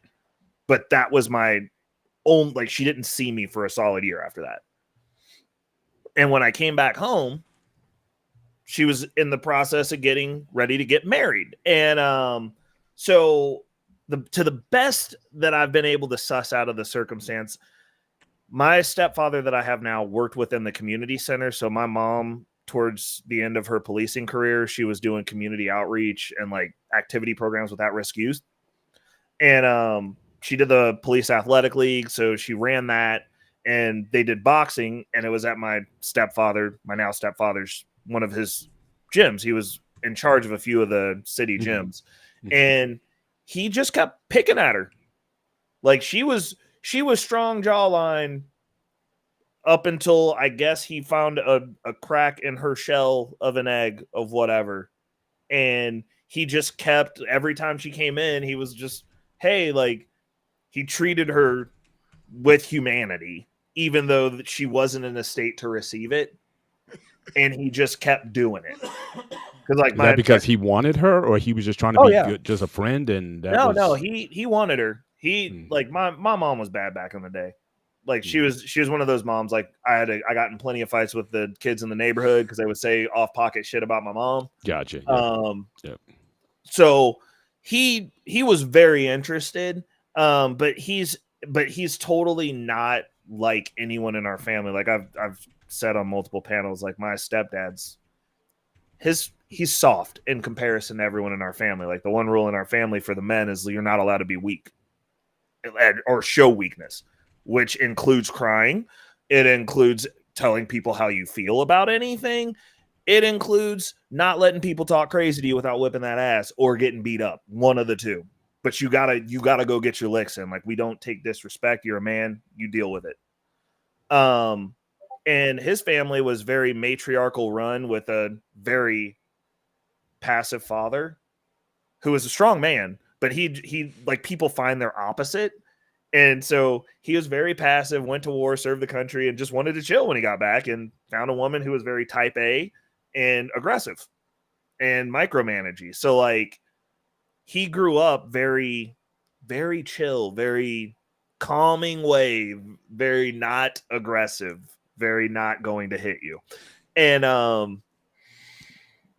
But that was my own, like she didn't see me for a solid year after that. And when I came back home, she was in the process of getting ready to get married. And so to the best that I've been able to suss out of the circumstance, my stepfather that I have now worked within the community center. So my mom, towards the end of her policing career, she was doing community outreach and like activity programs with at-risk youth. And she did the police athletic league. So she ran that, and they did boxing, and it was at my now stepfather's, one of his gyms. He was in charge of a few of the city gyms, and he just kept picking at her. Like she was strong jawline up until I guess he found a crack in her shell of an egg of whatever. And he just kept, every time she came in, he was just, hey, like he treated her with humanity, even though she wasn't in a state to receive it. And he just kept doing it. Because he wanted her, or he was just trying to be good, just a friend? And no, he wanted her. Like my mom was bad back in the day. Like she was one of those moms. Like I got in plenty of fights with the kids in the neighborhood because they would say off pocket shit about my mom. Gotcha. So he was very interested. But he's totally not like anyone in our family. Like I've said on multiple panels, like my stepdad's he's soft in comparison to everyone in our family. Like the one rule in our family for the men is you're not allowed to be weak or show weakness, which includes crying. It includes telling people how you feel about anything. It includes not letting people talk crazy to you without whipping that ass or getting beat up. One of the two. But you gotta go get your licks in. Like we don't take disrespect. You're a man. You deal with it. And his family was very matriarchal run with a very passive father who was a strong man, but he like people find their opposite. And so he was very passive, went to war, served the country, and just wanted to chill when he got back, and found a woman who was very type A and aggressive and micromanaging. So like he grew up very, very chill, very calming way, very not aggressive, very not going to hit you. And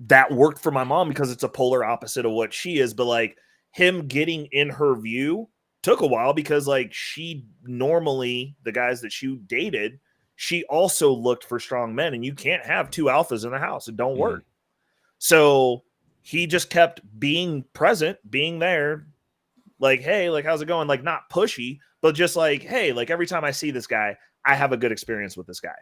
that worked for my mom because it's a polar opposite of what she is. But like him getting in her view took a while because like she normally, the guys that she dated, she also looked for strong men, and you can't have two alphas in the house. It don't work. So he just kept being present, being there. Like, hey, like, how's it going? Like not pushy, but just like, hey, like every time I see this guy, I have a good experience with this guy.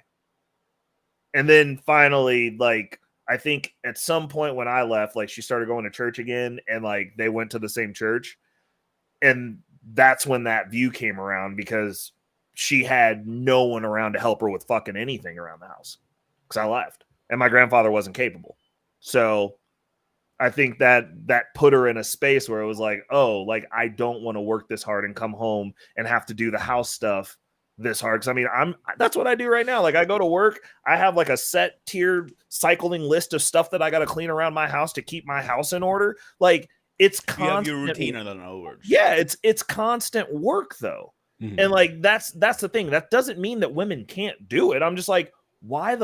And then finally, like, I think at some point when I left, like she started going to church again, and like they went to the same church. And that's when that view came around, because she had no one around to help her with fucking anything around the house because I left and my grandfather wasn't capable. So I think that put her in a space where it was like, oh, like I don't want to work this hard and come home and have to do the house stuff this hard. Cause I mean, that's what I do right now. Like I go to work, I have like a set tier cycling list of stuff that I got to clean around my house to keep my house in order. Like it's constant. You have your routine in other words. Yeah, it's constant work though. And like that's the thing. That doesn't mean that women can't do it. I'm just like, why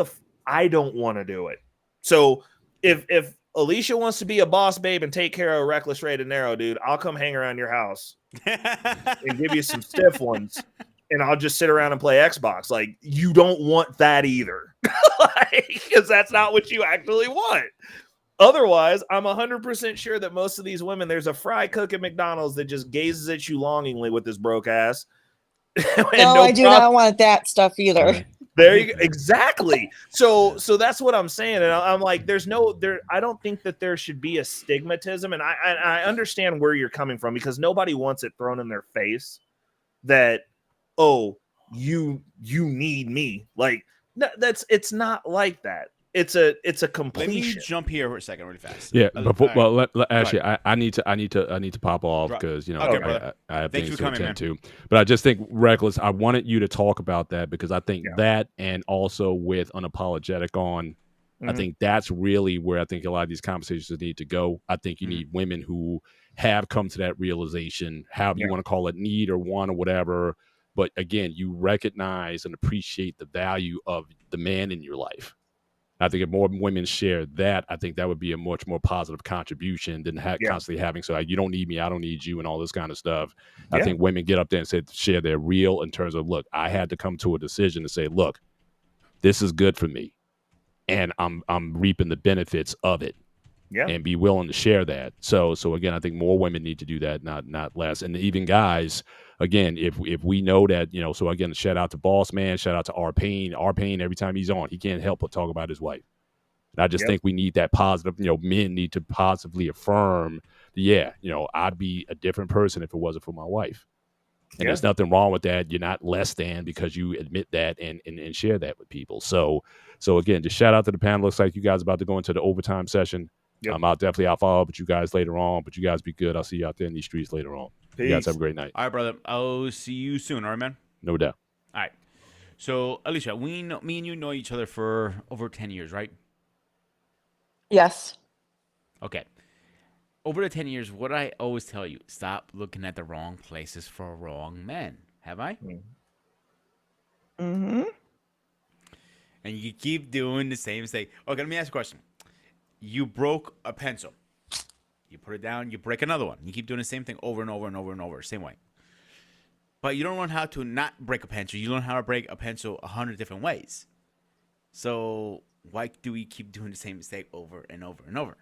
I don't want to do it. So if Alicia wants to be a boss babe and take care of a reckless rated narrow dude, I'll come hang around your house and give you some stiff ones, and I'll just sit around and play Xbox. Like you don't want that either, because that's not what you actually want. Otherwise, I'm 100% sure that most of these women, there's a fry cook at McDonald's that just gazes at you longingly with this broke ass. No, I do not want that stuff either. There you go. Exactly. So that's what I'm saying. And I'm like, I don't think that there should be a stigmatism. And I understand where you're coming from, because nobody wants it thrown in their face that, oh, you need me. Like it's not like that. It's a completion. Let me jump here for a second, really fast. Yeah, before, actually, I need to pop off because I have things to attend to. But I just think, Reckless, I wanted you to talk about that because I think that, and also with Unapologetic on, I think that's really where I think a lot of these conversations need to go. I think you need women who have come to that realization, however you want to call it, need or want or whatever. But again, you recognize and appreciate the value of the man in your life. I think if more women share that, I think that would be a much more positive contribution than constantly having, so like, you don't need me, I don't need you, and all this kind of stuff. I think women get up there and share their real in terms of, look, I had to come to a decision to say, look, this is good for me, and I'm reaping the benefits of it. And be willing to share that. So again, I think more women need to do that, not less. And even guys, again, if we know that, so again, shout out to Boss Man, shout out to R Payne. R Payne, every time he's on, he can't help but talk about his wife. And I just think we need that positive, men need to positively affirm, I'd be a different person if it wasn't for my wife. And there's nothing wrong with that. You're not less than because you admit that and share that with people. So again, just shout out to the panel. Looks like you guys are about to go into the overtime session. I'll follow up with you guys later on, but you guys be good. I'll see you out there in these streets later on. Peace. You guys have a great night. All right, brother. I'll see you soon. All right, man? No doubt. All right. So, Alicia, me and you know each other for over 10 years, right? Yes. Okay. Over the 10 years, what I always tell you, stop looking at the wrong places for wrong men. Have I? Mm-hmm. And you keep doing the same mistake. Okay, let me ask you a question. You broke a pencil. You put it down, you break another one. You keep doing the same thing over and over and over and over, same way. But you don't learn how to not break a pencil. You learn how to break a pencil 100 different ways. So why do we keep doing the same mistake over and over and over?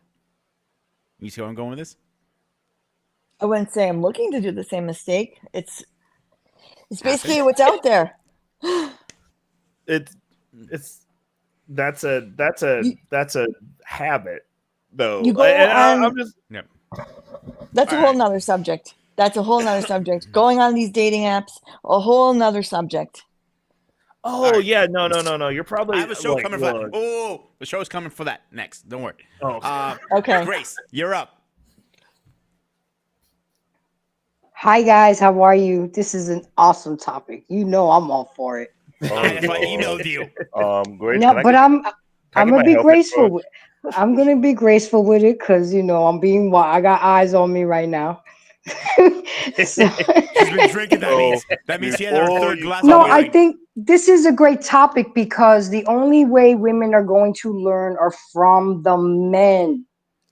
You see where I'm going with this? I wouldn't say I'm looking to do the same mistake. It's basically what's out there. That's a habit, though. You go I'm just. That's a whole nother subject. That's a whole nother subject. Going on these dating apps, a whole nother subject. Oh yeah, no. You're probably. I have a show coming for that. Oh, the show's coming for that next. Don't worry. Oh, okay. Grace, you're up. Hi guys, how are you? This is an awesome topic. I'm all for it. That's why I emailed you. Grace, no, but I'm gonna be graceful. I'm gonna be graceful with it because I'm being wild. I got eyes on me right now. She's been drinking. That means she had her third glass. No, I think this is a great topic because the only way women are going to learn are from the men.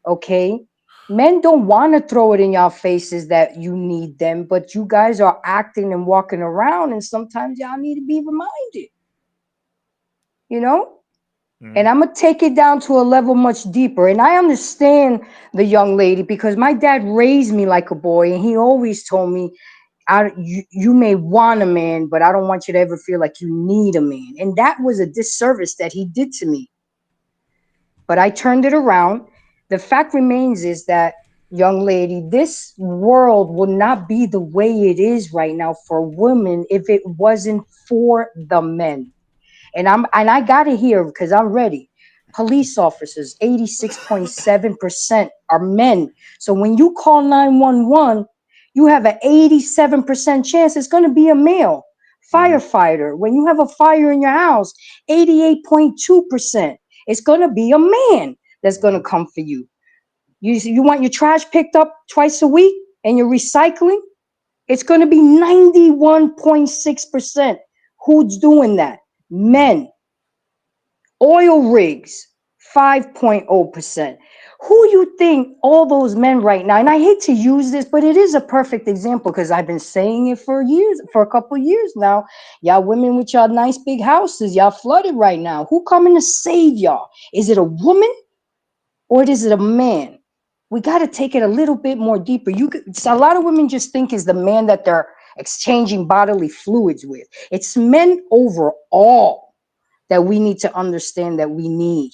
Okay, men don't want to throw it in y'all faces that you need them, but you guys are acting and walking around, and sometimes y'all need to be reminded. And I'm going to take it down to a level much deeper. And I understand the young lady because my dad raised me like a boy. And he always told me, you may want a man, but I don't want you to ever feel like you need a man. And that was a disservice that he did to me. But I turned it around. The fact remains is that, young lady, this world would not be the way it is right now for women if it wasn't for the men. And I got it here because I'm ready. Police officers, 86.7% are men. So when you call 911, you have an 87% chance it's going to be a male. Firefighter, when you have a fire in your house, 88.2%, it's going to be a man that's going to come for you. You want your trash picked up twice a week and you're recycling, it's going to be 91.6%. Who's doing that? Men. Oil rigs, 5.0%. Who you think all those men right now, and I hate to use this, but it is a perfect example because I've been saying it for years, for a couple of years now. Y'all women with y'all nice big houses, y'all flooded right now. Who coming to save y'all? Is it a woman or is it a man? We got to take it a little bit more deeper. A lot of women just think is the man that they're exchanging bodily fluids with. It's men overall that we need to understand that we need.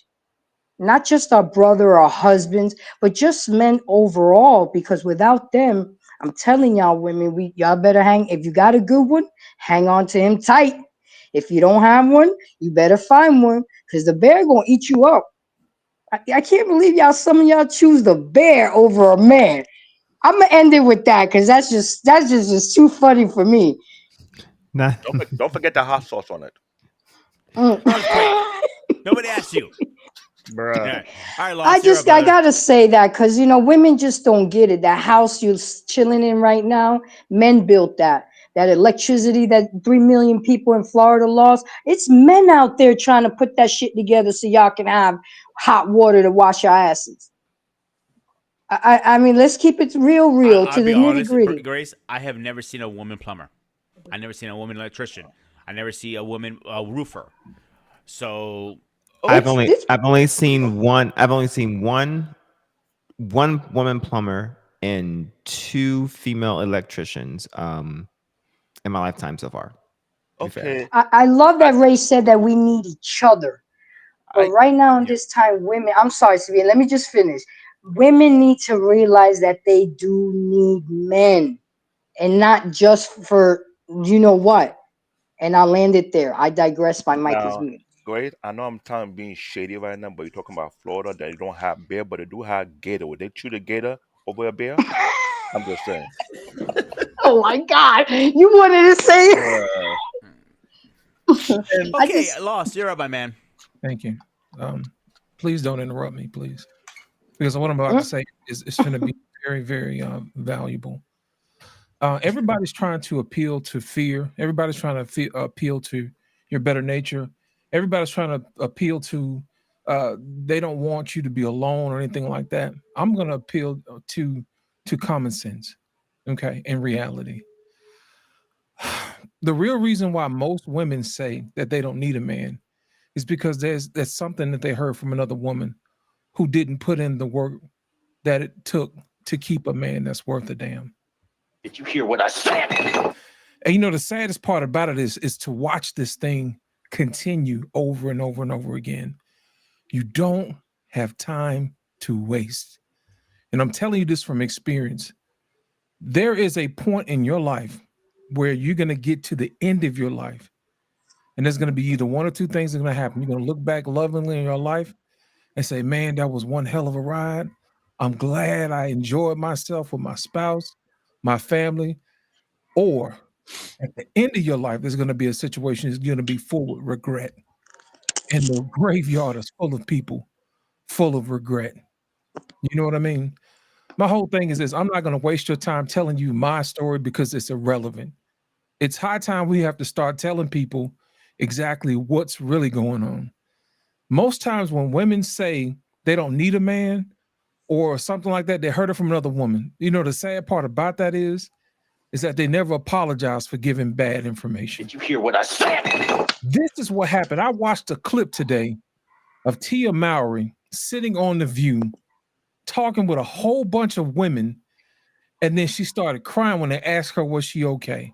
Not just our brother or our husbands, but just men overall, because without them, I'm telling y'all women, y'all better if you got a good one, hang on to him tight. If you don't have one, you better find one because the bear gonna eat you up. I can't believe some of y'all choose the bear over a man. I'm gonna end it with that because that's just too funny for me. Nah. Don't forget the hot sauce on it. Nobody asked you. Bruh. Yeah. All right, I gotta say that because women just don't get it. That house you're chilling in right now, men built that. that electricity that 3 million people in Florida lost. It's men out there trying to put that shit together so y'all can have hot water to wash your asses. I mean, let's keep it real I'll to be the nitty honest, gritty. Grace. I have never seen a woman plumber. I never seen a woman electrician. I never see a woman roofer. So I've only seen one woman plumber and 2 female electricians in my lifetime so far. Okay. I love that Ray said that we need each other. But right now in this time, women, I'm sorry, Savia, let me just finish. Women need to realize that they do need men, and not just for you know what. And I'll land it there. I digress. My mic is Now, muted. great. I know I'm being shady right now, but you're talking about Florida that they don't have bear, but they do have gator. Would they chew the gator over a bear? I'm just saying. Oh my God. You wanted to say okay, Lost. You're up, my man. Thank you. Please don't interrupt me, please, because what I'm about to say is going to be very, very valuable. Everybody's trying to appeal to fear. Everybody's trying to appeal to your better nature. Everybody's trying to appeal to they don't want you to be alone or anything like that. I'm going to appeal to common sense, okay, and reality. The real reason why most women say that they don't need a man is because there's something that they heard from another woman who didn't put in the work that it took to keep a man that's worth a damn. Did you hear what I said? And you know, the saddest part about it is to watch this thing continue over and over and over again. You don't have time to waste. And I'm telling you this from experience. There is a point in your life where you're going to get to the end of your life. And there's going to be either one or two things that are going to happen. You're going to look back lovingly in your life and say, man, that was one hell of a ride. I'm glad I enjoyed myself with my spouse, my family. Or at the end of your life, there's going to be a situation that's going to be full of regret. And the graveyard is full of people full of regret. You know what I mean? My whole thing is this. I'm not going to waste your time telling you my story because it's irrelevant. It's high time we have to start telling people exactly what's really going on. Most times when women say they don't need a man or something like that, they heard it from another woman. You know, the sad part about that is that they never apologize for giving bad information. Did you hear what I said? This is what happened. I watched a clip today of Tia Mowry sitting on The View talking with a whole bunch of women, and then she started crying when they asked her, was she okay?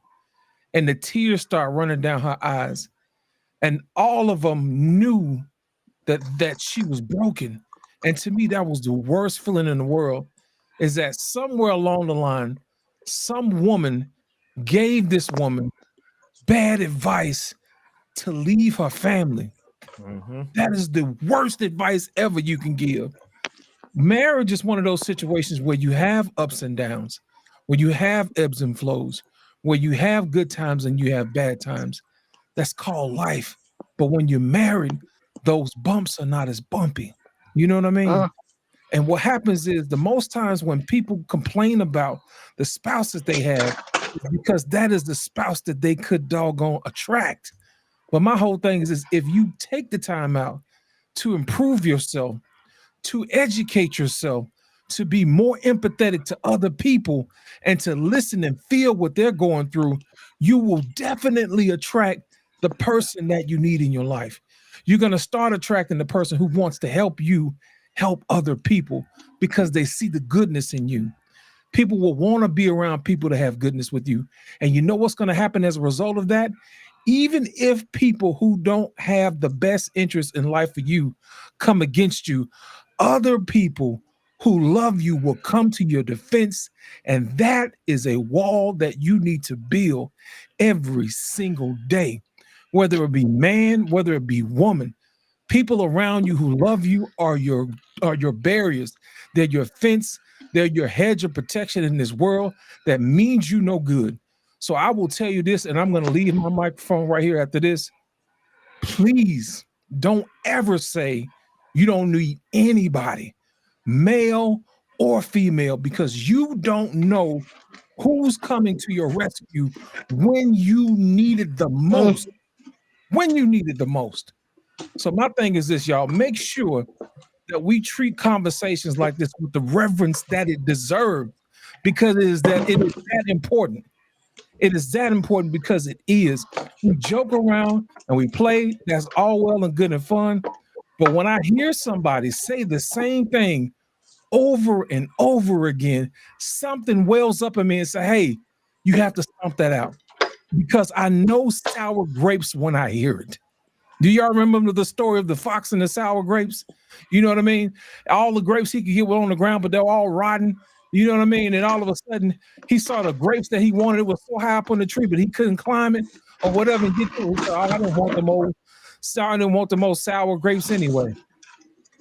And the tears start running down her eyes. And all of them knew that she was broken. And to me, that was the worst feeling in the world, is that somewhere along the line, some woman gave this woman bad advice to leave her family. That is the worst advice ever you can give. Marriage is one of those situations where you have ups and downs, where you have ebbs and flows, where you have good times and you have bad times. That's called life. But when you're married, those bumps are not as bumpy. You know what I mean? And what happens is the most times when people complain about the spouses they have, is because that is the spouse that they could doggone attract. But my whole thing is if you take the time out to improve yourself, to educate yourself, to be more empathetic to other people, and to listen and feel what they're going through, you will definitely attract the person that you need in your life. You're going to start attracting the person who wants to help you help other people because they see the goodness in you. People will want to be around people that have goodness with you. And you know what's going to happen as a result of that? Even if people who don't have the best interest in life for you come against you, other people who love you will come to your defense. And that is a wall that you need to build every single day, whether it be man, whether it be woman. People around you who love you are your barriers. They're your fence. They're your hedge of protection in this world that means you no good. So I will tell you this, and I'm going to leave my microphone right here after this. Please don't ever say you don't need anybody, male or female, because you don't know Who's coming to your rescue when you needed the most? When you needed the most. So my thing is this, y'all. Make sure that we treat conversations like this with the reverence that it deserves, because it is that important. It is that important because it is. We joke around and we play. That's all well and good and fun. But when I hear somebody say the same thing over and over again, something wells up in me and say, hey, you have to stomp that out, because I know sour grapes when I hear it. Do y'all remember the story of the fox and the sour grapes? You know what I mean? All the grapes he could get were on the ground, but they're all rotten. You know what I mean? And all of a sudden, he saw the grapes that he wanted. It was so high up on the tree, but he couldn't climb it or whatever and get to it. He said, oh, I didn't want the most sour grapes anyway.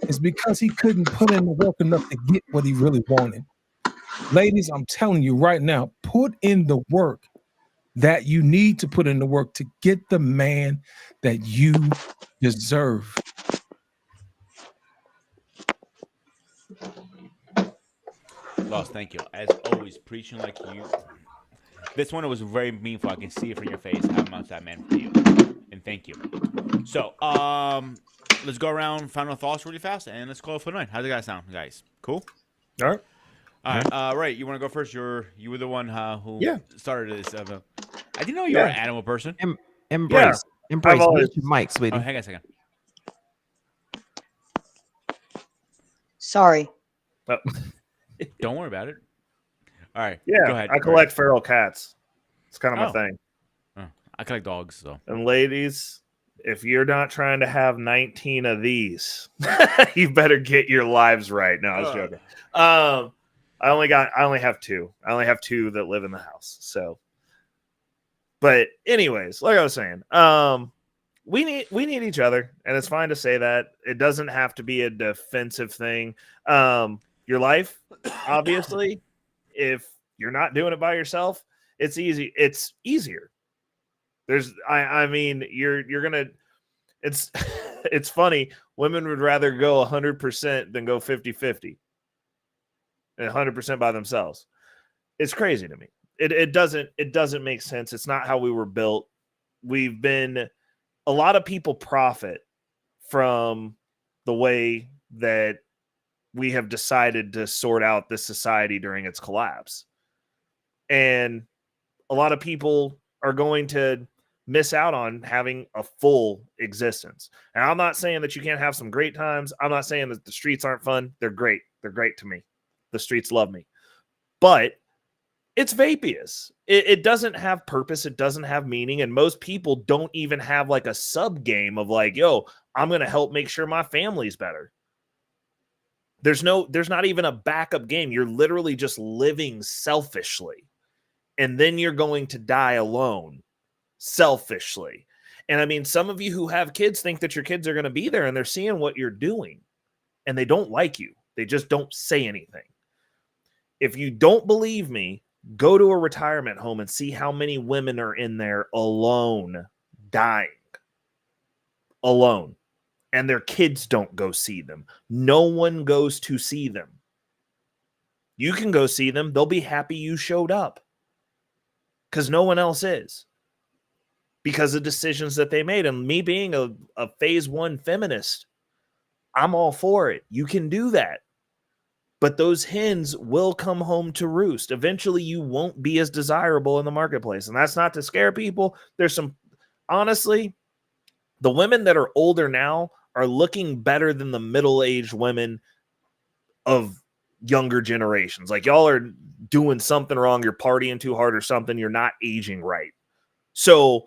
It's because he couldn't put in the work enough to get what he really wanted. Ladies, I'm telling you right now, put in the work that you need to put in the work to get the man that you deserve. Lost, thank you. As always, preaching like you. This one was very meaningful. I can see it from your face how much that meant for you. And thank you. So, let's go around final thoughts really fast, and let's call it for the night. How's it guys sound, guys? Cool? All right. All right. Ray, you want to go first? You were the one who started this. I didn't know you were an animal person. Embrace. Embrace. Mute your mic, sweetie. Oh, hang on a second. Sorry. Oh. Don't worry about it. All right. Yeah, go ahead. I collect feral cats. It's kind of my thing. Oh, I collect dogs, so. And ladies, if you're not trying to have 19 of these, you better get your lives right. No, I was joking. I only have two. I only have two that live in the house. So, but anyways, like I was saying, we need each other, and it's fine to say that. It doesn't have to be a defensive thing. Your life, obviously, if you're not doing it by yourself, it's easy. It's easier. I mean, you're gonna. It's it's funny. Women would rather go 100% than go 50-50. And 100% by themselves. It's crazy to me. It doesn't make sense. It's not how we were built. A lot of people profit from the way that we have decided to sort out this society during its collapse. And a lot of people are going to miss out on having a full existence. And I'm not saying that you can't have some great times. I'm not saying that the streets aren't fun. They're great. They're great to me. The streets love me. But it's vapious. It doesn't have purpose. It doesn't have meaning. And most people don't even have like a sub game of like, yo, I'm going to help make sure my family's better. There's not even a backup game. You're literally just living selfishly. And then you're going to die alone selfishly. And I mean, some of you who have kids think that your kids are going to be there, and they're seeing what you're doing and they don't like you. They just don't say anything. If you don't believe me, go to a retirement home and see how many women are in there alone, dying, alone. And their kids don't go see them. No one goes to see them. You can go see them. They'll be happy you showed up because no one else is, because of decisions that they made. And me being a phase one feminist, I'm all for it. You can do that. But those hens will come home to roost. Eventually, you won't be as desirable in the marketplace. And that's not to scare people. Honestly, the women that are older now are looking better than the middle-aged women of younger generations. Like, y'all are doing something wrong. You're partying too hard or something. You're not aging right. So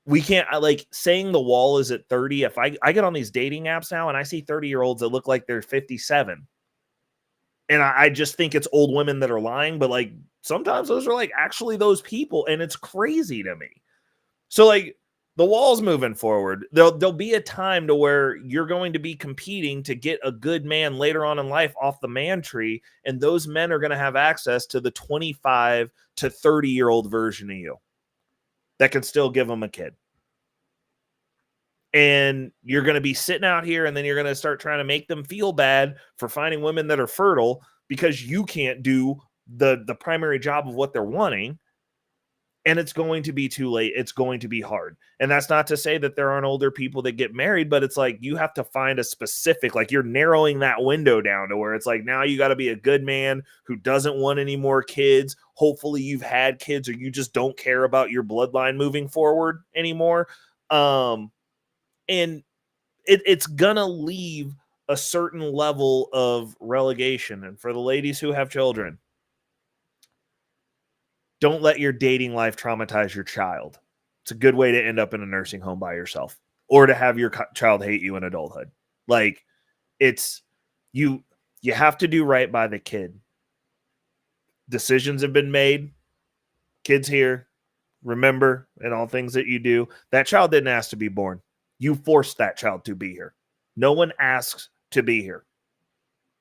we can't, like, saying the wall is at 30. If I get on these dating apps now and I see 30-year-olds that look like they're 57, and I just think it's old women that are lying, but like sometimes those are like actually those people, and it's crazy to me. So like the wall's moving forward. There'll be a time to where you're going to be competing to get a good man later on in life off the man tree, and those men are going to have access to the 25 to 30-year-old version of you that can still give them a kid. And you're going to be sitting out here, and then you're going to start trying to make them feel bad for finding women that are fertile because you can't do the primary job of what they're wanting, and it's going to be too late. It's going to be hard. And that's not to say that there aren't older people that get married, but it's like you have to find a specific, like you're narrowing that window down to where it's like now you got to be a good man who doesn't want any more kids. Hopefully you've had kids or you just don't care about your bloodline moving forward anymore. And it's gonna leave a certain level of relegation. And for the ladies who have children, don't let your dating life traumatize your child. It's a good way to end up in a nursing home by yourself or to have your child hate you in adulthood. Like it's you have to do right by the kid. Decisions have been made. Kids here, remember in all things that you do, that child didn't ask to be born. You forced that child to be here. No one asks to be here.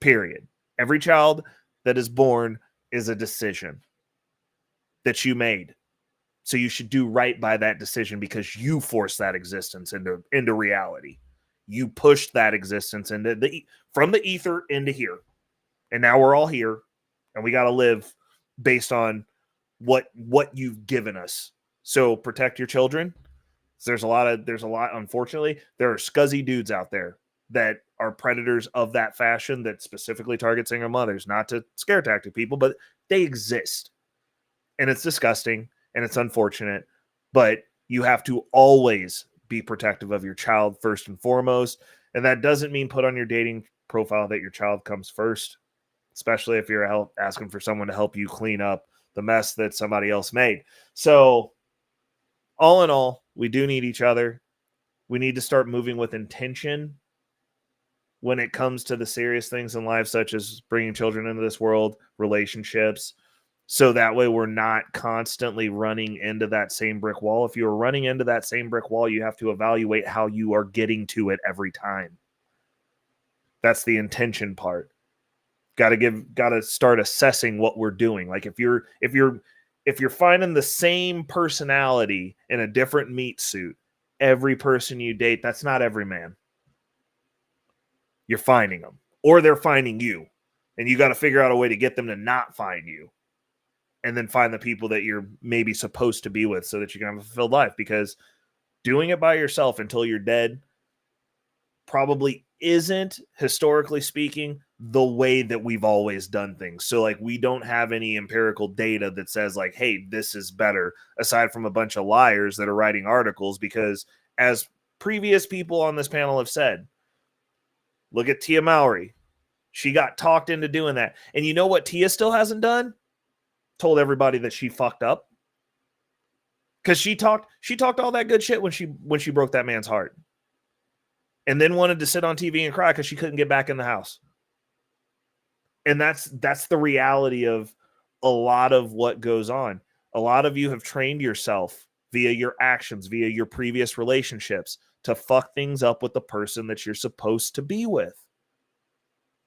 Period. Every child that is born is a decision that you made. So you should do right by that decision because you forced that existence into reality. You pushed that existence from the ether into here. And now we're all here and we got to live based on what you've given us. So protect your children. There's a lot, unfortunately, there are scuzzy dudes out there that are predators of that fashion that specifically target single mothers, not to scare tactic people, but they exist. And it's disgusting and it's unfortunate, but you have to always be protective of your child first and foremost. And that doesn't mean put on your dating profile that your child comes first, especially if you're asking for someone to help you clean up the mess that somebody else made. So all in all, we do need each other. We need to start moving with intention when it comes to the serious things in life, such as bringing children into this world, relationships. So that way we're not constantly running into that same brick wall. If you're running into that same brick wall, you have to evaluate how you are getting to it every time. That's the intention part. Got to start assessing what we're doing. Like if you're finding the same personality in a different meat suit, every person you date, that's not every man. You're finding them, or they're finding you, and you got to figure out a way to get them to not find you. And then find the people that you're maybe supposed to be with so that you can have a fulfilled life. Because doing it by yourself until you're dead probably isn't, historically speaking, the way that we've always done things. So like we don't have any empirical data that says like, hey, this is better, aside from a bunch of liars that are writing articles. Because as previous people on this panel have said, look at Tia Mowry. She got talked into doing that. And you know what Tia still hasn't done? Told everybody that she fucked up, because she talked all that good shit when she broke that man's heart, and then wanted to sit on TV and cry because she couldn't get back in the house. And that's the reality of a lot of what goes on. A lot of you have trained yourself via your actions, via your previous relationships, to fuck things up with the person that you're supposed to be with,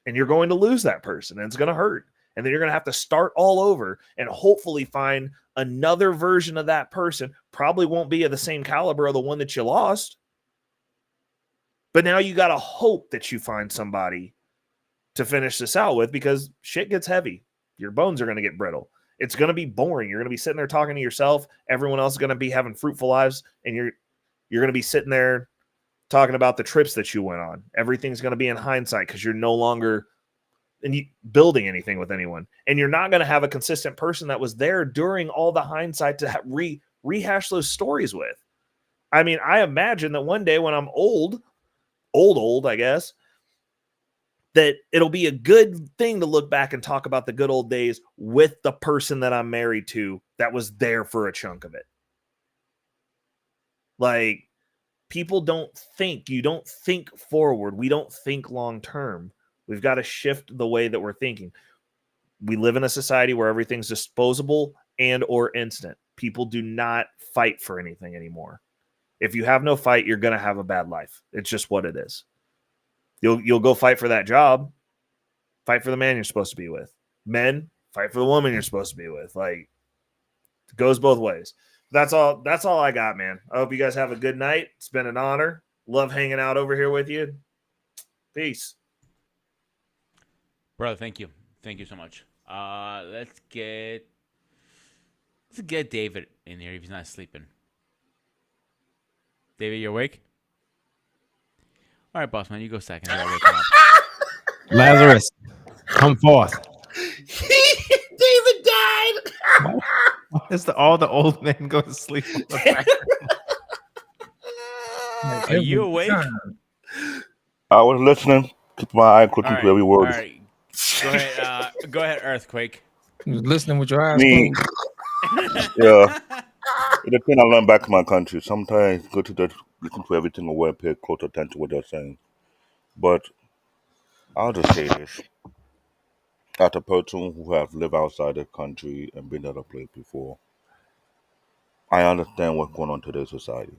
and you're going to lose that person, and it's going to hurt. And then you're going to have to start all over and hopefully find another version of that person. Probably won't be of the same caliber of the one that you lost. But now you got to hope that you find somebody to finish this out with, because shit gets heavy. Your bones are going to get brittle. It's going to be boring. You're going to be sitting there talking to yourself. Everyone else is going to be having fruitful lives. And you're going to be sitting there talking about the trips that you went on. Everything's going to be in hindsight because you're no longer building anything with anyone, and you're not going to have a consistent person that was there during all the hindsight to rehash those stories with. I mean, I imagine that one day when I'm old, I guess, that it'll be a good thing to look back and talk about the good old days with the person that I'm married to that was there for a chunk of it. Like, people don't think. You don't think forward. We don't think long term. We've got to shift the way that we're thinking. We live in a society where everything's disposable and or instant. People do not fight for anything anymore. If you have no fight, you're going to have a bad life. It's just what it is. You'll go fight for that job. Fight for the man you're supposed to be with. Men, fight for the woman you're supposed to be with. Like, it goes both ways. That's all I got, man. I hope you guys have a good night. It's been an honor. Love hanging out over here with you. Peace. Brother, thank you. Thank you so much. let's get David in here if he's not sleeping. David, you awake? All right, boss man, you go second. I gotta wake him up. Lazarus, come forth. David died. Why does all the old men go to sleep on the back? Are you awake? I was listening. Keep my eye All clicking to right, every all word. right. Go ahead. Go ahead, Earthquake. You was listening with your eyes Me, closed. yeah. It's a thing I learned back in my country. Sometimes go to the listen to everything away, pay close attention to what they're saying. But I'll just say this: as a person who have lived outside the country and been at a place before, I understand what's going on in today's society.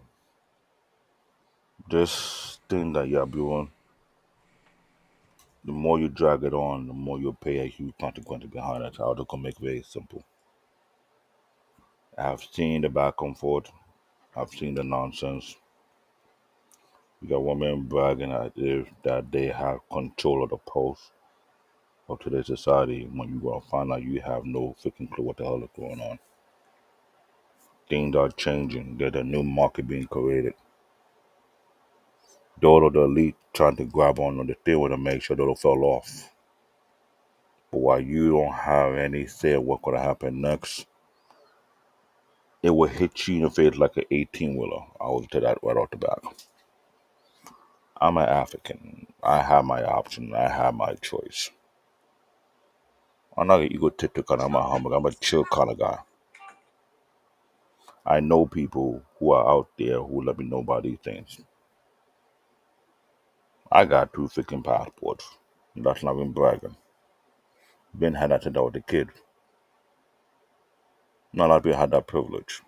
This thing that you're doing, the more you drag it on, the more you pay a huge consequence behind it. I'll just gonna make it very simple. I've seen the back and forth. I've seen the nonsense. You got women bragging as if that they have control of the pulse of today's society when you gonna find out you have no freaking clue what the hell is going on. Things are changing. There's a new market being created. All of the elite trying to grab on the thing to make sure they don't fall off. But while you don't have any say what's gonna happen next, it will hit you in the face like an 18-wheeler. I will tell that right off the bat. I'm an African. I have my option. I have my choice. I'm not an egotistic kind. I'm a humble. I'm a chill kind of guy. I know people who are out there who let me know about these things. I got 2 freaking passports. That's not even bragging. Ben had that since I was a kid. Not a lot of people had that privilege.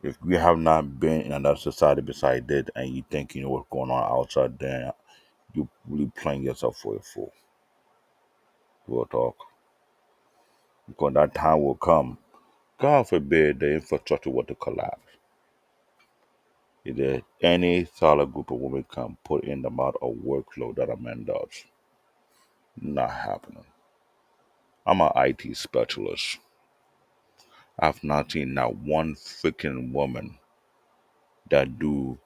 If you have not been in another society beside it and you think you know what's going on outside there, you really playing yourself for a fool. Real talk. Because that time will come. God forbid the infrastructure were to collapse. If there any solid group of women can put in the amount of workload that a man does, not happening. I'm an IT specialist. I've not seen not one freaking woman that do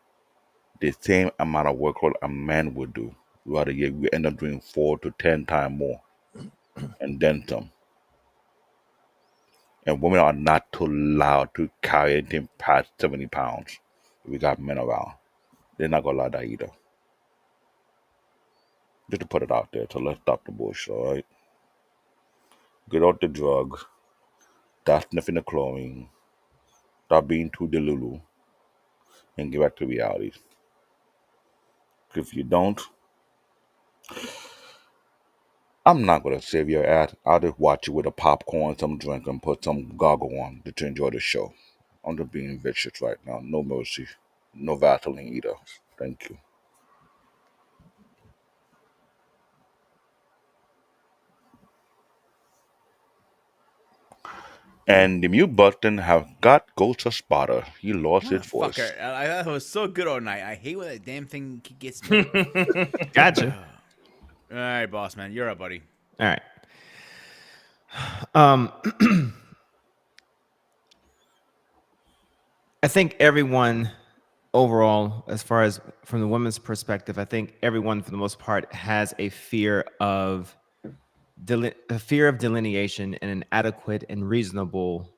the same amount of workload a man would do. Rather, we end up doing 4 to 10 times more, and then some. And women are not allowed to carry anything past 70 pounds. We got men around. They're not gonna allow that either. Just to put it out there, so let's stop the bullshit, alright? Get out the drug, stop sniffing the chlorine, stop being too delulu, and get back to reality. If you don't, I'm not gonna save your ass. I'll just watch you with a popcorn, some drink, and put some goggle on to enjoy the show. I'm just being vicious right now. No mercy. No Vaseline either. Thank you. And the mute button have got Ghost Spotter. He lost his voice. Motherfucker. That was so good all night. I hate when that damn thing gets me. Gotcha. All right, boss man. You're up, buddy. All right. I think everyone overall, as far as from the women's perspective, I think everyone for the most part has a fear of delineation and an adequate and reasonable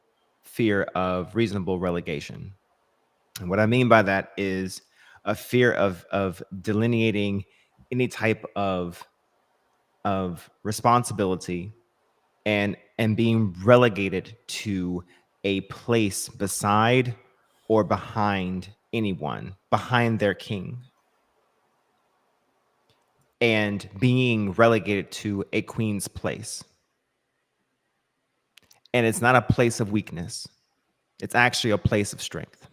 fear of reasonable relegation. And what I mean by that is a fear of delineating any type of responsibility and being relegated to a place beside or behind anyone, behind their king, and being relegated to a queen's place. And it's not a place of weakness. It's actually a place of strength.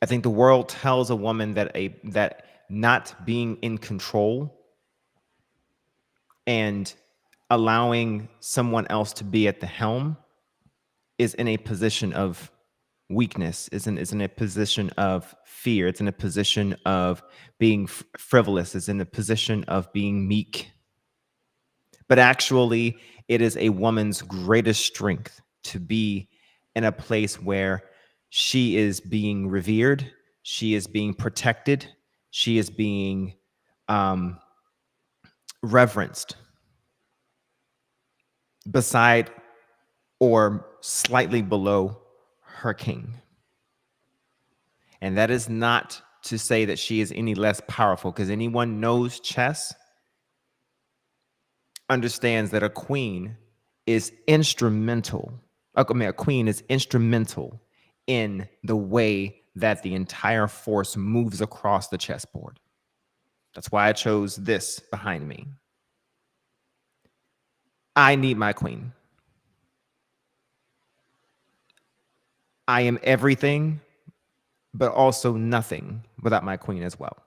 I think the world tells a woman that not being in control and allowing someone else to be at the helm is in a position of weakness, is in a position of fear, it's in a position of being frivolous, is in a position of being meek. But actually, it is a woman's greatest strength to be in a place where she is being revered, she is being protected, she is being reverenced beside or slightly below her king. And that is not to say that she is any less powerful, because anyone knows chess understands that a queen is instrumental. I mean, a queen is instrumental in the way that the entire force moves across the chessboard. That's why I chose this behind me. I need my queen. I am everything, but also nothing without my queen as well.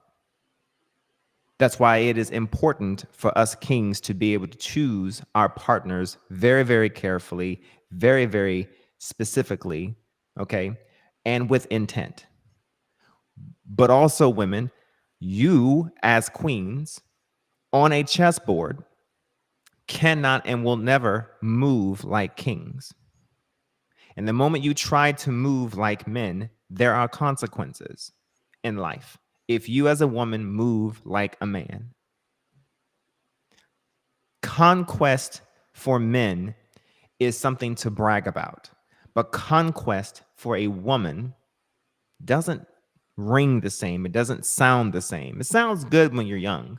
That's why it is important for us kings to be able to choose our partners very, very carefully, very, very specifically, okay, and with intent. But also, women, you as queens on a chessboard cannot and will never move like kings. And the moment you try to move like men, there are consequences in life. If you as a woman move like a man, conquest for men is something to brag about, but conquest for a woman doesn't ring the same. It doesn't sound the same. It sounds good when you're young,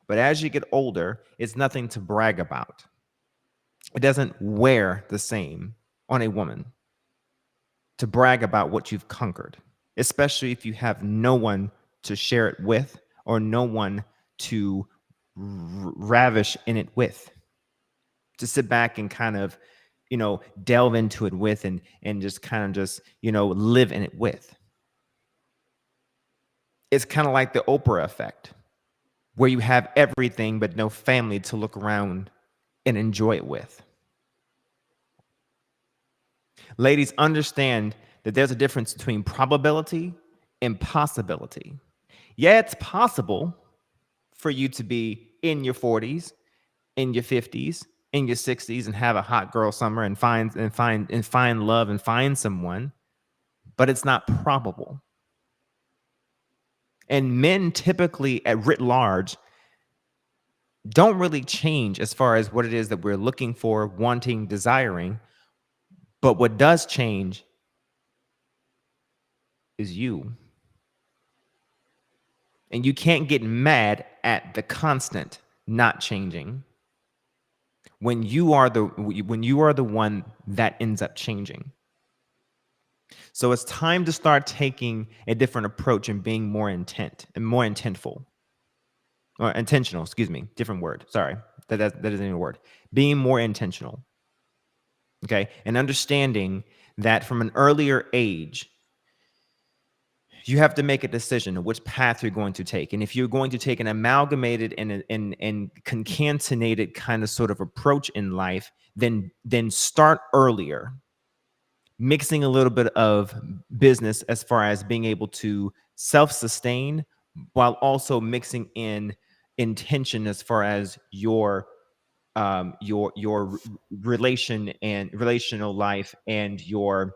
but as you get older, it's nothing to brag about. It doesn't wear the same on a woman to brag about what you've conquered, especially if you have no one to share it with or no one to ravish in it with, to sit back and kind of, delve into it with and just kind of just, live in it with. It's kind of like the Oprah effect, where you have everything but no family to look around and enjoy it with. Ladies, understand that there's a difference between probability and possibility. Yeah, it's possible for you to be in your 40s, in your 50s, in your 60s, and have a hot girl summer and find love and find someone, but it's not probable. And men typically, at writ large, don't really change as far as what it is that we're looking for, wanting, desiring. But what does change is you. And you can't get mad at the constant not changing when you are the one that ends up changing. So it's time to start taking a different approach and being more intentful. Or intentional, excuse me, different word. Sorry, that isn't even a word. Being more intentional. Okay, and understanding that from an earlier age, you have to make a decision of which path you're going to take. And if you're going to take an amalgamated and concatenated kind of sort of approach in life, then start earlier, mixing a little bit of business as far as being able to self-sustain, while also mixing in intention as far as your relation and relational life and your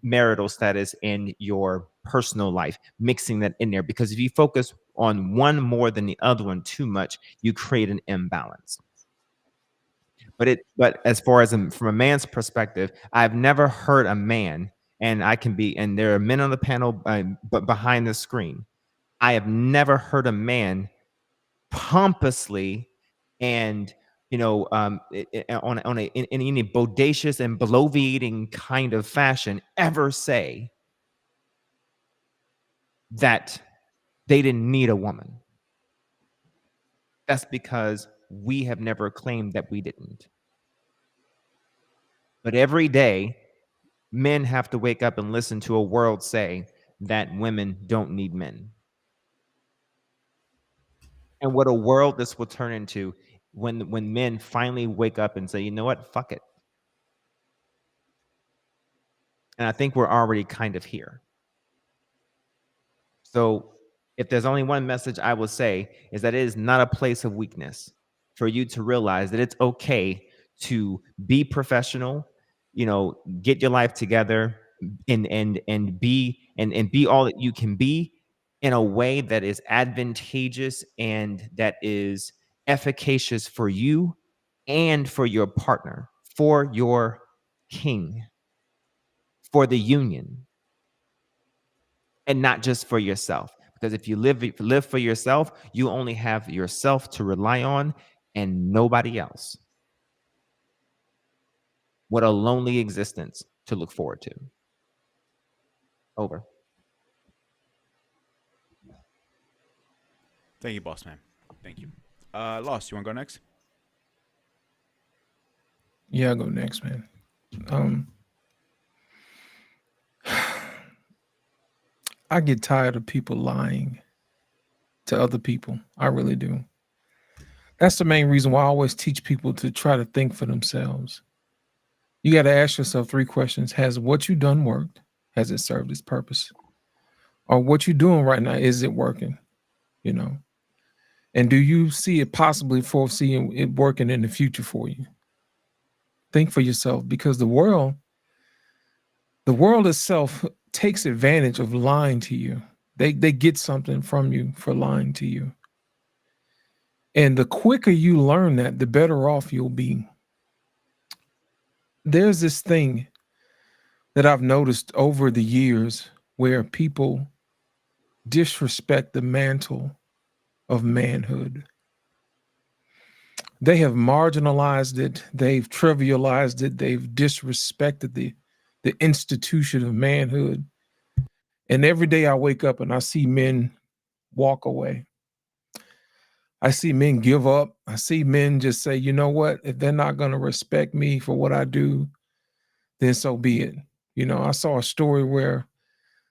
marital status and your personal life, mixing that in there. Because if you focus on one more than the other one too much, you create an imbalance. But as far as from a man's perspective, I've never heard a man, and there are men on the panel, but behind the screen, I have never heard a man pompously and in any bodacious and bloviating kind of fashion ever say that they didn't need a woman. That's because we have never claimed that we didn't. But every day, men have to wake up and listen to a world say that women don't need men. And what a world this will turn into when men finally wake up and say, you know what, fuck it. And I think we're already kind of here. So if there's only one message I will say, is that it is not a place of weakness for you to realize that it's okay to be professional, get your life together, and be all that you can be in a way that is advantageous and that is efficacious for you and for your partner, for your king, for the union, and not just for yourself. Because if you live for yourself, you only have yourself to rely on and nobody else. What a lonely existence to look forward to. Over. Thank you, boss man. Thank you. Lost, you want to go next? Yeah, I'll go next, man. I get tired of people lying to other people. I really do. That's the main reason why I always teach people to try to think for themselves. You got to ask yourself 3 questions. Has what you done worked? Has it served its purpose? Or what you're doing right now, is it working? And do you see it possibly foreseeing it working in the future for you? Think for yourself, because the world itself takes advantage of lying to you. They get something from you for lying to you. And the quicker you learn that, the better off you'll be. There's this thing that I've noticed over the years where people disrespect the mantle of manhood. They have marginalized it. They've trivialized it. They've disrespected the institution of manhood. And every day I wake up and I see men walk away. I see men give up. I see men just say, you know what? If they're not going to respect me for what I do, then so be it. I saw a story where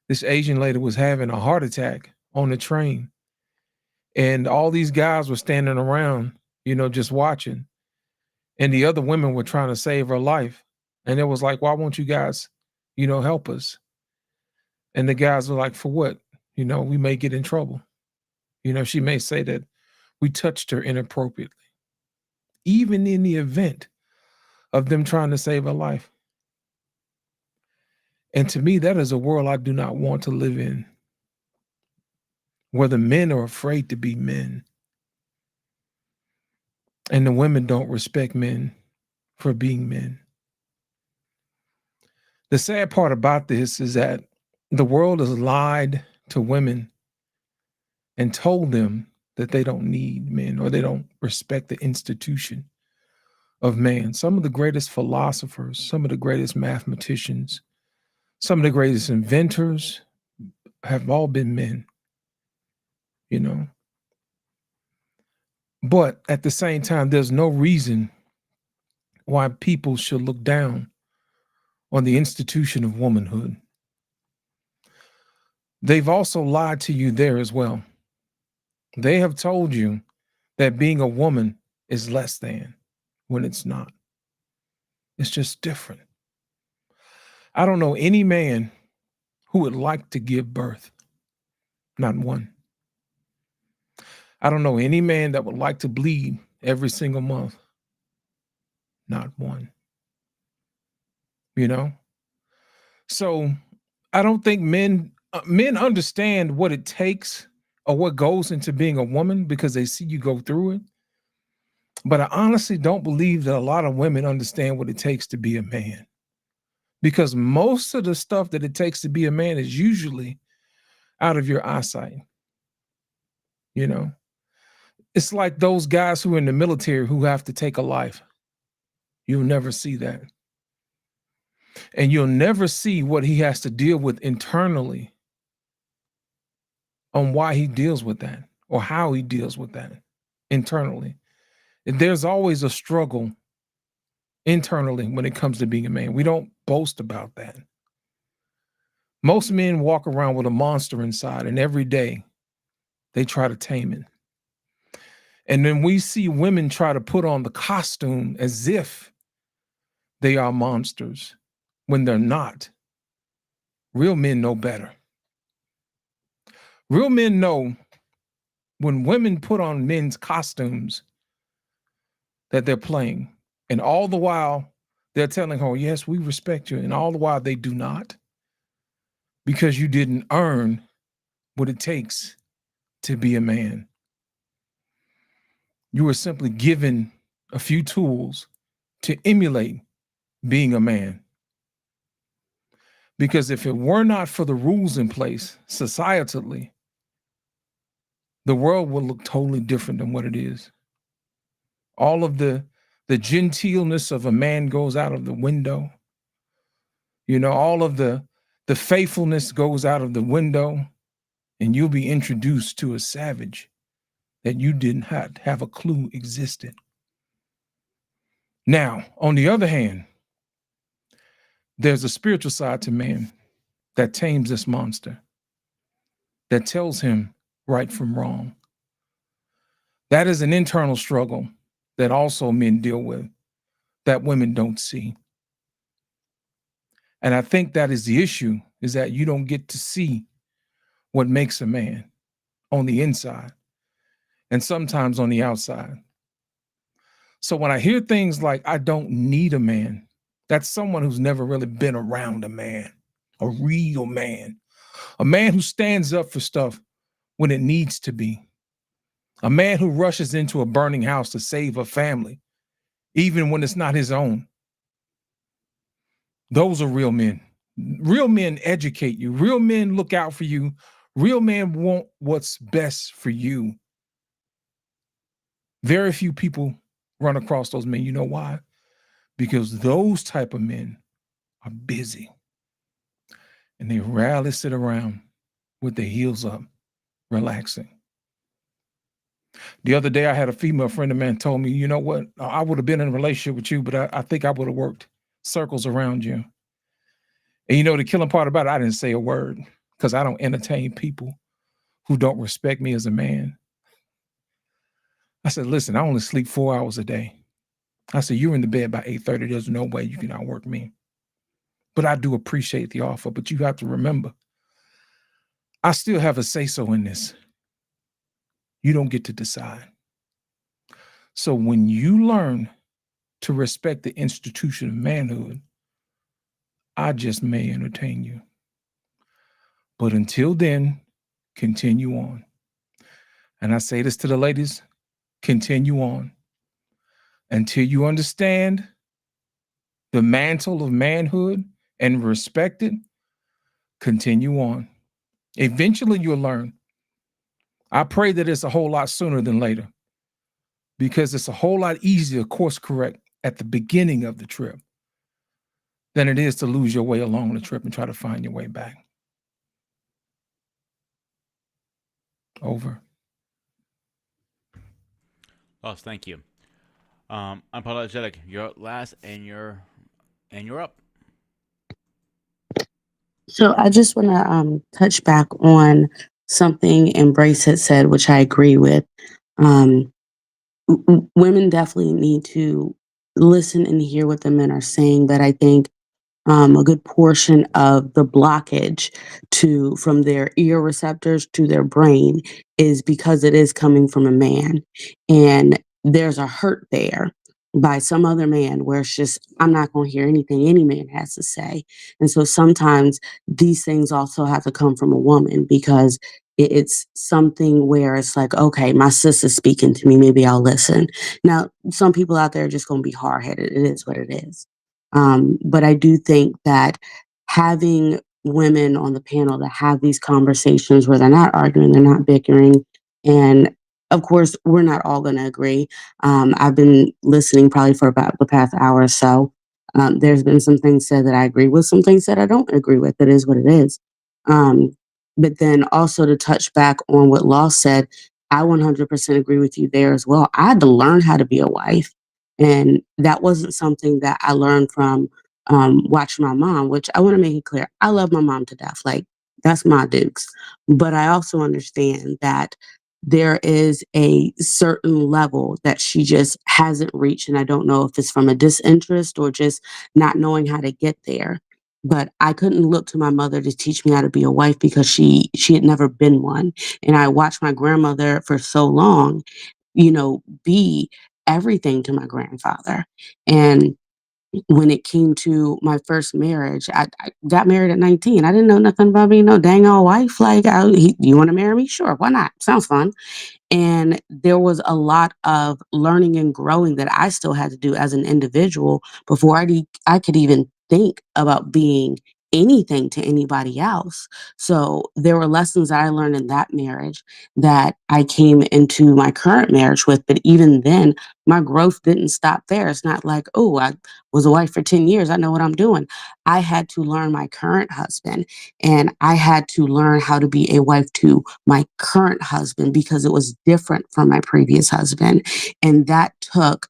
this Asian lady was having a heart attack on the train. And all these guys were standing around, just watching. And the other women were trying to save her life. And it was like, why won't you guys, help us? And the guys were like, for what? We may get in trouble. She may say that we touched her inappropriately, even in the event of them trying to save her life. And to me, that is a world I do not want to live in, where the men are afraid to be men. And the women don't respect men for being men. The sad part about this is that the world has lied to women and told them that they don't need men or they don't respect the institution of man. Some of the greatest philosophers, some of the greatest mathematicians, some of the greatest inventors have all been men, But at the same time, there's no reason why people should look down on the institution of womanhood. They've also lied to you there as well. They have told you that being a woman is less than, when it's not. It's just different. I don't know any man who would like to give birth. Not one. I don't know any man that would like to bleed every single month. Not one. So I don't think men understand what it takes or what goes into being a woman because they see you go through it. But I honestly don't believe that a lot of women understand what it takes to be a man, because most of the stuff that it takes to be a man is usually out of your eyesight. It's like those guys who are in the military who have to take a life. You'll never see that. And you'll never see what he has to deal with internally on why he deals with that or how he deals with that internally. There's always a struggle internally when it comes to being a man. We don't boast about that. Most men walk around with a monster inside, and every day they try to tame it. And then we see women try to put on the costume as if they are monsters when they're not. Real men know better. Real men know when women put on men's costumes, that they're playing. And all the while, they're telling her, yes, we respect you. And all the while, they do not, because you didn't earn what it takes to be a man. You were simply given a few tools to emulate being a man. Because if it were not for the rules in place societally, the world would look totally different than what it is. All of the genteelness of a man goes out of the window. All of the faithfulness goes out of the window, and you'll be introduced to a savage that you didn't have a clue existed. Now, on the other hand, there's a spiritual side to man that tames this monster, that tells him right from wrong. That is an internal struggle that also men deal with, that women don't see. And I think that is the issue, is that you don't get to see what makes a man on the inside and sometimes on the outside. So when I hear things like, I don't need a man, that's someone who's never really been around a man, a real man, a man who stands up for stuff when it needs to be, a man who rushes into a burning house to save a family, even when it's not his own. Those are real men. Real men educate you. Real men look out for you. Real men want what's best for you. Very few people run across those men. You know why? Because those type of men are busy. And they rarely sit around with their heels up, relaxing. The other day, I had a female friend of mine told me, you know what? I would have been in a relationship with you, but I think I would have worked circles around you. And the killing part about it, I didn't say a word, because I don't entertain people who don't respect me as a man. I said, listen, I only sleep 4 hours a day. I said, you're in the bed by 8:30. There's no way you can outwork me. But I do appreciate the offer. But you have to remember, I still have a say-so in this. You don't get to decide. So when you learn to respect the institution of manhood, I just may entertain you. But until then, continue on. And I say this to the ladies, continue on until you understand the mantle of manhood and respect it. Continue on. Eventually you'll learn. I pray that it's a whole lot sooner than later, because it's a whole lot easier to course correct at the beginning of the trip than it is to lose your way along the trip and try to find your way back. Over. Lost, thank you. Unapologetic, you're last, and you're up. So I just want to touch back on something Embrace had said, which I agree with. Women definitely need to listen and hear what the men are saying, but I think a good portion of the blockage from their ear receptors to their brain is because it is coming from a man, and there's a hurt there by some other man where it's just, I'm not going to hear anything any man has to say. And so sometimes these things also have to come from a woman, because it's something where it's like, okay, my sister's speaking to me, maybe I'll listen. Now, some people out there are just going to be hard-headed. It is what it is. But I do think that having women on the panel that have these conversations where they're not arguing, they're not bickering, and of course, we're not all going to agree. I've been listening probably for about the past hour or so. There's been some things said that I agree with, some things that I don't agree with. It is what it is. But then also to touch back on what Law said, I 100% agree with you there as well. I had to learn how to be a wife. And that wasn't something that I learned from watching my mom, which I want to make it clear. I love my mom to death. Like, that's my dukes. But I also understand that there is a certain level that she just hasn't reached. And I don't know if it's from a disinterest or just not knowing how to get there. But I couldn't look to my mother to teach me how to be a wife, because she had never been one. And I watched my grandmother for so long, be everything to my grandfather. And when it came to my first marriage, I got married at 19. I didn't know nothing about being no dang old wife. Like, you want to marry me? Sure, why not? Sounds fun. And there was a lot of learning and growing that I still had to do as an individual before I could even think about being anything to anybody else. So there were lessons that I learned in that marriage that I came into my current marriage with. But even then, my growth didn't stop there. It's not like, oh, I was a wife for 10 years. I know what I'm doing. I had to learn my current husband, and I had to learn how to be a wife to my current husband because it was different from my previous husband. And that took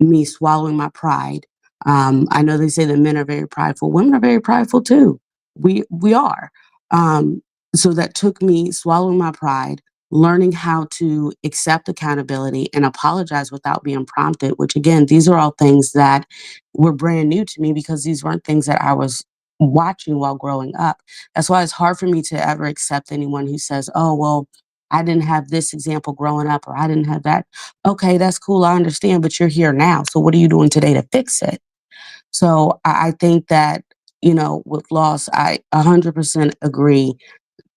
me swallowing my pride. I know they say that men are very prideful. Women are very prideful too. We are. Um, so that took me swallowing my pride, learning how to accept accountability and apologize without being prompted. Which again, these are all things that were brand new to me because these weren't things that I was watching while growing up. That's why it's hard for me to ever accept anyone who says, "Oh, well, I didn't have this example growing up," or "I didn't have that." Okay, that's cool. I understand, but you're here now. So what are you doing today to fix it? So I think that, with loss, I 100% agree.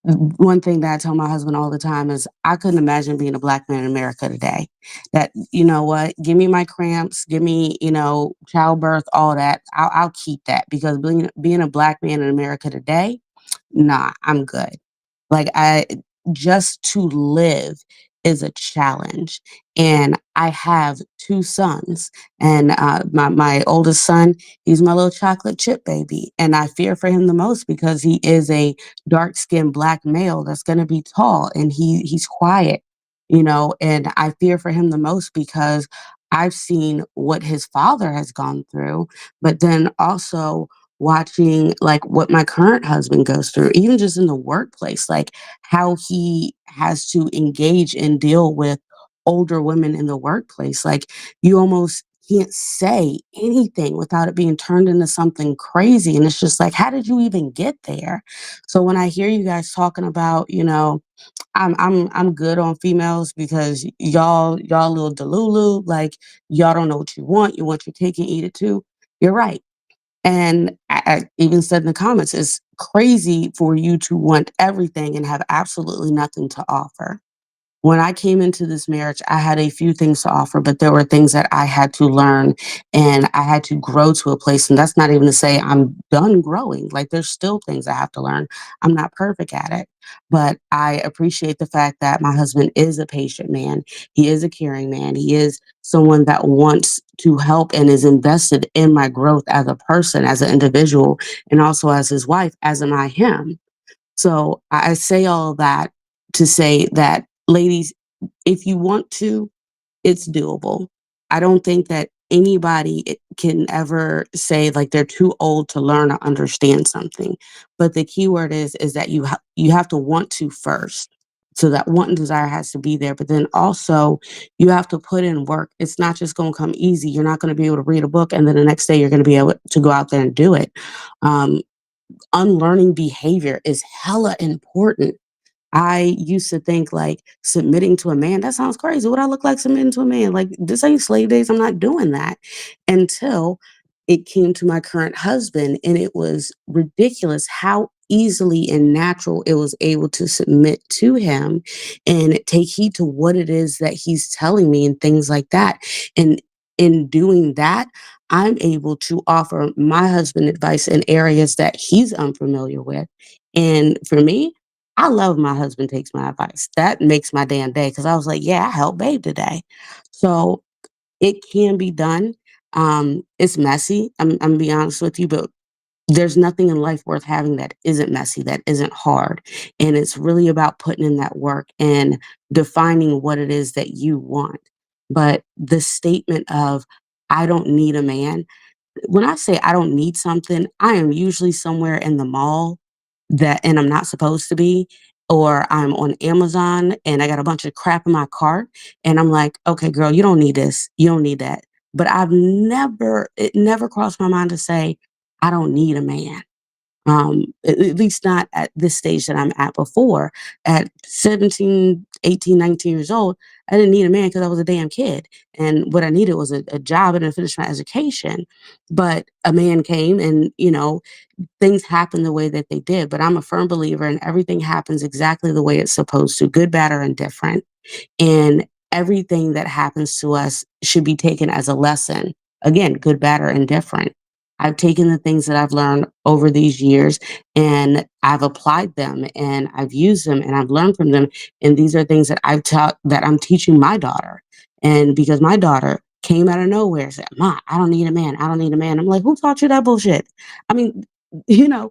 One thing that I tell my husband all the time is I couldn't imagine being a black man in America today. That, you know what, give me my cramps, give me, childbirth, all that. I'll keep that because being a black man in America today, nah, I'm good. Like just to live is a challenge. And I have two sons. And my oldest son, he's my little chocolate chip baby. And I fear for him the most because he is a dark-skinned black male that's gonna be tall and he's quiet, and I fear for him the most because I've seen what his father has gone through, but then also watching like what my current husband goes through, even just in the workplace, like how he has to engage and deal with older women in the workplace. Like you almost can't say anything without it being turned into something crazy. And it's just like, how did you even get there? So when I hear you guys talking about, I'm good on females because y'all little delulu, like y'all don't know what you want. You want your cake and eat it too. You're right. And I even said in the comments, it's crazy for you to want everything and have absolutely nothing to offer. When I came into this marriage, I had a few things to offer, but there were things that I had to learn and I had to grow to a place. And that's not even to say I'm done growing. Like there's still things I have to learn. I'm not perfect at it, but I appreciate the fact that my husband is a patient man. He is a caring man. He is someone that wants to help and is invested in my growth as a person, as an individual, and also as his wife, as am I him. So I say all that to say that, ladies, if you want to, it's doable. I don't think that anybody can ever say like they're too old to learn or understand something. But the key word is that you have to want to first. So that want and desire has to be there, but then also you have to put in work. It's not just going to come easy. You're not going to be able to read a book and then the next day you're going to be able to go out there and do it. Um, Unlearning behavior is hella important. I used to think like submitting to a man, that sounds crazy. What I look like submitting to a man? Like this ain't slave days. I'm not doing that until it came to my current husband. And it was ridiculous how easily and natural it was able to submit to him and take heed to what it is that he's telling me and things like that. And in doing that, I'm able to offer my husband advice in areas that he's unfamiliar with. And for me, I love my husband takes my advice. That makes my damn day because I was like, yeah, I helped babe today. So it can be done. It's messy. I'm gonna be honest with you, but there's nothing in life worth having that isn't messy, that isn't hard. And it's really about putting in that work and defining what it is that you want. But the statement of, I don't need a man, when I say I don't need something, I am usually somewhere in the mall and I'm not supposed to be, or I'm on Amazon and I got a bunch of crap in my cart and I'm like, okay, girl, you don't need this. You don't need that. But it never crossed my mind to say, I don't need a man. At least not at this stage that I'm at before. At 17, 18, 19 years old, I didn't need a man because I was a damn kid. And what I needed was a job and to finish my education. But a man came and, things happen the way that they did. But I'm a firm believer in everything happens exactly the way it's supposed to, good, bad, or indifferent. And everything that happens to us should be taken as a lesson. Again, good, bad, or indifferent. I've taken the things that I've learned over these years and I've applied them and I've used them and I've learned from them. And these are things that I've taught that I'm teaching my daughter. And because my daughter came out of nowhere and said, "Ma, I don't need a man. I don't need a man." I'm like, who taught you that bullshit? I mean, where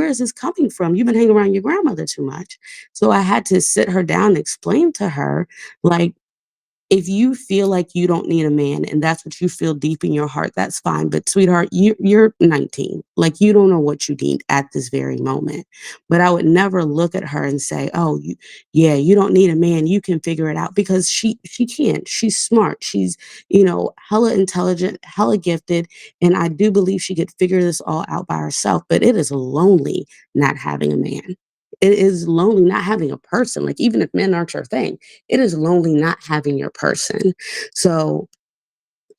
is this coming from? You've been hanging around your grandmother too much. So I had to sit her down and explain to her, like, if you feel like you don't need a man and that's what you feel deep in your heart, that's fine. But sweetheart, you're 19. Like, you don't know what you need at this very moment. But I would never look at her and say, "Oh, yeah, you don't need a man. You can figure it out," because she can't. She's smart. She's, hella intelligent, hella gifted. And I do believe she could figure this all out by herself. But it is lonely not having a man. It is lonely not having a person. Like, even if men aren't your thing, it is lonely not having your person. So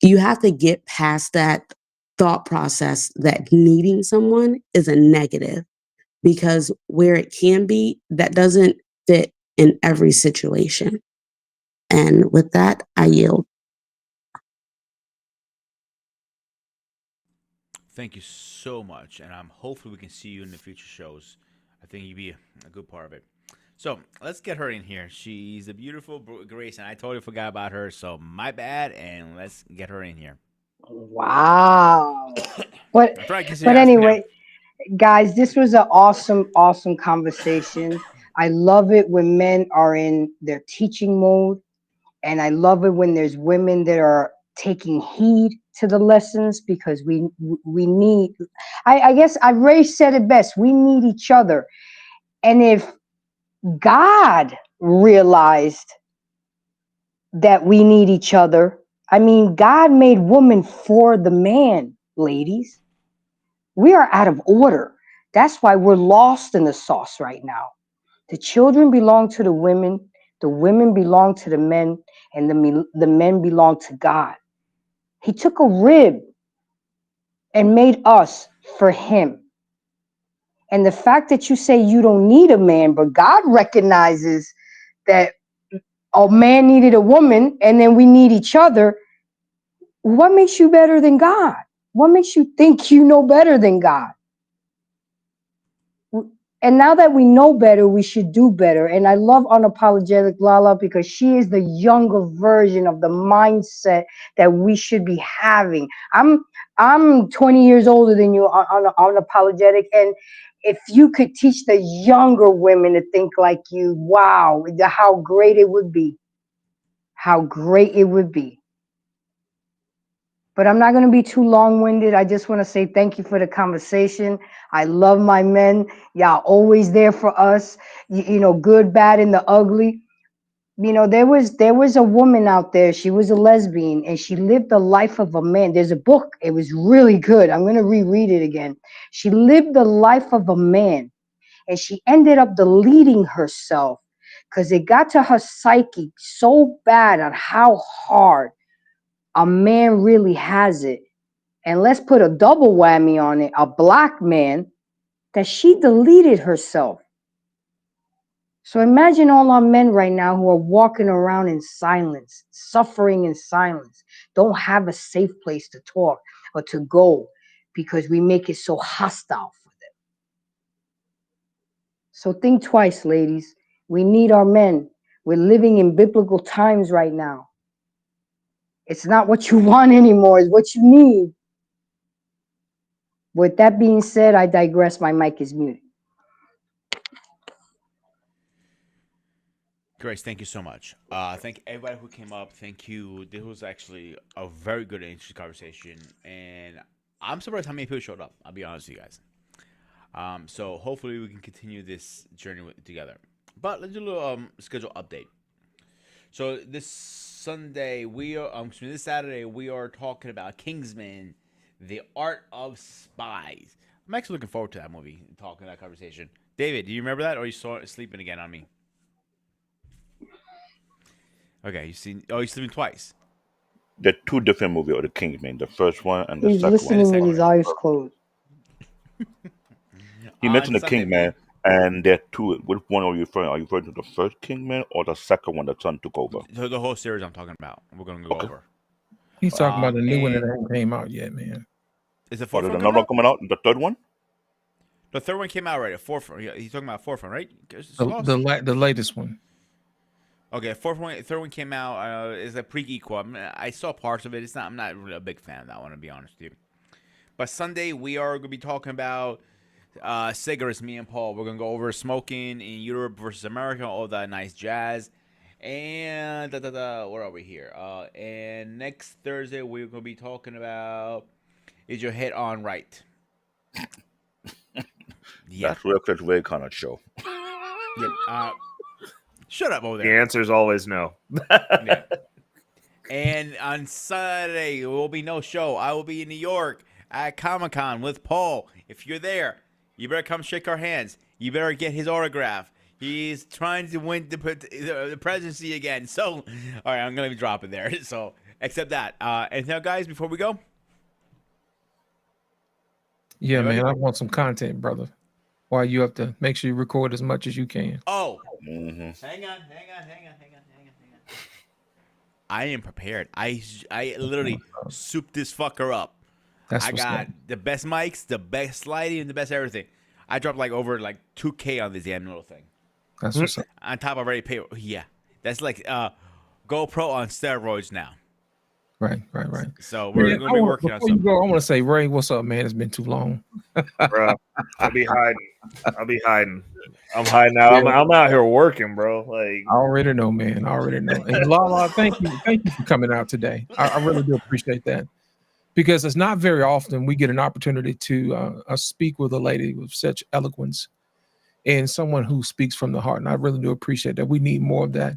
you have to get past that thought process that needing someone is a negative, because where it can be, that doesn't fit in every situation. And with that, I yield. Thank you so much, and hopefully we can see you in the future shows. I think you'd be a good part of it. So let's get her in here. She's a beautiful Grace, and I totally forgot about her, so my bad. And let's get her in here. Wow. But I'm trying to kiss your but ass right now. anyway, guys, this was an awesome conversation. I love it when men are in their teaching mode, and I love it when there's women that are taking heed to the lessons, because we need. I guess Ray said it best. We need each other, and if God realized that we need each other, I mean, God made woman for the man, ladies. We are out of order. That's why we're lost in the sauce right now. The children belong to the women belong to the men, and the men belong to God. He took a rib and made us for him. And the fact that you say you don't need a man, but God recognizes that a man needed a woman and then we need each other, what makes you better than God? What makes you think you know better than God? And now that we know better, we should do better. And I love Unapologetic Lala because she is the younger version of the mindset that we should be having. I'm 20 years older than you on Unapologetic, and if you could teach the younger women to think like you, wow, how great it would be. How great it would be. But I'm not going to be too long-winded. I just want to say thank you for the conversation. I love my men. Y'all always there for us. Good, bad, and the ugly. There was a woman out there. She was a lesbian, and she lived the life of a man. There's a book. It was really good. I'm going to reread it again. She lived the life of a man, and she ended up deleting herself because it got to her psyche so bad on how hard a man really has it. And let's put a double whammy on it, a black man, that she deleted herself. So imagine all our men right now who are walking around in silence, suffering in silence, don't have a safe place to talk or to go because we make it so hostile for them. So think twice, ladies. We need our men. We're living in biblical times right now. It's not what you want anymore, it's what you need. With that being said, I digress. My mic is muted. Grace, thank you so much. Thank everybody who came up. Thank you. This was actually a very good and interesting conversation, and I'm surprised how many people showed up. I'll be honest with you guys. So hopefully we can continue this journey together. But let's do a little schedule update. So this Sunday this Saturday we are talking about Kingsman: The Art of Spies. I'm actually looking forward to that movie and talking that conversation. David, do you remember that, or you saw it sleeping again on me? Okay, you've seen him twice. They're two different movies of the Kingsman. The first one and the He's second one. listening with his eyes closed. He On mentioned the Sunday, Kingman, and there are two. Which one are you referring? Are you referring to the first Kingman or the second one the son took over? the whole series I'm talking about. We're gonna go over. He's talking about the new one that And hasn't came out yet, man. is the Or fourth there's one another coming one out? coming out. The third one. The third one came out right. The fourth one. He's talking about fourth one, right? The latest one. Okay, third one came out. Is a prequel. I saw parts of it. It's not. I'm not really a big fan of that one, to be honest with you. But Sunday we are gonna be talking about cigarettes. Me and Paul. We're gonna go over smoking in Europe versus America. All that nice jazz. And where are we here? And next Thursday we're gonna be talking about is your head on right? Yeah. That's real Chris Ray kind of show. Yeah. Shut up over The there. answer is always no. Yeah. And on Saturday, there will be no show. I will be in New York at Comic-Con with Paul. If you're there, you better come shake our hands. You better get his autograph. He's trying to win the presidency again. So, all right, I'm going to drop it there. So, except that. Anything else, guys, before we go? Yeah, man, I want some content, brother. Why you have to make sure you record as much as you can. Oh. Mm-hmm. Hang on. I am prepared. I literally souped this fucker up. That's I what's got up. the best mics, the best lighting, and the best everything. I dropped over $2K on this damn little thing. That's what's up. On top, I already paid. Yeah, that's like GoPro on steroids now. Right. So we're gonna be working on before you something. go, I want to say, Ray, what's up, man? It's been too long. Bro, I'll be hiding. I'm hiding out. I'm out here working, bro. Like I already know, man. I already know. And Lala, thank you for coming out today. I really do appreciate that, because it's not very often we get an opportunity to speak with a lady with such eloquence and someone who speaks from the heart. And I really do appreciate that. We need more of that.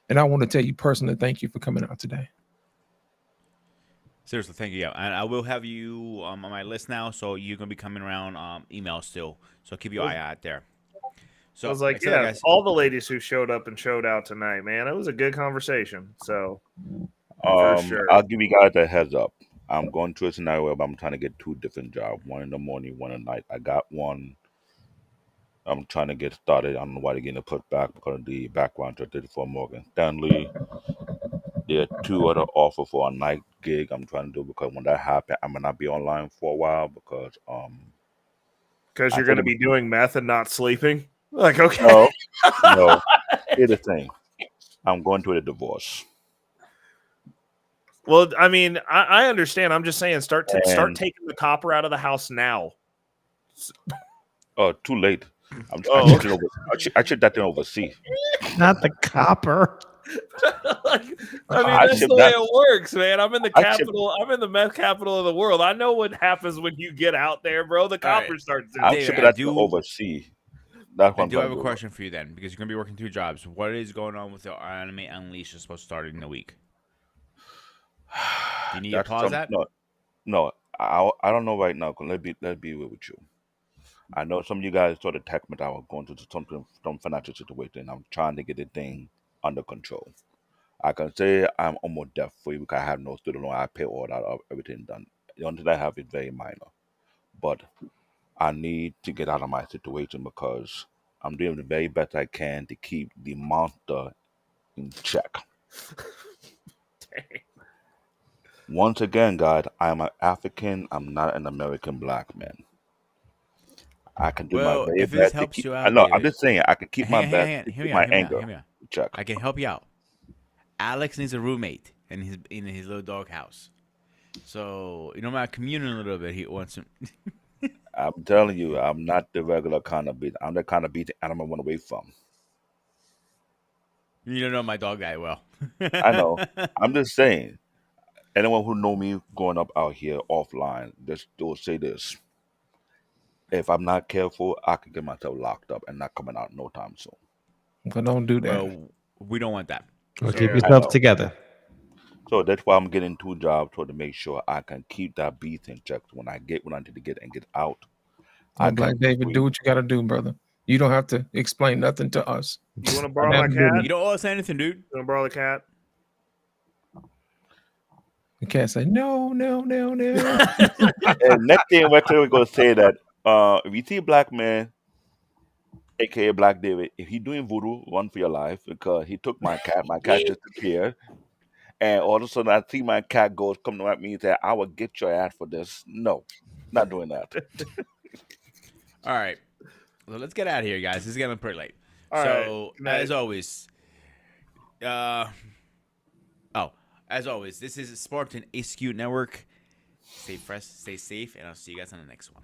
And I want to tell you personally, thank you for coming out today. Seriously, thank you. Yeah, and I will have you on my list now, so you're gonna be coming around email still. So keep your eye out there. So I was like, excited, yeah, guys. all the ladies who showed up and showed out tonight, man. It was a good conversation. So for sure. I'll give you guys a heads up. I'm going through a scenario where I'm trying to get two different jobs, one in the morning, one at night. I got one. I'm trying to get started. I don't know why they're getting put back because of the background I did for Morgan Stanley. There are two other offers for a night gig I'm trying to do, because when that happens, I'm gonna not be online for a while because you're going to be doing meth and not sleeping. Like, okay, no. Here's the thing. I'm going through a divorce. Well, I mean, I understand. I'm just saying, start taking the copper out of the house now. Oh, too late. I shipped that thing overseas. Not the copper. I mean, that's the way it works, man. I'm in the capital. I'm in the meth capital of the world. I know what happens when you get out there, bro. The copper starts. I'm shipping that thing overseas. That's what I do have a question for you then, because you're gonna be working two jobs. What is going on with the Anime Unleashed? Is supposed to start in a week. Do you need to pause that? No, I don't know right now. Cause let's be real with you. I know some of you guys sort of text me that I was going through some financial situation. I'm trying to get the thing under control. I can say I'm almost debt free because I have no student loan. I pay all that up, everything done. The only thing I have is very minor, but I need to get out of my situation because I'm doing the very best I can to keep the monster in check. Once again, God, I'm an African. I'm not an American black man. I can do my very if this best helps to keep. you out, No, David, I'm just saying I can keep my best. Hear me my out, anger. hear me out. Check. I can help you out. Alex needs a roommate in his little dog house. So you know, my communing a little bit. He wants him. I'm telling you, I'm not the regular kind of beat. I'm the kind of beat the animal went away from. You don't know my dog guy well. I know. I'm just saying. Anyone who know me growing up out here offline, just will say this. If I'm not careful, I could get myself locked up and not coming out no time soon. But don't do that. Well, we don't want that. Well, keep yourself together. So that's why I'm getting two jobs to make sure I can keep that beast in check. When I need to get and get out. Black David, do what you got to do, brother. You don't have to explain nothing to us. You want to borrow my cat? You don't owe us anything, dude. You want to borrow the cat? The cat said, no. And next thing we're gonna say that if you see a black man, aka Black David, if he doing voodoo, run for your life because he took my cat disappeared. And all of a sudden, I see my cat goes coming at me and say, "I will get your ass for this." No, not doing that. All right. So let's get out of here, guys. This is getting pretty late. All right. So, Good night. as always, this is Spartan Execute Network. Stay fresh, stay safe, and I'll see you guys on the next one.